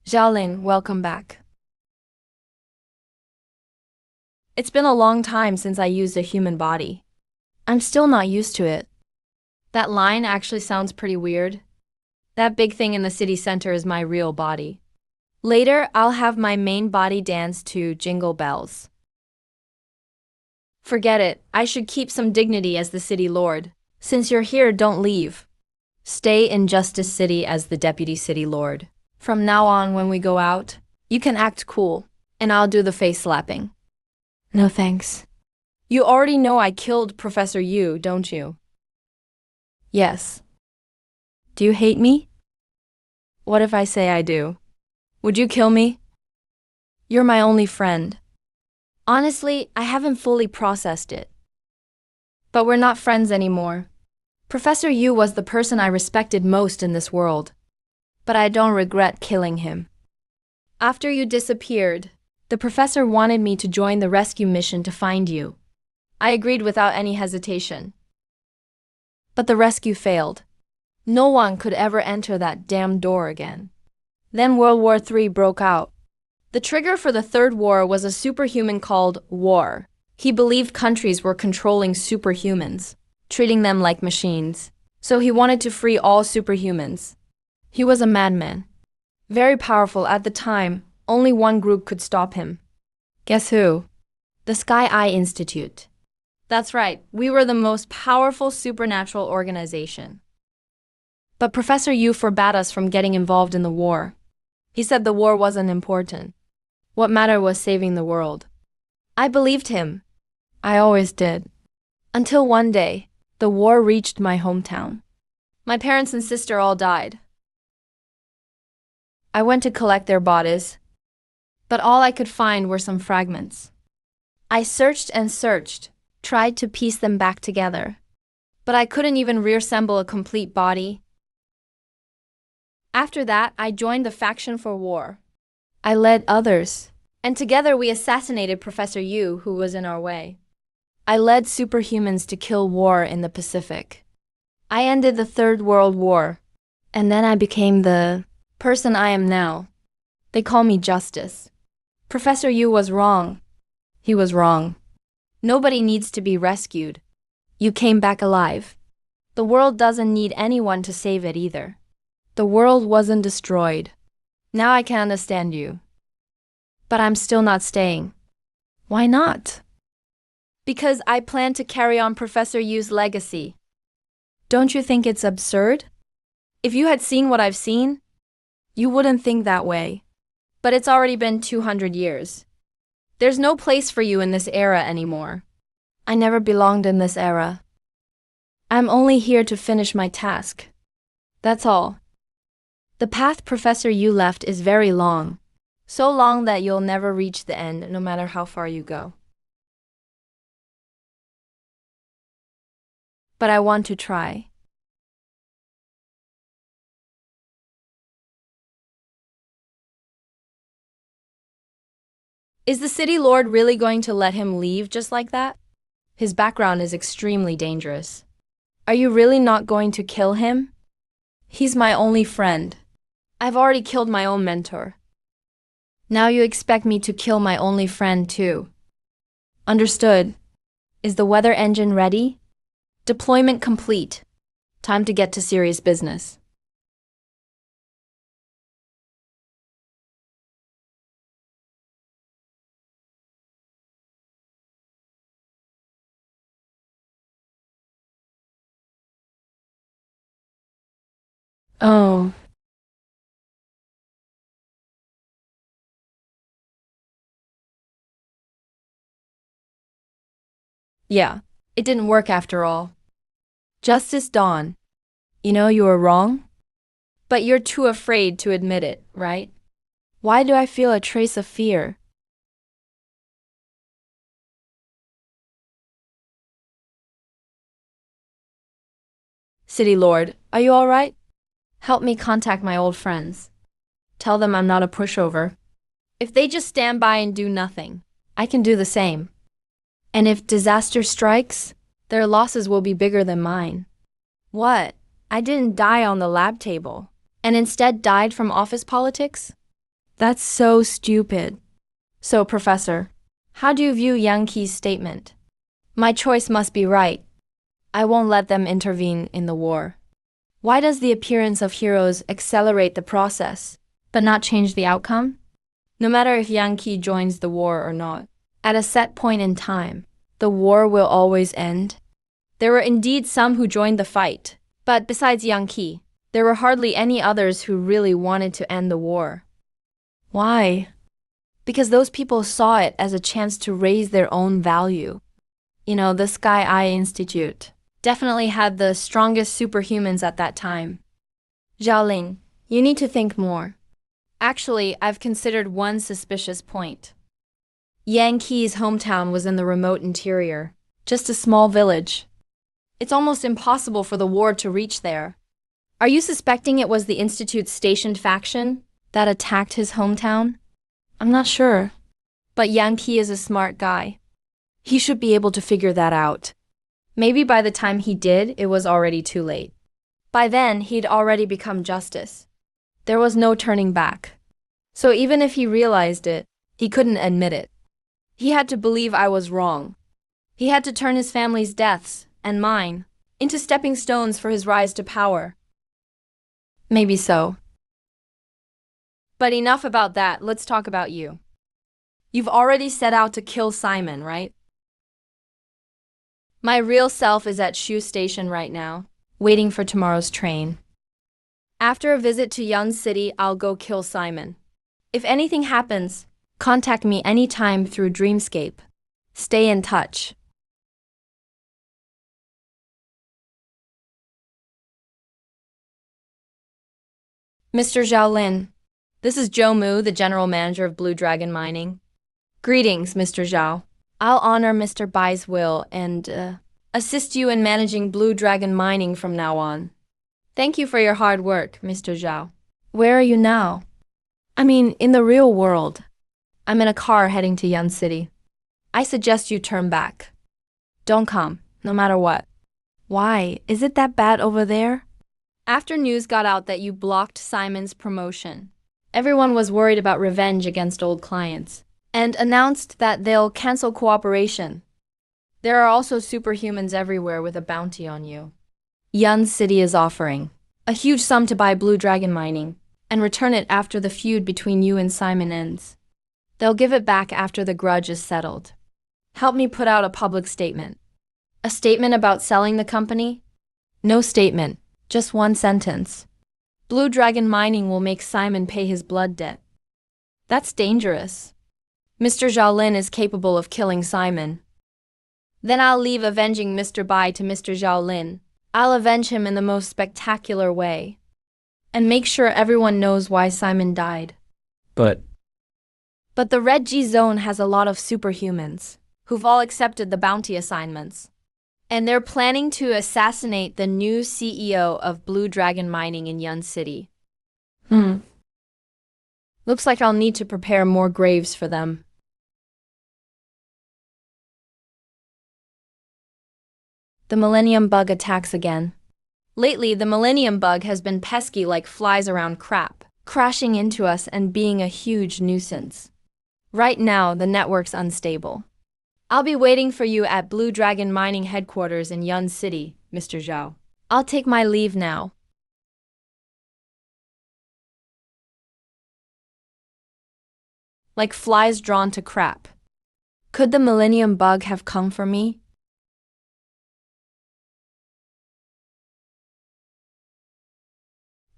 Speaker 1: Xiaolin, welcome back. It's been a long time since I used a human body. I'm still not used to it. That line actually sounds pretty weird. That big thing in the city center is my real body. Later, I'll have my main body dance to Jingle Bells. Forget it, I should keep some dignity as the city lord. Since you're here, don't leave. Stay in Justice City as the deputy city lord. From now on, when we go out, you can act cool, and I'll do the face slapping. No thanks. You already know I killed Professor Yu, don't you? Yes. Do you hate me? What if I say I do? Would you kill me? You're my only friend. Honestly, I haven't fully processed it. But we're not friends anymore. Professor Yu was the person I respected most in this world. But I don't regret killing him. After you disappeared, the professor wanted me to join the rescue mission to find you. I agreed without any hesitation. But the rescue failed. No one could ever enter that damn door again. Then World War III broke out. The trigger for the Third War was a superhuman called War. He believed countries were controlling superhumans, treating them like machines. So he wanted to free all superhumans. He was a madman. Very powerful at the time. Only one group could stop him. Guess who? The Sky Eye Institute. That's right, we were the most powerful supernatural organization. But Professor Yu forbade us from getting involved in the war. He said the war wasn't important. What mattered was saving the world. I believed him. I always did. Until one day, the war reached my hometown. My parents and sister all died. I went to collect their bodies, but all I could find were some fragments. I searched and searched, tried to piece them back together, but I couldn't even reassemble a complete body. After that, I joined the faction for war. I led others, and together we assassinated Professor Yu, who was in our way. I led superhumans to kill war in the Pacific. I ended the Third World War, and then I became the person I am now. They call me Justice. Professor Yu was wrong. He was wrong. Nobody needs to be rescued. You came back alive. The world doesn't need anyone to save it either. The world wasn't destroyed. Now I can understand you. But I'm still not staying. Why not? Because I plan to carry on Professor Yu's legacy. Don't you think it's absurd? If you had seen what I've seen, You wouldn't think that way. But it's already been 200 years. There's no place for you in this era anymore. I never belonged in this era. I'm only here to finish my task. That's all. The path Professor Yu left is very long. So long that you'll never reach the end, no matter how far you go. But I want to try. Is the city lord really going to let him leave just like that? His background is extremely dangerous. Are you really not going to kill him? He's my only friend. I've already killed my own mentor. Now you expect me to kill my only friend too. Understood. Is the weather engine ready? Deployment complete. Time to get to serious business. Oh. Yeah, it didn't work after all. Justice Dawn. You know you were wrong? But you're too afraid to admit it, right? Why do I feel a trace of fear? City Lord, are you all right? Help me contact my old friends. Tell them I'm not a pushover. If they just stand by and do nothing, I can do the same. And if disaster strikes, their losses will be bigger than mine. What? I didn't die on the lab table, and instead died from office politics? That's so stupid. So, Professor, how do you view Yang Qi's statement? My choice must be right. I won't let them intervene in the war. Why does the appearance of heroes accelerate the process, but not change the outcome? No matter if Yang Qi joins the war or not, at a set point in time, the war will always end. There were indeed some who joined the fight, but besides Yang Qi, there were hardly any others who really wanted to end the war. Why? Because those people saw it as a chance to raise their own value. You know, the Sky Eye Institute definitely had the strongest superhumans at that time. Xiaolin, you need to think more. Actually, I've considered one suspicious point. Yang Qi's hometown was in the remote interior, just a small village. It's almost impossible for the war to reach there. Are you suspecting it was the Institute's stationed faction that attacked his hometown? I'm not sure. But Yang Qi is a smart guy. He should be able to figure that out. Maybe by the time he did, it was already too late. By then, he'd already become justice. There was no turning back. So even if he realized it, he couldn't admit it. He had to believe I was wrong. He had to turn his family's deaths, and mine, into stepping stones for his rise to power. Maybe so. But enough about that, let's talk about you. You've already set out to kill Simon, right? My real self is at Shu Station right now, waiting for tomorrow's train. After a visit to Yun City, I'll go kill Simon. If anything happens, contact me anytime through Dreamscape. Stay in touch. Mr. Xiaolin, this is Zhou Mu, the general manager of Blue Dragon Mining. Greetings, Mr. Zhao. I'll honor Mr. Bai's will and assist you in managing Blue Dragon Mining from now on. Thank you for your hard work, Mr. Zhao. Where are you now? I mean, in the real world. I'm in a car heading to Yun City. I suggest you turn back. Don't come, no matter what. Why? Is it that bad over there? After news got out that you blocked Simon's promotion, everyone was worried about revenge against old clients, and announced that they'll cancel cooperation. There are also superhumans everywhere with a bounty on you. Yun City is offering a huge sum to buy Blue Dragon Mining, and return it after the feud between you and Simon ends. They'll give it back after the grudge is settled. Help me put out a public statement. A statement about selling the company? No statement, just one sentence. Blue Dragon mining will make Simon pay his blood debt. That's dangerous. Mr. Xiaolin is capable of killing Simon. Then I'll leave avenging Mr. Bai to Mr. Xiaolin. I'll avenge him in the most spectacular way. And make sure everyone knows why Simon died.
Speaker 2: But
Speaker 1: the Red G Zone has a lot of superhumans, who've all accepted the bounty assignments. And they're planning to assassinate the new CEO of Blue Dragon Mining in Yun City. Looks like I'll need to prepare more graves for them. The Millennium Bug attacks again. Lately, the Millennium Bug has been pesky like flies around crap, crashing into us and being a huge nuisance. Right now, the network's unstable. I'll be waiting for you at Blue Dragon Mining headquarters in Yun City, Mr. Zhao. I'll take my leave now. Like flies drawn to crap. Could the Millennium Bug have come for me?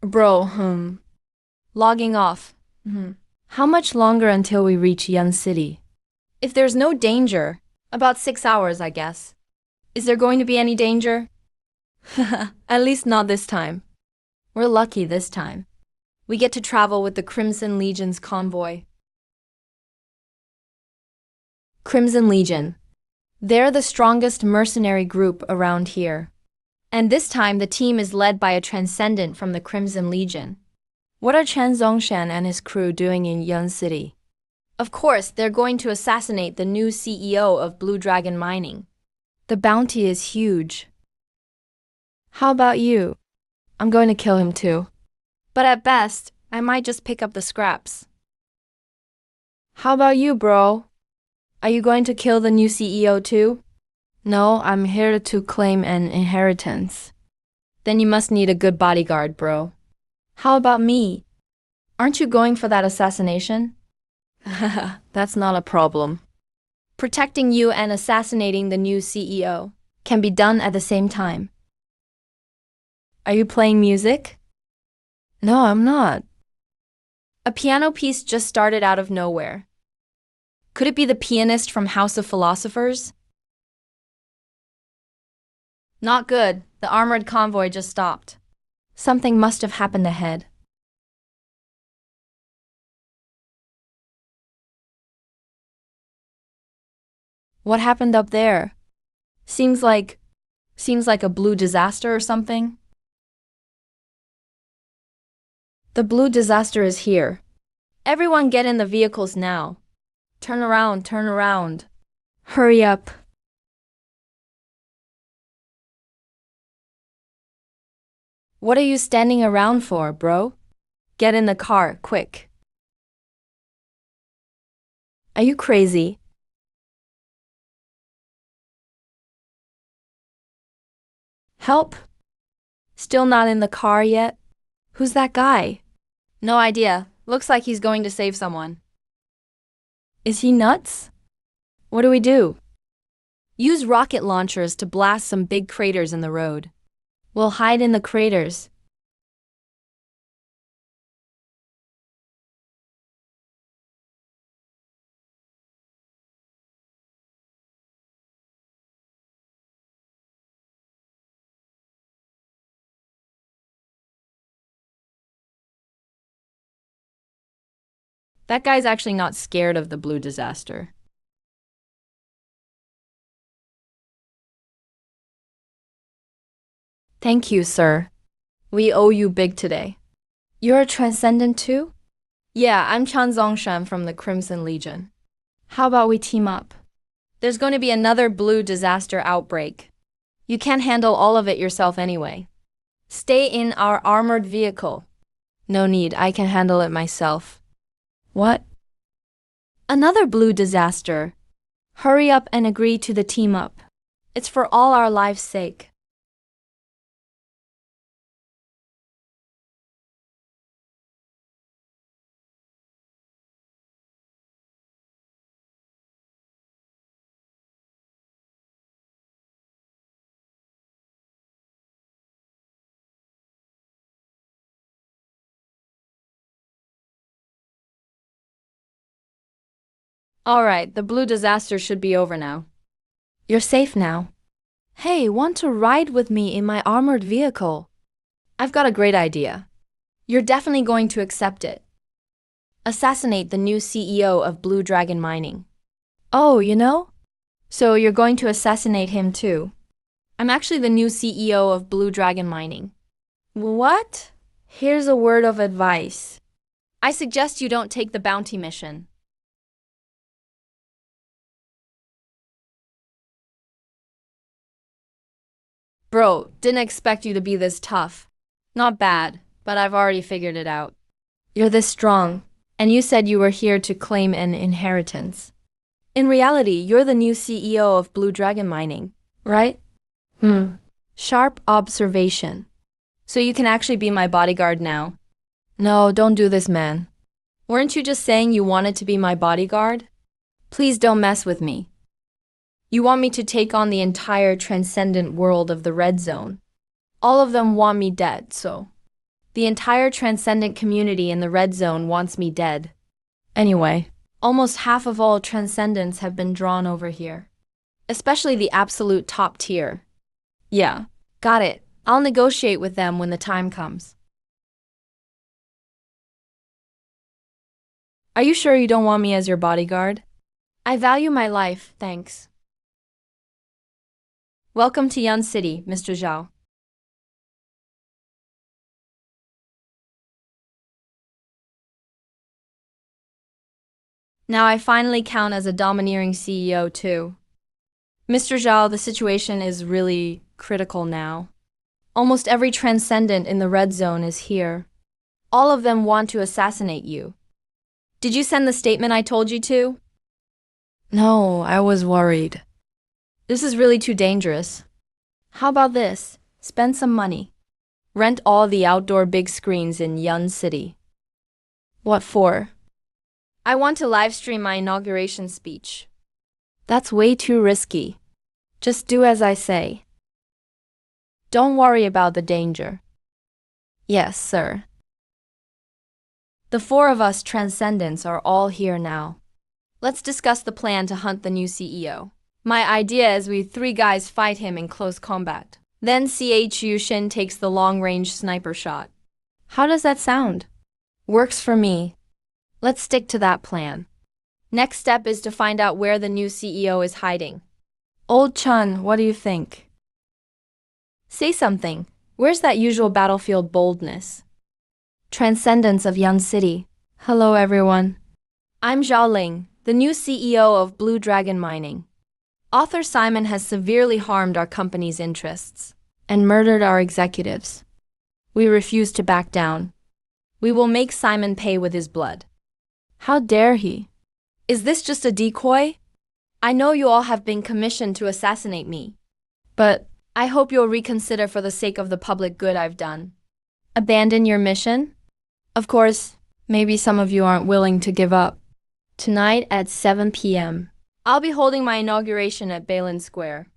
Speaker 1: Bro, Logging off. How much longer until we reach Yun City? If there's no danger, about 6 hours, I guess. Is there going to be any danger? At least not this time. We're lucky this time. We get to travel with the Crimson Legion's convoy. Crimson Legion. They're the strongest mercenary group around here. And this time the team is led by a transcendent from the Crimson Legion. What are Chen Zongshan and his crew doing in Yun City? Of course, they're going to assassinate the new CEO of Blue Dragon Mining. The bounty is huge. How about you? I'm going to kill him too. But at best, I might just pick up the scraps. How about you, bro? Are you going to kill the new CEO too? No, I'm here to claim an inheritance. Then you must need a good bodyguard, bro. How about me? Aren't you going for that assassination? That's not a problem. Protecting you and assassinating the new CEO can be done at the same time. Are you playing music? No, I'm not. A piano piece just started out of nowhere. Could it be the pianist from House of Philosophers? Not good. The armored convoy just stopped. Something must have happened ahead. What happened up there? Seems like a blue disaster or something. The blue disaster is here. Everyone get in the vehicles now. Turn around, turn around. Hurry up. What are you standing around for, bro? Get in the car, quick. Are you crazy? Help? Still not in the car yet? Who's that guy? No idea. Looks like he's going to save someone. Is he nuts? What do we do? Use rocket launchers to blast some big craters in the road. We'll hide in the craters. That guy's actually not scared of the blue disaster. Thank you, sir. We owe you big today. You're a transcendent too? Yeah, I'm Chan Zongshan from the Crimson Legion. How about we team up? There's going to be another blue disaster outbreak. You can't handle all of it yourself anyway. Stay in our armored vehicle. No need, I can handle it myself. What? Another blue disaster. Hurry up and agree to the team up. It's for all our lives' sake. Alright, the blue disaster should be over now. You're safe now. Hey, want to ride with me in my armored vehicle? I've got a great idea. You're definitely going to accept it. Assassinate the new CEO of Blue Dragon Mining. Oh, you know? So you're going to assassinate him too. I'm actually the new CEO of Blue Dragon Mining. What? Here's a word of advice. I suggest you don't take the bounty mission. Bro, didn't expect you to be this tough. Not bad, but I've already figured it out. You're this strong, and you said you were here to claim an inheritance. In reality, you're the new CEO of Blue Dragon Mining, right? Sharp observation. So you can actually be my bodyguard now. No, don't do this, man. Weren't you just saying you wanted to be my bodyguard? Please don't mess with me. You want me to take on the entire transcendent world of the Red Zone. All of them want me dead, so. The entire transcendent community in the Red Zone wants me dead. Anyway, almost half of all transcendents have been drawn over here. Especially the absolute top tier. Yeah, got it. I'll negotiate with them when the time comes. Are you sure you don't want me as your bodyguard? I value my life, thanks. Welcome to Yun City, Mr. Zhao. Now I finally count as a domineering CEO too. Mr. Zhao, the situation is really critical now. Almost every transcendent in the Red Zone is here. All of them want to assassinate you. Did you send the statement I told you to? No, I was worried. This is really too dangerous. How about this? Spend some money. Rent all the outdoor big screens in Yun City. What for? I want to live stream my inauguration speech. That's way too risky. Just do as I say. Don't worry about the danger. Yes, sir. The four of us transcendents are all here now. Let's discuss the plan to hunt the new CEO. My idea is we three guys fight him in close combat. Then CHU Shin takes the long-range sniper shot. How does that sound? Works for me. Let's stick to that plan. Next step is to find out where the new CEO is hiding. Old Chun, what do you think? Say something. Where's that usual battlefield boldness? Transcendence of Yun City. Hello, everyone. I'm Zhao Ling, the new CEO of Blue Dragon Mining. Author Simon has severely harmed our company's interests and murdered our executives. We refuse to back down. We will make Simon pay with his blood. How dare he? Is this just a decoy? I know you all have been commissioned to assassinate me, but I hope you'll reconsider for the sake of the public good I've done. Abandon your mission? Of course, maybe some of you aren't willing to give up. Tonight at 7 p.m., I'll be holding my inauguration at Balin Square.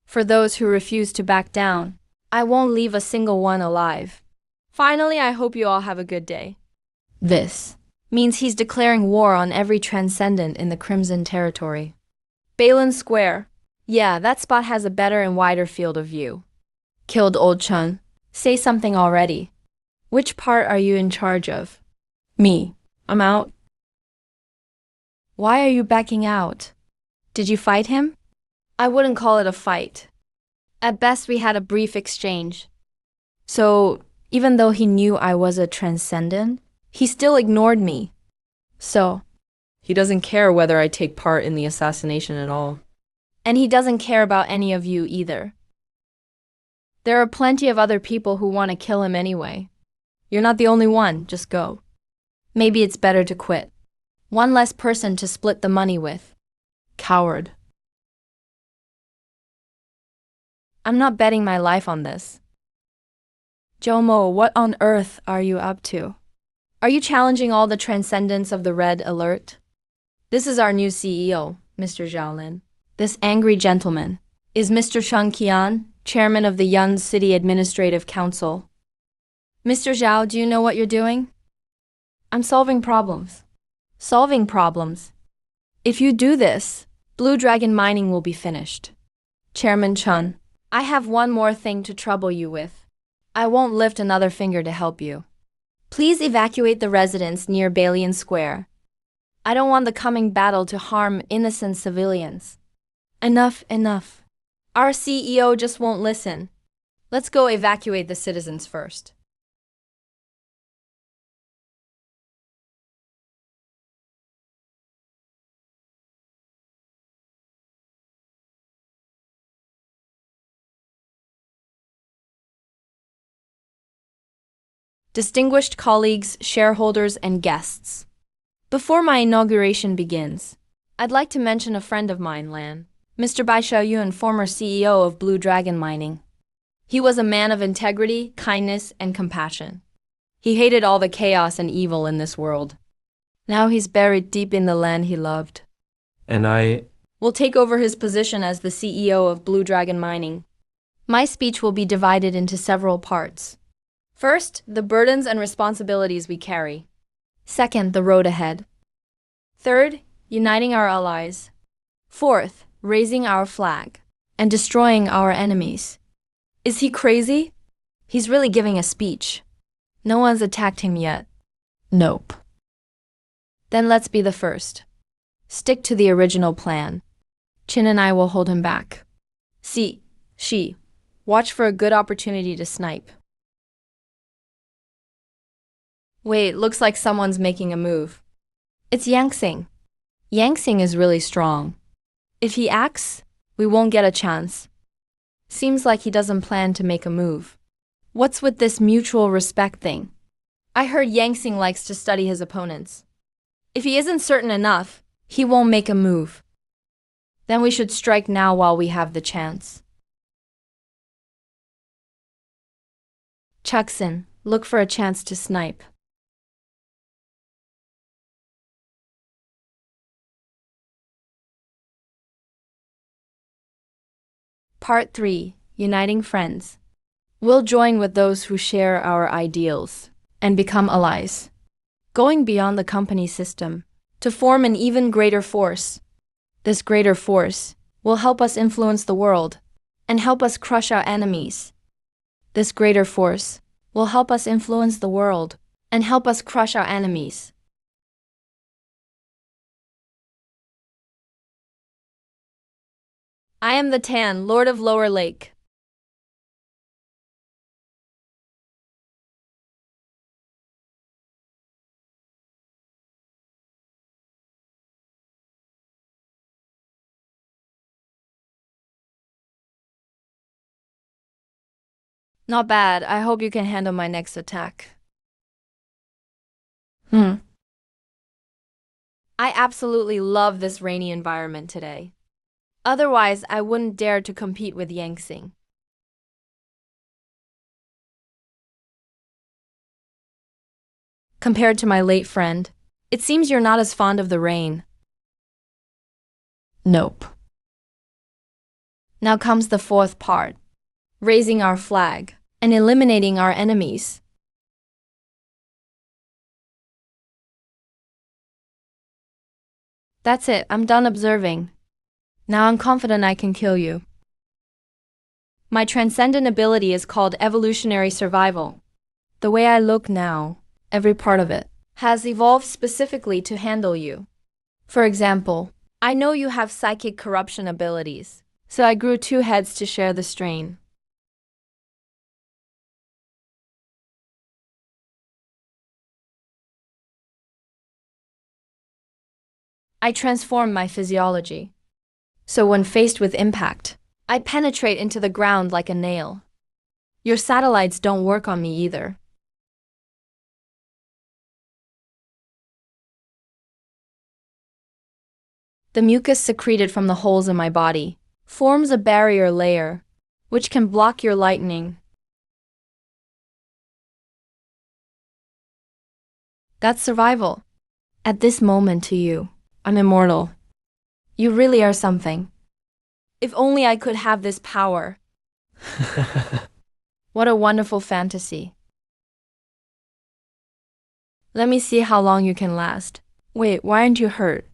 Speaker 1: For those who refuse to back down, I won't leave a single one alive. Finally, I hope you all have a good day. This means he's declaring war on every transcendent in the Crimson Territory. Balin Square. Yeah, that spot has a better and wider field of view. Killed Old Chun. Say something already. Which part are you in charge of? Me. I'm out. Why are you backing out? Did you fight him? I wouldn't call it a fight. At best, we had a brief exchange. So, even though he knew I was a transcendent, he still ignored me. So,
Speaker 4: he doesn't care whether I take part in the assassination at all.
Speaker 1: And he doesn't care about any of you either. There are plenty of other people who want to kill him anyway. You're not the only one, just go. Maybe it's better to quit. One less person to split the money with. Coward. I'm not betting my life on this. Jomo, what on earth are you up to? Are you challenging all the transcendents of the Red Alert? This is our new CEO, Mr. Zhaolin. This angry gentleman is Mr. Sheng Qian, chairman of the Yun City Administrative Council. Mr. Zhao, do you know what you're doing? I'm solving problems. Solving problems? If you do this, Blue Dragon mining will be finished. Chairman Chun, I have one more thing to trouble you with. I won't lift another finger to help you. Please evacuate the residents near Balian Square. I don't want the coming battle to harm innocent civilians. Enough, enough. Our CEO just won't listen. Let's go evacuate the citizens first. Distinguished colleagues, shareholders, and guests. Before my inauguration begins, I'd like to mention a friend of mine, Lan, Mr. Bai Xiaoyun, former CEO of Blue Dragon Mining. He was a man of integrity, kindness, and compassion. He hated all the chaos and evil in this world. Now he's buried deep in the land he loved.
Speaker 3: And I
Speaker 1: Will take over his position as the CEO of Blue Dragon Mining. My speech will be divided into several parts. First, the burdens and responsibilities we carry. Second, the road ahead. Third, uniting our allies. Fourth, raising our flag and destroying our enemies. Is he crazy? He's really giving a speech. No one's attacked him yet. Nope. Then let's be the first. Stick to the original plan. Chin and I will hold him back. She. Watch for a good opportunity to snipe. Wait, looks like someone's making a move. It's Yangxing. Yangxing is really strong. If he acts, we won't get a chance. Seems like he doesn't plan to make a move. What's with this mutual respect thing? I heard Yangxing likes to study his opponents. If he isn't certain enough, he won't make a move. Then we should strike now while we have the chance. Chuckson, look for a chance to snipe. Part 3. Uniting Friends. We'll join with those who share our ideals and become allies, going beyond the company system to form an even greater force. This greater force will help us influence the world and help us crush our enemies. This greater force will help us influence the world and help us crush our enemies. I am the Tan, Lord of Lower Lake. Not bad. I hope you can handle my next attack. I absolutely love this rainy environment today. Otherwise, I wouldn't dare to compete with Yangxing. Compared to my late friend, it seems you're not as fond of the rain. Nope. Now comes the fourth part, raising our flag and eliminating our enemies. That's it, I'm done observing. Now I'm confident I can kill you. My transcendent ability is called evolutionary survival. The way I look now, every part of it, has evolved specifically to handle you. For example, I know you have psychic corruption abilities, so I grew 2 heads to share the strain. I transform my physiology. So when faced with impact, I penetrate into the ground like a nail. Your satellites don't work on me either. The mucus secreted from the holes in my body forms a barrier layer, which can block your lightning. That's survival. At this moment to you, I'm immortal. You really are something. If only I could have this power. What a wonderful fantasy. Let me see how long you can last. Wait, why aren't you hurt?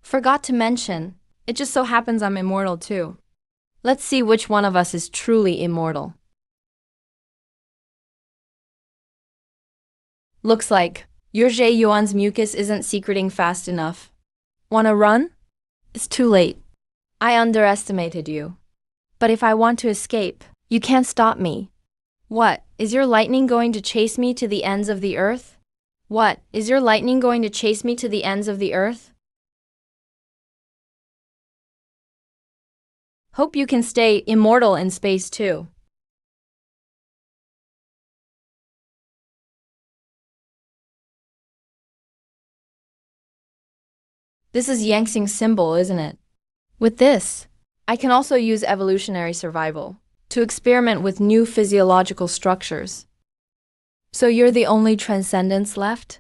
Speaker 1: Forgot to mention, it just so happens I'm immortal too. Let's see which one of us is truly immortal. Looks like your Jae Yuan's mucus isn't secreting fast enough. Wanna run? It's too late. I underestimated you. But if I want to escape, you can't stop me. What, is your lightning going to chase me to the ends of the earth? What, is your lightning going to chase me to the ends of the earth? Hope you can stay immortal in space too. This is Yangtzing's symbol, isn't it? With this, I can also use evolutionary survival to experiment with new physiological structures. So you're the only transcendence left?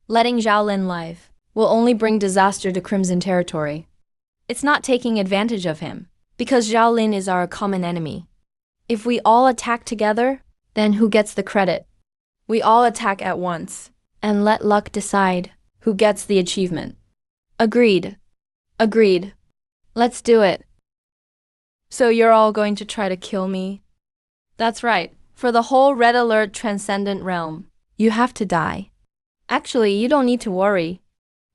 Speaker 1: Letting Xiaolin live will only bring disaster to Crimson Territory. It's not taking advantage of him, because Xiaolin is our common enemy. If we all attack together, then who gets the credit? We all attack at once, and let luck decide who gets the achievement. Agreed. Agreed. Let's do it. So you're all going to try to kill me? That's right. For the whole Red Alert Transcendent Realm, you have to die. Actually, you don't need to worry,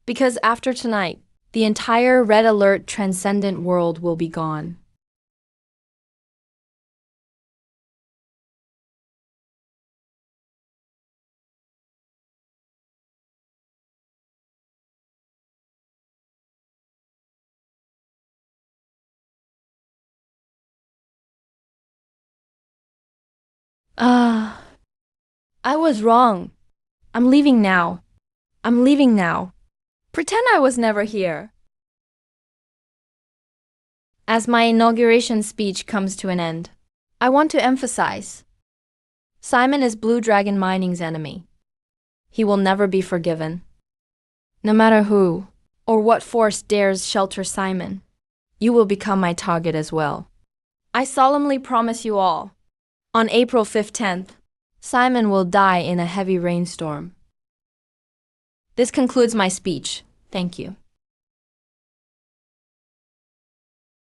Speaker 1: because after tonight, the entire Red Alert Transcendent world will be gone. I was wrong. I'm leaving now. I'm leaving now. Pretend I was never here. As my inauguration speech comes to an end, I want to emphasize, Simon is Blue Dragon Mining's enemy. He will never be forgiven. No matter who or what force dares shelter Simon, you will become my target as well. I solemnly promise you all, on April 15th, Simon will die in a heavy rainstorm. This concludes my speech. Thank you.